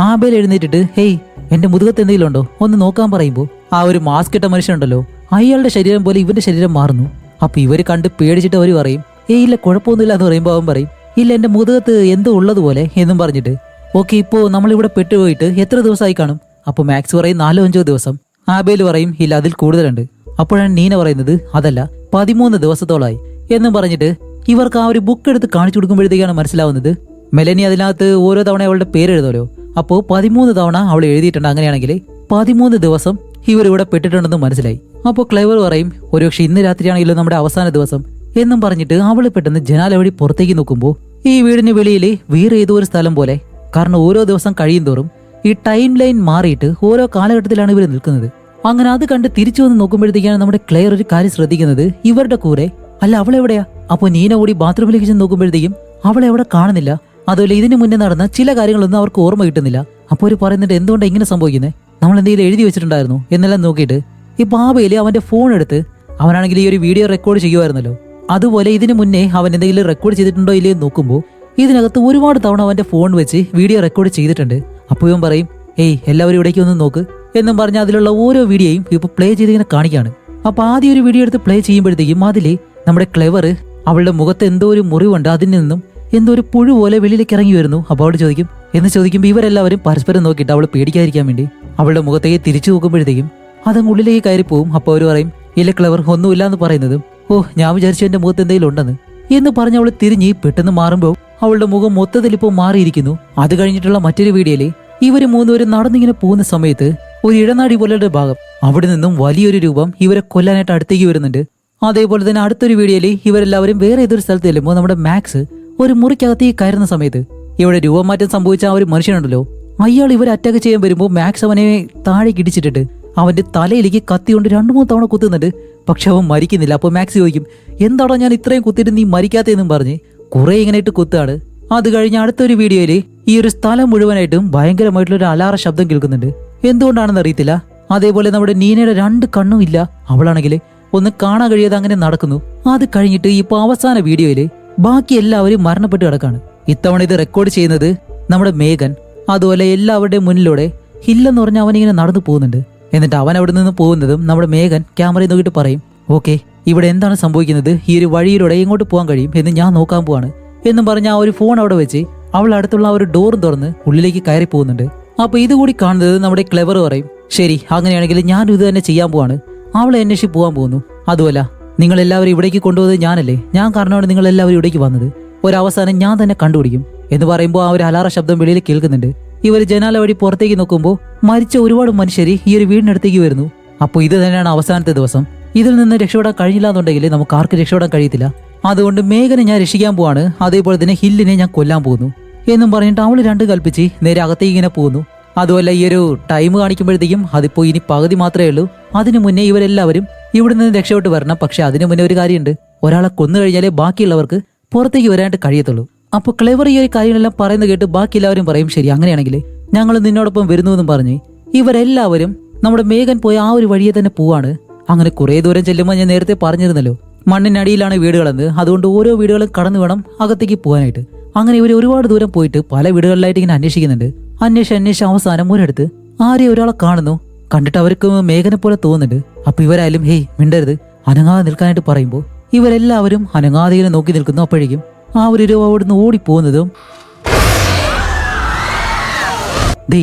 ആബേൽ എഴുന്നേറ്റിട്ട് ഹേയ് എന്റെ മുതുകത്ത് എന്തെങ്കിലും ഉണ്ടോ ഒന്ന് നോക്കാൻ പറയുമ്പോൾ ആ ഒരു മാസ്ക് ഇട്ട മനുഷ്യനുണ്ടല്ലോ അയാളുടെ ശരീരം പോലെ ഇവന്റെ ശരീരം മാറുന്നു. അപ്പൊ ഇവര് കണ്ട് പേടിച്ചിട്ട് അവർ പറയും, ഏയ് ഇല്ല കുഴപ്പമൊന്നുമില്ല എന്ന് പറയുമ്പോൾ അവൻ പറയും, ഇല്ല എന്റെ മുതുകത്ത് എന്തോ ഉള്ളതുപോലെ എന്നും പറഞ്ഞിട്ട് ഓക്കെ ഇപ്പോ നമ്മളിവിടെ പെട്ടുപോയിട്ട് എത്ര ദിവസമായി കാണും? അപ്പൊ മാക്സ് പറയും 4-5 ദിവസം. ആബേൽ പറയും ഇല്ല അതിൽ കൂടുതലുണ്ട്. അപ്പോഴാണ് നീന പറയുന്നത് അതല്ല 13 ദിവസത്തോളമായി എന്നും പറഞ്ഞിട്ട് ഇവർക്ക് ആ ഒരു ബുക്ക് എടുത്ത് കാണിച്ചു കൊടുക്കുമ്പോഴത്തേക്കാണ് മനസ്സിലാവുന്നത് മെലനി അതിനകത്ത് ഓരോ തവണ അവളുടെ പേര് എഴുതുമല്ലോ. അപ്പോൾ 13 തവണ അവൾ എഴുതിയിട്ടുണ്ട്. അങ്ങനെയാണെങ്കിൽ 13 ദിവസം ഇവരിവിടെ പെട്ടിട്ടുണ്ടെന്ന് മനസ്സിലായി. അപ്പോൾ ക്ലെവർ പറയും ഒരുപക്ഷെ ഇന്ന് രാത്രിയാണെങ്കിലും നമ്മുടെ അവസാന ദിവസം എന്നും പറഞ്ഞിട്ട് അവള് പെട്ടെന്ന് ജനാല വഴി പുറത്തേക്ക് നോക്കുമ്പോൾ ഈ വീടിന് വെളിയിൽ വേറെ ഏതോ ഒരു സ്ഥലം പോലെ. കാരണം ഓരോ ദിവസം കഴിയും തോറും ഈ ടൈം ലൈൻ മാറിയിട്ട് ഓരോ കാലഘട്ടത്തിലാണ് ഇവർ നിൽക്കുന്നത്. അങ്ങനെ അത് കണ്ട് തിരിച്ചു വന്ന് നോക്കുമ്പോഴത്തേക്കാണ് നമ്മുടെ ക്ലെയർ ഒരു കാര്യം ശ്രദ്ധിക്കുന്നത്, ഇവരുടെ കൂടെ അല്ല അവളെവിടെയാ. അപ്പോൾ നീന കൂടി ബാത്റൂമിലേക്ക് ചെന്ന് നോക്കുമ്പോഴത്തേക്കും അവളെ എവിടെ കാണുന്നില്ല. അതുപോലെ ഇതിനു മുന്നേ നടന്ന ചില കാര്യങ്ങളൊന്നും അവർക്ക് ഓർമ്മ കിട്ടുന്നില്ല. അപ്പോൾ അവർ പറയുന്നുണ്ട് എന്തുകൊണ്ടാണ് ഇങ്ങനെ സംഭവിക്കുന്നത്, നമ്മൾ എന്തെങ്കിലും എഴുതി വെച്ചിട്ടുണ്ടായിരുന്നു എന്നെല്ലാം നോക്കിയിട്ട് ഈ ബാബയില് അവന്റെ ഫോൺ എടുത്ത് അവനാണെങ്കിൽ ഈ ഒരു വീഡിയോ റെക്കോർഡ് ചെയ്യുമായിരുന്നല്ലോ. അതുപോലെ ഇതിനു മുന്നേ അവൻ എന്തെങ്കിലും റെക്കോർഡ് ചെയ്തിട്ടുണ്ടോ ഇല്ലയോ നോക്കുമ്പോൾ ഇതിനകത്ത് ഒരുപാട് തവണ അവന്റെ ഫോൺ വെച്ച് വീഡിയോ റെക്കോർഡ് ചെയ്തിട്ടുണ്ട്. അപ്പോൾ ഇവൻ പറയും ഏയ് എല്ലാവരും ഇവിടേക്ക് ഒന്ന് നോക്ക് എന്നും പറഞ്ഞ് അതിലുള്ള ഓരോ വീഡിയോയും ഇപ്പൊ പ്ലേ ചെയ്തിങ്ങനെ കാണിക്കാണ്. അപ്പൊ ആദ്യം ഒരു വീഡിയോ എടുത്ത് പ്ലേ ചെയ്യുമ്പോഴത്തേക്കും അതില് നമ്മുടെ ക്ലെവർ അവളുടെ മുഖത്ത് എന്തോ ഒരു മുറിവുണ്ട്, അതിൽ നിന്നും എന്തോ ഒരു പുഴു പോലെ വെളിയിലേക്ക് ഇറങ്ങി വരുന്നു. അപ്പോൾ അവൾ ചോദിക്കും എന്ന് ചോദിക്കുമ്പോൾ ഇവരെല്ലാവരും പരസ്പരം നോക്കിയിട്ട് അവൾ പേടിക്കാതിരിക്കാൻ വേണ്ടി അവളുടെ മുഖത്തേക്ക് തിരിച്ചു നോക്കുമ്പോഴത്തേക്കും അതങ്ങ് ഉള്ളിലേക്ക് കയറിപ്പോവും. അപ്പോൾ അവർ പറയും ഇല്ല ക്ലെവർ ഒന്നുമില്ല എന്ന് പറയുന്നതും ഓ ഞാൻ വിചാരിച്ചു എന്റെ മുഖത്ത് എന്തെങ്കിലും ഉണ്ടെന്ന് എന്ന് പറഞ്ഞ് അവൾ തിരിഞ്ഞ് പെട്ടെന്ന് മാറുമ്പോൾ അവളുടെ മുഖം മൊത്തത്തിൽ ഇപ്പോൾ മാറിയിരിക്കുന്നു. അത് കഴിഞ്ഞിട്ടുള്ള മറ്റൊരു വീഡിയോയില് ഇവര് മൂന്നുപേരും നടന്നിങ്ങനെ പോകുന്ന സമയത്ത് ഒരു ഇടനാഴി പോലെയുടെ ഭാഗം അവിടെ നിന്നും വലിയൊരു രൂപം ഇവരെ കൊല്ലാനായിട്ട് അടുത്തേക്ക് വരുന്നുണ്ട്. അതേപോലെ തന്നെ അടുത്തൊരു വീഡിയോയില് ഇവരെല്ലാവരും വേറെ ഏതൊരു സ്ഥലത്ത് ചെല്ലുമ്പോൾ നമ്മുടെ മാക്സ് ഒരു മുറിക്കകത്തേക്ക് കയറുന്ന സമയത്ത് ഇവിടെ രൂപമാറ്റം സംഭവിച്ച ആ ഒരു മനുഷ്യനുണ്ടല്ലോ അയാൾ ഇവരെ അറ്റാക്ക് ചെയ്യാൻ വരുമ്പോൾ മാക്സ് അവനെ താഴേക്ക് ഇടിച്ചിട്ടിട്ട് അവന്റെ തലയിലേക്ക് കത്തി കൊണ്ട് 2-3 തവണ കുത്തുന്നുണ്ട്. പക്ഷെ അവൻ മരിക്കുന്നില്ല. അപ്പോൾ മാക്സ് ചോദിക്കും എന്താണോ ഞാൻ ഇത്രയും കുത്തിയിട്ട് നീ മരിക്കാത്തതെന്നും പറഞ്ഞ് കുറെ ഇങ്ങനെ ഇട്ട് കുത്താണ്. അത് കഴിഞ്ഞ് അടുത്തൊരു വീഡിയോയില് ഈ ഒരു സ്ഥലം മുഴുവനായിട്ടും ഭയങ്കരമായിട്ടുള്ള ഒരു അലാറ ശബ്ദം കേൾക്കുന്നുണ്ട്. എന്തുകൊണ്ടാണെന്ന് അറിയത്തില്ല. അതേപോലെ നമ്മുടെ നീനയുടെ 2 കണ്ണും ഇല്ല. അവളാണെങ്കിൽ ഒന്ന് കാണാൻ കഴിയാതെ അങ്ങനെ നടക്കുന്നു. അത് കഴിഞ്ഞിട്ട് ഇപ്പൊ അവസാന വീഡിയോയില് ബാക്കി എല്ലാവരും മരണപ്പെട്ട് കിടക്കാണ്. ഇത്തവണ ഇത് റെക്കോർഡ് ചെയ്യുന്നത് നമ്മുടെ മേഘൻ. അതുപോലെ എല്ലാവരുടെയും മുന്നിലൂടെ ഹില്ലെന്ന് പറഞ്ഞ അവനിങ്ങനെ നടന്നു പോകുന്നുണ്ട്. എന്നിട്ട് അവൻ അവിടെ നിന്ന് പോകുന്നതും നമ്മുടെ മേഘൻ ക്യാമറയിൽ നോക്കിയിട്ട് പറയും ഓക്കെ ഇവിടെ എന്താണ് സംഭവിക്കുന്നത്, ഈ ഒരു വഴിയിലൂടെ എങ്ങോട്ട് പോകാൻ കഴിയും എന്ന് ഞാൻ നോക്കാൻ പോവാണ് എന്നും പറഞ്ഞ ആ ഒരു ഫോൺ അവിടെ വെച്ച് അവൾ അടുത്തുള്ള ആ ഒരു ഡോറും തുറന്ന് ഉള്ളിലേക്ക് കയറി പോകുന്നുണ്ട്. അപ്പൊ ഇതുകൂടി കാണുന്നത് നമ്മുടെ ക്ലെവർ പറയും ശരി അങ്ങനെയാണെങ്കിൽ ഞാൻ ഇത് തന്നെ ചെയ്യാൻ പോവാണ്, അവളെ അന്വേഷിച്ച് പോകാൻ പോകുന്നു. അതുമല്ല നിങ്ങൾ എല്ലാവരും ഇവിടേക്ക് കൊണ്ടുപോകുന്നത് ഞാനല്ലേ, ഞാൻ കാരണമാണ് നിങ്ങൾ എല്ലാവരും ഇവിടേക്ക് വന്നത്, ഒരവസാനം ഞാൻ തന്നെ കണ്ടുപിടിക്കും എന്ന് പറയുമ്പോൾ ആ ഒരു അലാറ ശബ്ദം വെളിയിൽ കേൾക്കുന്നുണ്ട്. ഇവർ ജനാല വഴി പുറത്തേക്ക് നോക്കുമ്പോൾ മരിച്ച ഒരുപാട് മനുഷ്യർ ഈ ഒരു വീടിനടുത്തേക്ക് വരുന്നു. അപ്പോൾ ഇത് തന്നെയാണ് അവസാനത്തെ ദിവസം. ഇതിൽ നിന്ന് രക്ഷപ്പെടാൻ കഴിഞ്ഞില്ല എന്നുണ്ടെങ്കിൽ നമുക്ക് ആർക്കും രക്ഷപ്പെടാൻ കഴിയത്തില്ല. അതുകൊണ്ട് മേഘനെ ഞാൻ രക്ഷിക്കാൻ പോവാണ്, അതേപോലെ തന്നെ ഹില്ലിനെ ഞാൻ കൊല്ലാൻ പോകുന്നു എന്നും പറഞ്ഞിട്ട് അവള് 2 കൽപ്പിച്ച് നേരെ അകത്തേക്ക് ഇങ്ങനെ പോകുന്നു. അതുമല്ല ഈ ഒരു ടൈം കാണിക്കുമ്പോഴത്തേക്കും അതിപ്പോ ഇനി പകുതി മാത്രമേ ഉള്ളൂ. അതിനു മുന്നേ ഇവരെല്ലാവരും ഇവിടെ നിന്ന് രക്ഷപ്പെട്ട് വരണം. പക്ഷെ അതിനു മുന്നേ ഒരു കാര്യമുണ്ട്, ഒരാളെ കൊന്നു കഴിഞ്ഞാലേ ബാക്കിയുള്ളവർക്ക് പുറത്തേക്ക് വരാനായിട്ട് കഴിയത്തുള്ളൂ. അപ്പൊ ക്ലെവർ ഈ ഒരു കാര്യങ്ങളെല്ലാം പറയുന്നത് കേട്ട് ബാക്കി എല്ലാവരും പറയും ശരി അങ്ങനെയാണെങ്കിൽ ഞങ്ങൾ നിന്നോടൊപ്പം വരുന്നു എന്നും പറഞ്ഞ് ഇവരെല്ലാവരും നമ്മുടെ മേഘൻ പോയ ആ ഒരു വഴിയെ തന്നെ പോവാണ്. അങ്ങനെ കുറെ ദൂരം ചെല്ലുമ്പോൾ ഞാൻ നേരത്തെ പറഞ്ഞിരുന്നല്ലോ മണ്ണിനടിയിലാണ് വീടുകളെന്ന്, അതുകൊണ്ട് ഓരോ വീടുകളും കടന്നു വേണം അകത്തേക്ക് പോകാനായിട്ട്. അങ്ങനെ ഇവർ ഒരുപാട് ദൂരം പോയിട്ട് പല വീടുകളിലായിട്ട് ഇങ്ങനെ അന്വേഷിക്കുന്നുണ്ട്. അന്വേഷിച്ച് അവസാനം ഒരിടത്ത് ആരെയും ഒരാളെ കാണുന്നു. കണ്ടിട്ട് അവർക്ക് മേഘനെ പോലെ തോന്നുന്നുണ്ട്. അപ്പൊ ഇവരായാലും ഹേയ് മിണ്ടരുത് അനങ്ങാതെ നിൽക്കാനായിട്ട് പറയുമ്പോൾ ഇവരെല്ലാവരും അനങ്ങാതെ ഇങ്ങനെ നോക്കി നിൽക്കുന്നു. അപ്പോഴേക്കും ആ ഒരു രൂപ അവിടുന്ന് ഓടിപ്പോകുന്നതും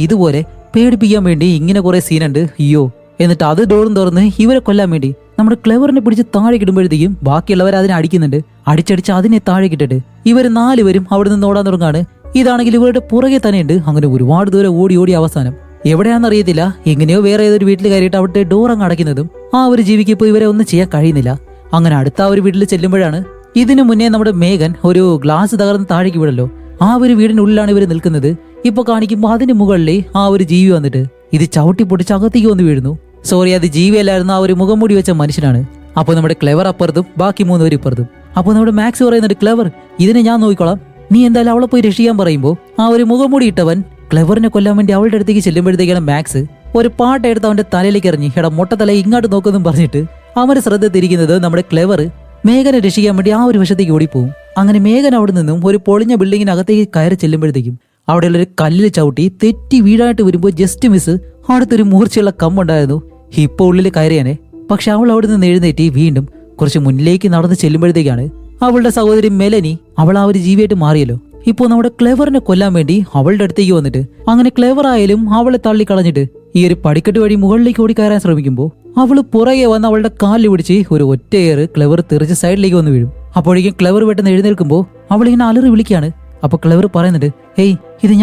ഇതുപോലെ പേടിപ്പിക്കാൻ വേണ്ടി ഇങ്ങനെ കുറെ സീനുണ്ട്. അയ്യോ എന്നിട്ട് അത് ഡോറും തുറന്ന് ഇവരെ കൊല്ലാൻ വേണ്ടി നമ്മുടെ ക്ലെവറിനെ പിടിച്ച് താഴെ കിടുമ്പോഴത്തേക്കും ബാക്കിയുള്ളവർ അതിനെ അടിക്കുന്നുണ്ട്. അടിച്ചടിച്ച് അതിനെ താഴെ കിട്ടിട്ട് ഇവർ 4 പേരും അവിടെ നിന്ന് ഓടാൻ തുടങ്ങാണ്. ഇതാണെങ്കിൽ ഇവരുടെ പുറകെ തന്നെയുണ്ട്. അങ്ങനെ ഒരുപാട് ദൂരം ഓടി അവസാനം എവിടെയാണെന്ന് അറിയത്തില്ല എങ്ങനെയോ വേറെ ഏതൊരു വീട്ടിൽ കയറിയിട്ട് അവിടുത്തെ ഡോർ അങ്ങ് അടയ്ക്കുന്നതും ആ ഒരു ജീവിക്ക് ഇപ്പോൾ ഇവരെ ഒന്നും ചെയ്യാൻ കഴിയുന്നില്ല. അങ്ങനെ അടുത്ത ആ ഒരു വീട്ടിൽ ചെല്ലുമ്പോഴാണ് ഇതിനു മുന്നേ നമ്മുടെ മേഘൻ ഒരു ഗ്ലാസ് തകർന്ന് താഴേക്ക് വിടല്ലോ, ആ ഒരു വീടിനുള്ളിലാണ് ഇവർ നിൽക്കുന്നത്. ഇപ്പൊ കാണിക്കുമ്പോൾ അതിന് മുകളിൽ ആ ഒരു ജീവി വന്നിട്ട് ഇത് ചവിട്ടി പൊട്ടിച്ച് അകത്തേക്ക് വന്ന് വീഴുന്നു. സോറി അത് ജീവിയല്ലായിരുന്നു, ആ ഒരു മുഖംമൂടി വെച്ച മനുഷ്യനാണ്. അപ്പോൾ നമ്മുടെ ക്ലെവർ അപ്പുറത്തും ബാക്കി 3 പേര് ഇപ്പുറത്തും. അപ്പോൾ നമ്മുടെ മാക്സ് പറയുന്നുണ്ട് ക്ലെവർ ഇതിനെ ഞാൻ നോക്കിക്കോളാം, നീ എന്തായാലും അവളെ പോയി രക്ഷിക്കാൻ പറയുമ്പോൾ ആ ഒരു മുഖംമൂടി ഇട്ടവൻ ക്ലെവറിനെ കൊല്ലാൻ വേണ്ടി അവളുടെ അടുത്തേക്ക് ചെല്ലുമ്പോഴത്തേക്കാണ് മാക്സ് ഒരു പാട്ടെടുത്ത് അവന്റെ തലയിലേക്ക് എറിഞ്ഞ് എടാ മൊട്ടത്തല ഇങ്ങോട്ട് നോക്കുന്നും പറഞ്ഞിട്ട് അവന്റെ ശ്രദ്ധ തിരിക്കുന്നത് നമ്മുടെ ക്ലെവർ മേഘനെ രക്ഷിക്കാൻ വേണ്ടി ആ ഒരു വശത്തേക്ക് ഓടിപ്പോവും. അങ്ങനെ മേഘൻ അവിടെ നിന്നും ഒരു പൊളിഞ്ഞ ബിൽഡിങ്ങിനകത്തേക്ക് കയറി ചെല്ലുമ്പോഴത്തേക്കും അവിടെയുള്ളൊരു കല്ലിൽ ചവിട്ടി തെറ്റി വീഴായിട്ട് വരുമ്പോൾ ജസ്റ്റ് മിസ് അടുത്തൊരു മൂർച്ചയുള്ള കമ്പുണ്ടായിരുന്നു. ഇപ്പൊ ഉള്ളിൽ കയറിയാനെ. പക്ഷെ അവൾ അവിടെ നിന്ന് എഴുന്നേറ്റി വീണ്ടും കുറച്ച് മുന്നിലേക്ക് നടന്ന് ചെല്ലുമ്പോഴത്തേക്കാണ് അവളുടെ സഹോദരി മെലനി അവൾ ആ ഒരു ജീവിയായിട്ട് മാറിയല്ലോ. ഇപ്പോൾ നമ്മുടെ ക്ലെവറിനെ കൊല്ലാൻ വേണ്ടി അവളുടെ അടുത്തേക്ക് വന്നിട്ട് അങ്ങനെ ക്ലെവർ ആയാലും അവളെ തള്ളിക്കളഞ്ഞിട്ട് ഈ ഒരു പടിക്കെട്ട് വഴി മുകളിലേക്ക് ഓടി കയറാൻ ശ്രമിക്കുമ്പോൾ അവള് പുറകെ വന്ന് അവളുടെ കാലിൽ പിടിച്ച് ഒരു ഒറ്റയേറ് ക്ലെവർ തെറിച്ച് സൈഡിലേക്ക് വന്ന് വീഴും. അപ്പോഴേക്കും ക്ലെവർ പെട്ടെന്ന് എഴുന്നേൽക്കുമ്പോൾ അവളിങ്ങനെ അലറി വിളിക്കാണ് അപ്പൊ ക്ലെവർ പറയുന്നുണ്ട്, ഹേയ് ഇത്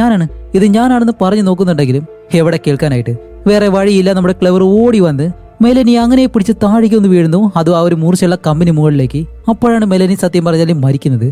ഞാനാണെന്ന് പറഞ്ഞു നോക്കുന്നുണ്ടെങ്കിലും എവിടെ കേൾക്കാനായിട്ട് വേറെ വഴിയില്ല. നമ്മുടെ ക്ലെവർ ഓടി വന്ന് മെലനി അങ്ങനെ പിടിച്ച് താഴേക്ക് ഒന്ന് വീഴുന്നു, അതും ആ ഒരു മൂർച്ചയുള്ള കമ്പിന് മുകളിലേക്ക്. അപ്പോഴാണ് മെലനി സത്യം പറഞ്ഞാൽ മരിക്കുന്നത്.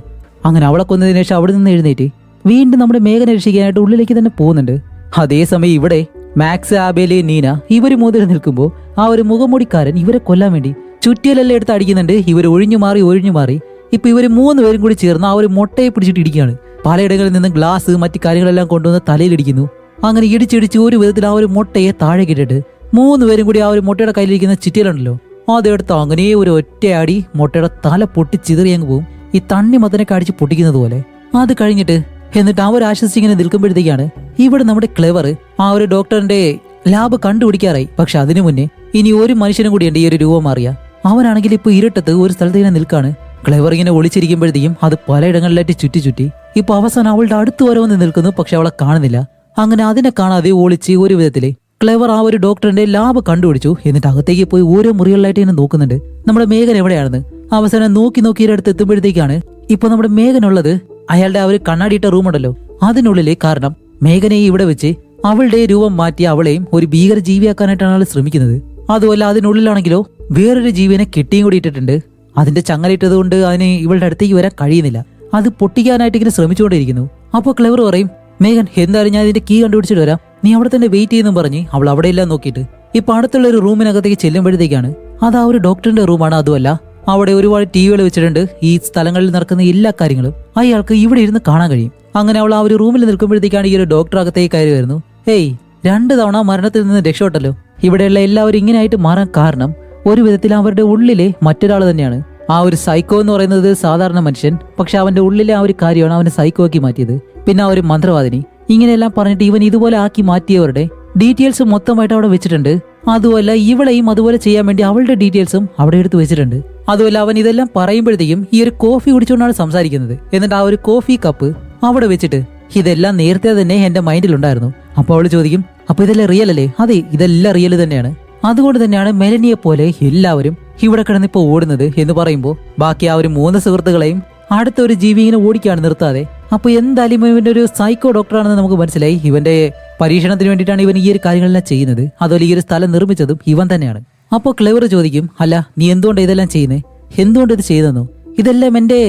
അങ്ങനെ അവളെ കൊന്നതിന് ശേഷം അവിടെ നിന്ന് എഴുന്നേറ്റ് വീണ്ടും നമ്മുടെ മേഘനെ രക്ഷിക്കാനായിട്ട് ഉള്ളിലേക്ക് തന്നെ പോകുന്നുണ്ട്. അതേസമയം ഇവിടെ മാക്സ്, ആബേല്, നീന ഇവര് മൂന്നിൽ നിൽക്കുമ്പോൾ ആ ഒരു മുഖംമൂടിക്കാരൻ ഇവരെ കൊല്ലാൻ വേണ്ടി ചുറ്റിയലെല്ലാം എടുത്ത് അടിക്കുന്നുണ്ട്. ഇവർ ഒഴിഞ്ഞു മാറി ഇപ്പൊ ഇവര് 3 പേരും കൂടി ചേർന്ന് ആ ഒരു മുട്ടയെ പിടിച്ചിട്ട് ഇടിക്കുകയാണ്. പലയിടങ്ങളിൽ നിന്ന് ഗ്ലാസ് മറ്റു കാര്യങ്ങളെല്ലാം കൊണ്ടുവന്ന് തലയിലിടിക്കുന്നു. അങ്ങനെ ഇടിച്ചിടിച്ച് ഒരു വിധത്തിൽ ആ ഒരു മുട്ടയെ താഴെ കിട്ടിട്ട് 3 പേരും കൂടി ആ ഒരു മുട്ടയുടെ കയ്യിലിരിക്കുന്ന ചിറ്റിയലുണ്ടല്ലോ അതെടുത്ത് അങ്ങനെ ഒരു ഒറ്റയാടി മുട്ടയുടെ തല പൊട്ടി ചിതറി അങ്ങ് പോവും, ഈ തണ്ണി മത്തനൊക്കെ അടിച്ച് പൊട്ടിക്കുന്നത് പോലെ. അത് കഴിഞ്ഞിട്ട് എന്നിട്ട് അവർ ആശ്വസിച്ചിങ്ങനെ നിൽക്കുമ്പോഴത്തേക്കാണ് ഇവിടെ നമ്മുടെ ക്ലെവർ ആ ഒരു ഡോക്ടറിന്റെ ലാബ് കണ്ടുപിടിക്കാറായി. പക്ഷെ അതിനു മുന്നേ ഇനി ഒരു മനുഷ്യനും കൂടിയുണ്ട് ഈ ഒരു രൂപം മാറിയ. അവനാണെങ്കിൽ ഇപ്പൊ ഇരുട്ടത്ത് ഒരു സ്ഥലത്ത് ഇങ്ങനെ നിൽക്കാണ്. ക്ലെവർ ഇങ്ങനെ ഒളിച്ചിരിക്കുമ്പോഴത്തേക്കും അത് പലയിടങ്ങളിലായിട്ട് ചുറ്റി ഇപ്പൊ അവസാനം അവളുടെ അടുത്ത് വരെ വന്ന് നിൽക്കുന്നു. പക്ഷെ അവളെ കാണുന്നില്ല. അങ്ങനെ അതിനെ കാണാതെ ഒളിച്ച് ഒരു വിധത്തില് ക്ലെവർ ആ ഒരു ഡോക്ടറിന്റെ ലാബ് കണ്ടുപിടിച്ചു. എന്നിട്ട് അകത്തേക്ക് പോയി ഓരോ മുറികളിലായിട്ട് ഇങ്ങനെ നോക്കുന്നുണ്ട് നമ്മുടെ മേഘൻ എവിടെയാണെന്ന്. അവസാനം നോക്കി അടുത്ത് എത്തുമ്പോഴത്തേക്കാണ് ഇപ്പൊ നമ്മുടെ മേഘനുള്ളത് അയാളുടെ ആ ഒരു കണ്ണാടിയിട്ട റൂമുണ്ടല്ലോ അതിനുള്ളില്. കാരണം മേഘനെ ഇവിടെ വെച്ച് അവളുടെ രൂപം മാറ്റി അവളെയും ഒരു ഭീകര ജീവിയാക്കാനായിട്ടാണ് ആൾ ശ്രമിക്കുന്നത്. അതുമല്ല അതിനുള്ളിലാണെങ്കിലോ വേറൊരു ജീവിനെ കെട്ടിയും കൂടി ഇട്ടിട്ടുണ്ട്. അതിന്റെ ചങ്ങലയിട്ടത് കൊണ്ട് അതിന് ഇവളുടെ അടുത്തേക്ക് വരാൻ കഴിയുന്നില്ല. അത് പൊട്ടിക്കാനായിട്ട് ഇങ്ങനെ ശ്രമിച്ചുകൊണ്ടിരിക്കുന്നു. അപ്പൊ ക്ലെവർ പറയും, മേഘൻ എന്തായാലും ഞാൻ ഇതിന്റെ കീ കണ്ടുപിടിച്ചിട്ട് വരാം, നീ അവിടെ തന്നെ വെയിറ്റ് ചെയ്യുന്നു പറഞ്ഞ് അവൾ അവിടെ എല്ലാം നോക്കിയിട്ട് ഇപ്പൊ അടുത്തുള്ള ഒരു റൂമിനകത്തേക്ക് ചെല്ലുമ്പോഴത്തേക്കാണ് അത് ആ ഒരു ഡോക്ടറിന്റെ റൂമാണ്. അതുമല്ല അവിടെ ഒരുപാട് ടിവികൾ വെച്ചിട്ടുണ്ട്. ഈ സ്ഥലങ്ങളിൽ നടക്കുന്ന എല്ലാ കാര്യങ്ങളും അയാൾക്ക് ഇവിടെ ഇരുന്ന് കാണാൻ കഴിയും. അങ്ങനെ അവൾ ആ ഒരു റൂമിൽ നിൽക്കുമ്പോഴത്തേക്കാണ് ഈ ഒരു ഡോക്ടർ അകത്തേക്ക് കയറി വരുന്നു. ഹേയ് 2 തവണ മരണത്തിൽ നിന്ന് രക്ഷപ്പെട്ടല്ലോ. ഇവിടെയുള്ള എല്ലാവരും ഇങ്ങനെയായിട്ട് മാറാൻ കാരണം ഒരു വിധത്തിൽ അവരുടെ ഉള്ളിലെ മറ്റൊരാൾ തന്നെയാണ്. ആ ഒരു സൈക്കോ എന്ന് പറയുന്നത് സാധാരണ മനുഷ്യൻ, പക്ഷെ അവന്റെ ഉള്ളിലെ ആ ഒരു കാര്യമാണ് അവനെ സൈക്കോ ആക്കി മാറ്റിയത്. പിന്നെ ആ ഒരു മന്ത്രവാദിനി ഇങ്ങനെയെല്ലാം പറഞ്ഞിട്ട് ഇവൻ ഇതുപോലെ ആക്കി മാറ്റിയവരുടെ ഡീറ്റെയിൽസ് മൊത്തമായിട്ട് അവിടെ വെച്ചിട്ടുണ്ട്. അതുമല്ല ഇവളെയും അതുപോലെ ചെയ്യാൻ വേണ്ടി അവളുടെ ഡീറ്റെയിൽസും അവിടെ എടുത്ത് വെച്ചിട്ടുണ്ട്. അതുമല്ല അവൻ ഇതെല്ലാം പറയുമ്പോഴത്തേക്കും ഈ ഒരു കോഫി കുടിച്ചുകൊണ്ടാണ് സംസാരിക്കുന്നത്. എന്നിട്ട് ആ ഒരു കോഫി കപ്പ് അവിടെ വെച്ചിട്ട് ഇതെല്ലാം നേരത്തെ തന്നെ എന്റെ മൈൻഡിലുണ്ടായിരുന്നു. അപ്പൊ അവള് ചോദിക്കും, അപ്പൊ ഇതെല്ലാം റിയൽ അല്ലേ? അതെ, ഇതെല്ലാം റിയൽ തന്നെയാണ്. അതുകൊണ്ട് തന്നെയാണ് മെലനിയെ പോലെ എല്ലാവരും ഇവിടെ കിടന്നിപ്പോ ഓടുന്നത് എന്ന് പറയുമ്പോൾ ബാക്കി ആ ഒരു 3 സുഹൃത്തുക്കളെയും അടുത്തൊരു ജീവി ഇങ്ങനെ ഓടിക്കാണ് നിർത്താതെ. അപ്പൊ എന്തായാലും ഇവന്റെ ഒരു സൈക്കോ ഡോക്ടറാണെന്ന് നമുക്ക് മനസ്സിലായി. ഇവന്റെ പരീക്ഷണത്തിന് വേണ്ടിയിട്ടാണ് ഇവൻ ഈ ഒരു കാര്യങ്ങളെല്ലാം ചെയ്യുന്നത്. അതുപോലെ ഈ ഒരു സ്ഥലം നിർമ്മിച്ചതും ഇവൻ തന്നെയാണ്. അപ്പോൾ ക്ലെവർ ചോദിക്കും, അല്ല നീ എന്തുകൊണ്ട് ഇതെല്ലാം ചെയ്യുന്നേ? എന്തുകൊണ്ട് ഇത് ചെയ്തെന്നോ? ഇതെല്ലാം എന്റെ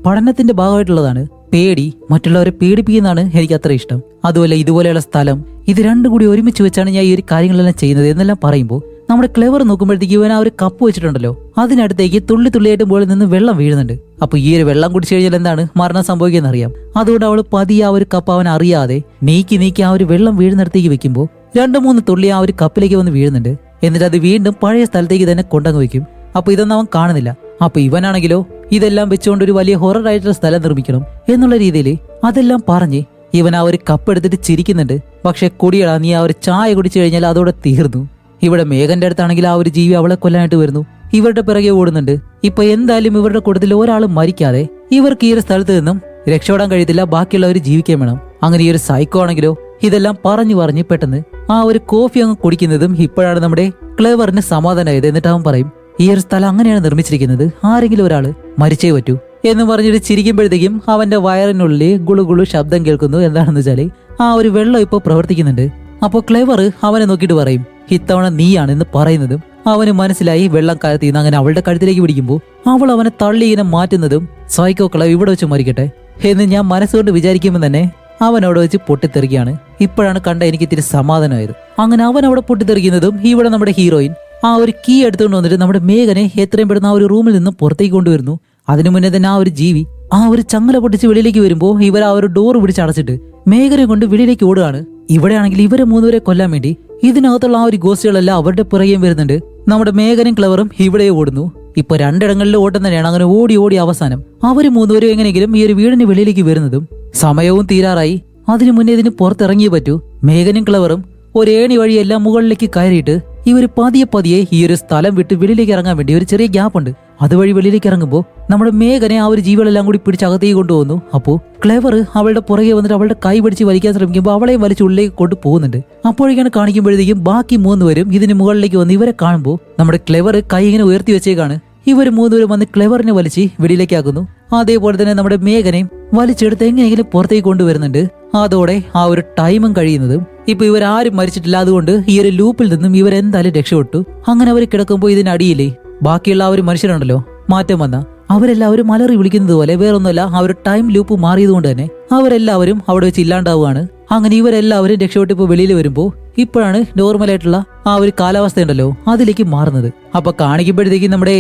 പഠനത്തിന്റെ ഭാഗമായിട്ടുള്ളതാണ്. പേടി, മറ്റുള്ളവരെ പേടിപ്പിക്കുന്നതാണ് എനിക്ക് അത്ര ഇഷ്ടം. അതുപോലെ ഇതുപോലെയുള്ള സ്ഥലം, ഇത് രണ്ടും കൂടി ഒരുമിച്ച് വെച്ചാണ് ഞാൻ ഈ ഒരു കാര്യങ്ങളെല്ലാം ചെയ്യുന്നത് എന്നെല്ലാം പറയുമ്പോൾ നമ്മുടെ ക്ലെവർ നോക്കുമ്പോഴത്തേക്ക് ഇവൻ ആ ഒരു കപ്പ് വെച്ചിട്ടുണ്ടല്ലോ അതിനടുത്തേക്ക് തുള്ളിയായിട്ട് മുകളിൽ നിന്ന് വെള്ളം വീഴുന്നുണ്ട്. അപ്പൊ ഈ ഒരു വെള്ളം കുടിച്ചു കഴിഞ്ഞാൽ എന്താണ് മരണം സംഭവിക്കുന്നത് അറിയാം. അതുകൊണ്ട് അവൾ പതിയെ ആ ഒരു കപ്പ് അവൻ അറിയാതെ നീക്കി ആ ഒരു വെള്ളം വീഴുന്നിടത്തേക്ക് വെക്കുമ്പോൾ 2-3 തുള്ളി ആ ഒരു കപ്പിലേക്ക് വന്ന് വീഴുന്നുണ്ട്. എന്നിട്ട് അത് വീണ്ടും പഴയ സ്ഥലത്തേക്ക് തന്നെ കൊണ്ടങ്ങ് വെക്കും. അപ്പൊ ഇതൊന്നും അവൻ കാണുന്നില്ല. അപ്പൊ ഇവനാണെങ്കിലോ ഇതെല്ലാം വെച്ചുകൊണ്ട് ഒരു വലിയ ഹൊറർ ആയിട്ടുള്ള സ്ഥലം നിർമ്മിക്കണം എന്നുള്ള രീതിയിൽ അതെല്ലാം പറഞ്ഞ് ഇവൻ ആ ഒരു കപ്പ് എടുത്തിട്ട് ചിരിക്കുന്നുണ്ട്. പക്ഷെ കുടിയടാ, നീ ആ ഒരു ചായ കുടിച്ചു കഴിഞ്ഞാൽ അതോടെ തീർന്നു. ഇവിടെ മേഘന്റെ അടുത്താണെങ്കിൽ ആ ഒരു ജീവി അവളെ കൊല്ലാനായിട്ട് വരുന്നു. ഇവരുടെ പിറകെ ഓടുന്നുണ്ട്. ഇപ്പൊ എന്തായാലും ഇവരുടെ കൂട്ടത്തിൽ ഒരാൾ മരിക്കാതെ ഇവർക്ക് ഈ ഒരു സ്ഥലത്ത് നിന്നും രക്ഷപ്പെടാൻ കഴിയത്തില്ല. ബാക്കിയുള്ളവർ ജീവിക്കാൻ വേണം. അങ്ങനെ ഈ ഒരു സൈക്കോ ആണെങ്കിലോ ഇതെല്ലാം പറഞ്ഞു പെട്ടെന്ന് ആ ഒരു കോഫി അങ്ങ് കുടിക്കുന്നതും ഇപ്പോഴാണ് നമ്മുടെ ക്ലെവറിന് സമാധാനമായത്. എന്നിട്ട് അവൻ പറയും, ഈ ഒരു സ്ഥലം അങ്ങനെയാണ് നിർമ്മിച്ചിരിക്കുന്നത്, ആരെങ്കിലും ഒരാള് മരിച്ചേ പറ്റൂ എന്ന് പറഞ്ഞിട്ട് ചിരിക്കുമ്പോഴത്തേക്കും അവന്റെ വയറിനുള്ളിൽ ഗുളുഗുളു ശബ്ദം കേൾക്കുന്നു. എന്താണെന്ന് വെച്ചാല് ആ ഒരു വെള്ളം ഇപ്പൊ പ്രവർത്തിക്കുന്നുണ്ട്. അപ്പൊ ക്ലെവർ അവനെ നോക്കിയിട്ട് പറയും, ഇത്തവണ നീയാണ് എന്ന് പറയുന്നതും അവന് മനസ്സിലായി വെള്ളം കയത്തിന്ന്. അങ്ങനെ അവളുടെ കഴുത്തിലേക്ക് പിടിക്കുമ്പോൾ അവൾ അവനെ തള്ളി ഇങ്ങനെ മാറ്റുന്നതും സൈക്കോ ക്ലവ് ഇവിടെ വെച്ച് മരിക്കട്ടെ എന്ന് ഞാൻ മനസ്സുകൊണ്ട് വിചാരിക്കുമ്പോൾ തന്നെ അവൻ അവിടെ വെച്ച് പൊട്ടിത്തെറിക്കുകയാണ്. ഇപ്പോഴാണ് കണ്ട എനിക്ക് ഇത്തിരി സമാധാനമായത്. അങ്ങനെ അവൻ അവിടെ പൊട്ടിത്തെറിക്കുന്നതും ഇവിടെ നമ്മുടെ ഹീറോയിൻ ആ ഒരു കീ എടുത്തുകൊണ്ട് വന്നിട്ട് നമ്മുടെ മേഘനെ എത്രയും പെടുന്ന ആ ഒരു റൂമിൽ നിന്ന് പുറത്തേക്ക് കൊണ്ടുവരുന്നു. അതിനു മുന്നേ തന്നെ ആ ഒരു ജീവി ആ ഒരു ചങ്ങല പൊട്ടിച്ച് വെളിയിലേക്ക് വരുമ്പോൾ ഇവർ ആ ഒരു ഡോർ പിടിച്ച് അടച്ചിട്ട് മേഘനെ കൊണ്ട് വെളിയിലേക്ക് ഓടുകയാണ്. ഇവിടെയാണെങ്കിൽ ഇവരെ 3 പേരെ കൊല്ലാൻ വേണ്ടി ഇതിനകത്തുള്ള ആ ഒരു ഗോസ്റ്റുകളെല്ലാം അവരുടെ പിറകെയും വരുന്നുണ്ട്. നമ്മുടെ മേഘനും ക്ലെവറും ഇവിടെ ഓടുന്നു. ഇപ്പൊ 2 ഇടങ്ങളിലും ഓട്ടം തന്നെയാണ്. അങ്ങനെ ഓടി അവസാനം അവര് 3 പേരും എങ്ങനെയെങ്കിലും ഈ ഒരു വീടിന് വെളിയിലേക്ക് വരുന്നതും സമയവും തീരാറായി. അതിനു മുന്നേ ഇതിന് പുറത്തിറങ്ങിയേ പറ്റൂ. മേഘനും ക്ലെവറും ഒരു ഏണി വഴി എല്ലാം മുകളിലേക്ക് കയറിയിട്ട് ഇവര് പതിയെ ഈ ഒരു സ്ഥലം വിട്ട് വെളിയിലേക്ക് ഇറങ്ങാൻ വേണ്ടി ഒരു ചെറിയ ഗ്യാപ്പ് ഉണ്ട്. അതുവഴി വെളിയിലേക്ക് ഇറങ്ങുമ്പോൾ നമ്മുടെ മേഘനെ ആ ഒരു ജീവികളെല്ലാം കൂടി പിടിച്ച് അകത്തേക്ക് കൊണ്ടുപോകുന്നു. അപ്പോൾ ക്ലെവർ അവളുടെ പുറകെ വന്നിട്ട് അവളുടെ കൈ പിടിച്ച് വലിക്കാൻ ശ്രമിക്കുമ്പോൾ അവളെയും വലിച്ച് ഉള്ളിലേക്ക് കൊണ്ടുപോകുന്നുണ്ട്. അപ്പോഴേക്കാണ് കാണിക്കുമ്പോഴത്തേക്കും ബാക്കി 3 പേരും ഇതിന് മുകളിലേക്ക് വന്ന് ഇവരെ കാണുമ്പോൾ നമ്മുടെ ക്ലെവർ കൈ ഇങ്ങനെ ഉയർത്തി വെച്ചേക്കാണ്. ഇവർ 3 പേരും വന്ന് ക്ലെവറിനെ വലിച്ച് വെളിയിലേക്കാക്കുന്നു. അതേപോലെ തന്നെ നമ്മുടെ മേഘനെയും വലിച്ചെടുത്ത് എങ്ങനെയെങ്കിലും പുറത്തേക്ക് കൊണ്ടുവരുന്നുണ്ട്. അതോടെ ആ ഒരു ടൈമും കഴിയുന്നതും ഇപ്പൊ ഇവരാരും മരിച്ചിട്ടില്ല. അതുകൊണ്ട് ഈ ഒരു ലൂപ്പിൽ നിന്നും ഇവരെന്തായാലും രക്ഷപ്പെട്ടു. അങ്ങനെ അവർ കിടക്കുമ്പോൾ ഇതിനടിയില്ലേ ബാക്കിയുള്ള ആ ഒരു മനുഷ്യരുണ്ടല്ലോ മാറ്റം വന്ന അവരെല്ലാവരും അലറി വിളിക്കുന്നത് പോലെ വേറൊന്നുമല്ല, ആ ഒരു ടൈം ലൂപ്പ് മാറിയതുകൊണ്ട് തന്നെ അവരെല്ലാവരും അവിടെ വെച്ച് ഇല്ലാണ്ടാവുകയാണ്. അങ്ങനെ ഇവരെല്ലാവരും രക്ഷപ്പെട്ട് ഇപ്പൊ വെളിയിൽ വരുമ്പോ ഇപ്പോഴാണ് നോർമലായിട്ടുള്ള ആ ഒരു കാലാവസ്ഥ ഉണ്ടല്ലോ അതിലേക്ക് മാറുന്നത്. അപ്പൊ കാണിക്കുമ്പോഴത്തേക്കും നമ്മുടെ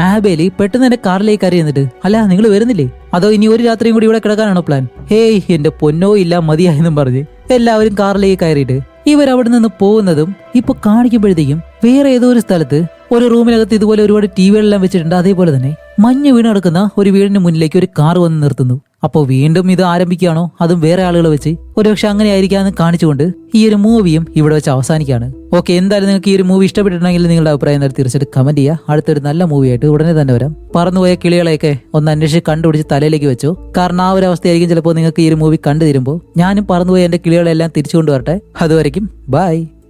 ആബേലി പെട്ടെന്ന് എന്റെ കാറിലേക്ക് അറിയുന്നിട്ട്, അല്ല നിങ്ങൾ വരുന്നില്ലേ, അതോ ഇനി ഒരു രാത്രിയും കൂടി ഇവിടെ കിടക്കാനാണോ പ്ലാൻ? ഹേയ് എന്റെ പൊന്നോ ഇല്ല മതിയായെന്നും പറഞ്ഞ് എല്ലാവരും കാറിലേക്ക് കയറിയിട്ട് ഇവരവിടെ നിന്ന് പോകുന്നതും ഇപ്പൊ കാണിക്കുമ്പോഴത്തേക്കും വേറെ ഏതോ ഒരു സ്ഥലത്ത് ഒരു റൂമിനകത്ത് ഇതുപോലെ ഒരുപാട് ടിവികളെല്ലാം വെച്ചിട്ടുണ്ട്. അതേപോലെ തന്നെ മഞ്ഞ് വീണ് കിടക്കുന്ന ഒരു വീടിന് മുന്നിലേക്ക് ഒരു കാർ വന്ന് നിർത്തുന്നു. അപ്പോൾ വീണ്ടും ഇത് ആരംഭിക്കുകയാണോ അതും വേറെ ആളുകളെ വെച്ച്, ഒരുപക്ഷെ അങ്ങനെ ആയിരിക്കാമെന്ന് കാണിച്ചുകൊണ്ട് ഈ ഒരു മൂവിയും ഇവിടെ വെച്ച് അവസാനിക്കുകയാണ്. ഓക്കെ, എന്തായാലും നിങ്ങൾക്ക് ഈ ഒരു മൂവി ഇഷ്ടപ്പെട്ടിട്ടുണ്ടെങ്കിൽ നിങ്ങളുടെ അഭിപ്രായം തീർച്ചയായിട്ടും കമന്റ് ചെയ്യുക. അടുത്തൊരു നല്ല മൂവിയായിട്ട് ഉടനെ തന്നെ വരാം. പറന്നുപോയ കിളികളെയൊക്കെ ഒന്ന് അന്വേഷിച്ച് കണ്ടുപിടിച്ച് തലയിലേക്ക് വെച്ചോ. കാരണം ആ ഒരു അവസ്ഥയായിരിക്കും ചിലപ്പോൾ നിങ്ങൾക്ക് ഈ ഒരു മൂവി കണ്ടു തരുമ്പോൾ ഞാനും പറന്നുപോയ എന്റെ കിളികളെല്ലാം തിരിച്ചു കൊണ്ടുവരട്ടെ. അതുവരെയ്ക്കും ബൈ.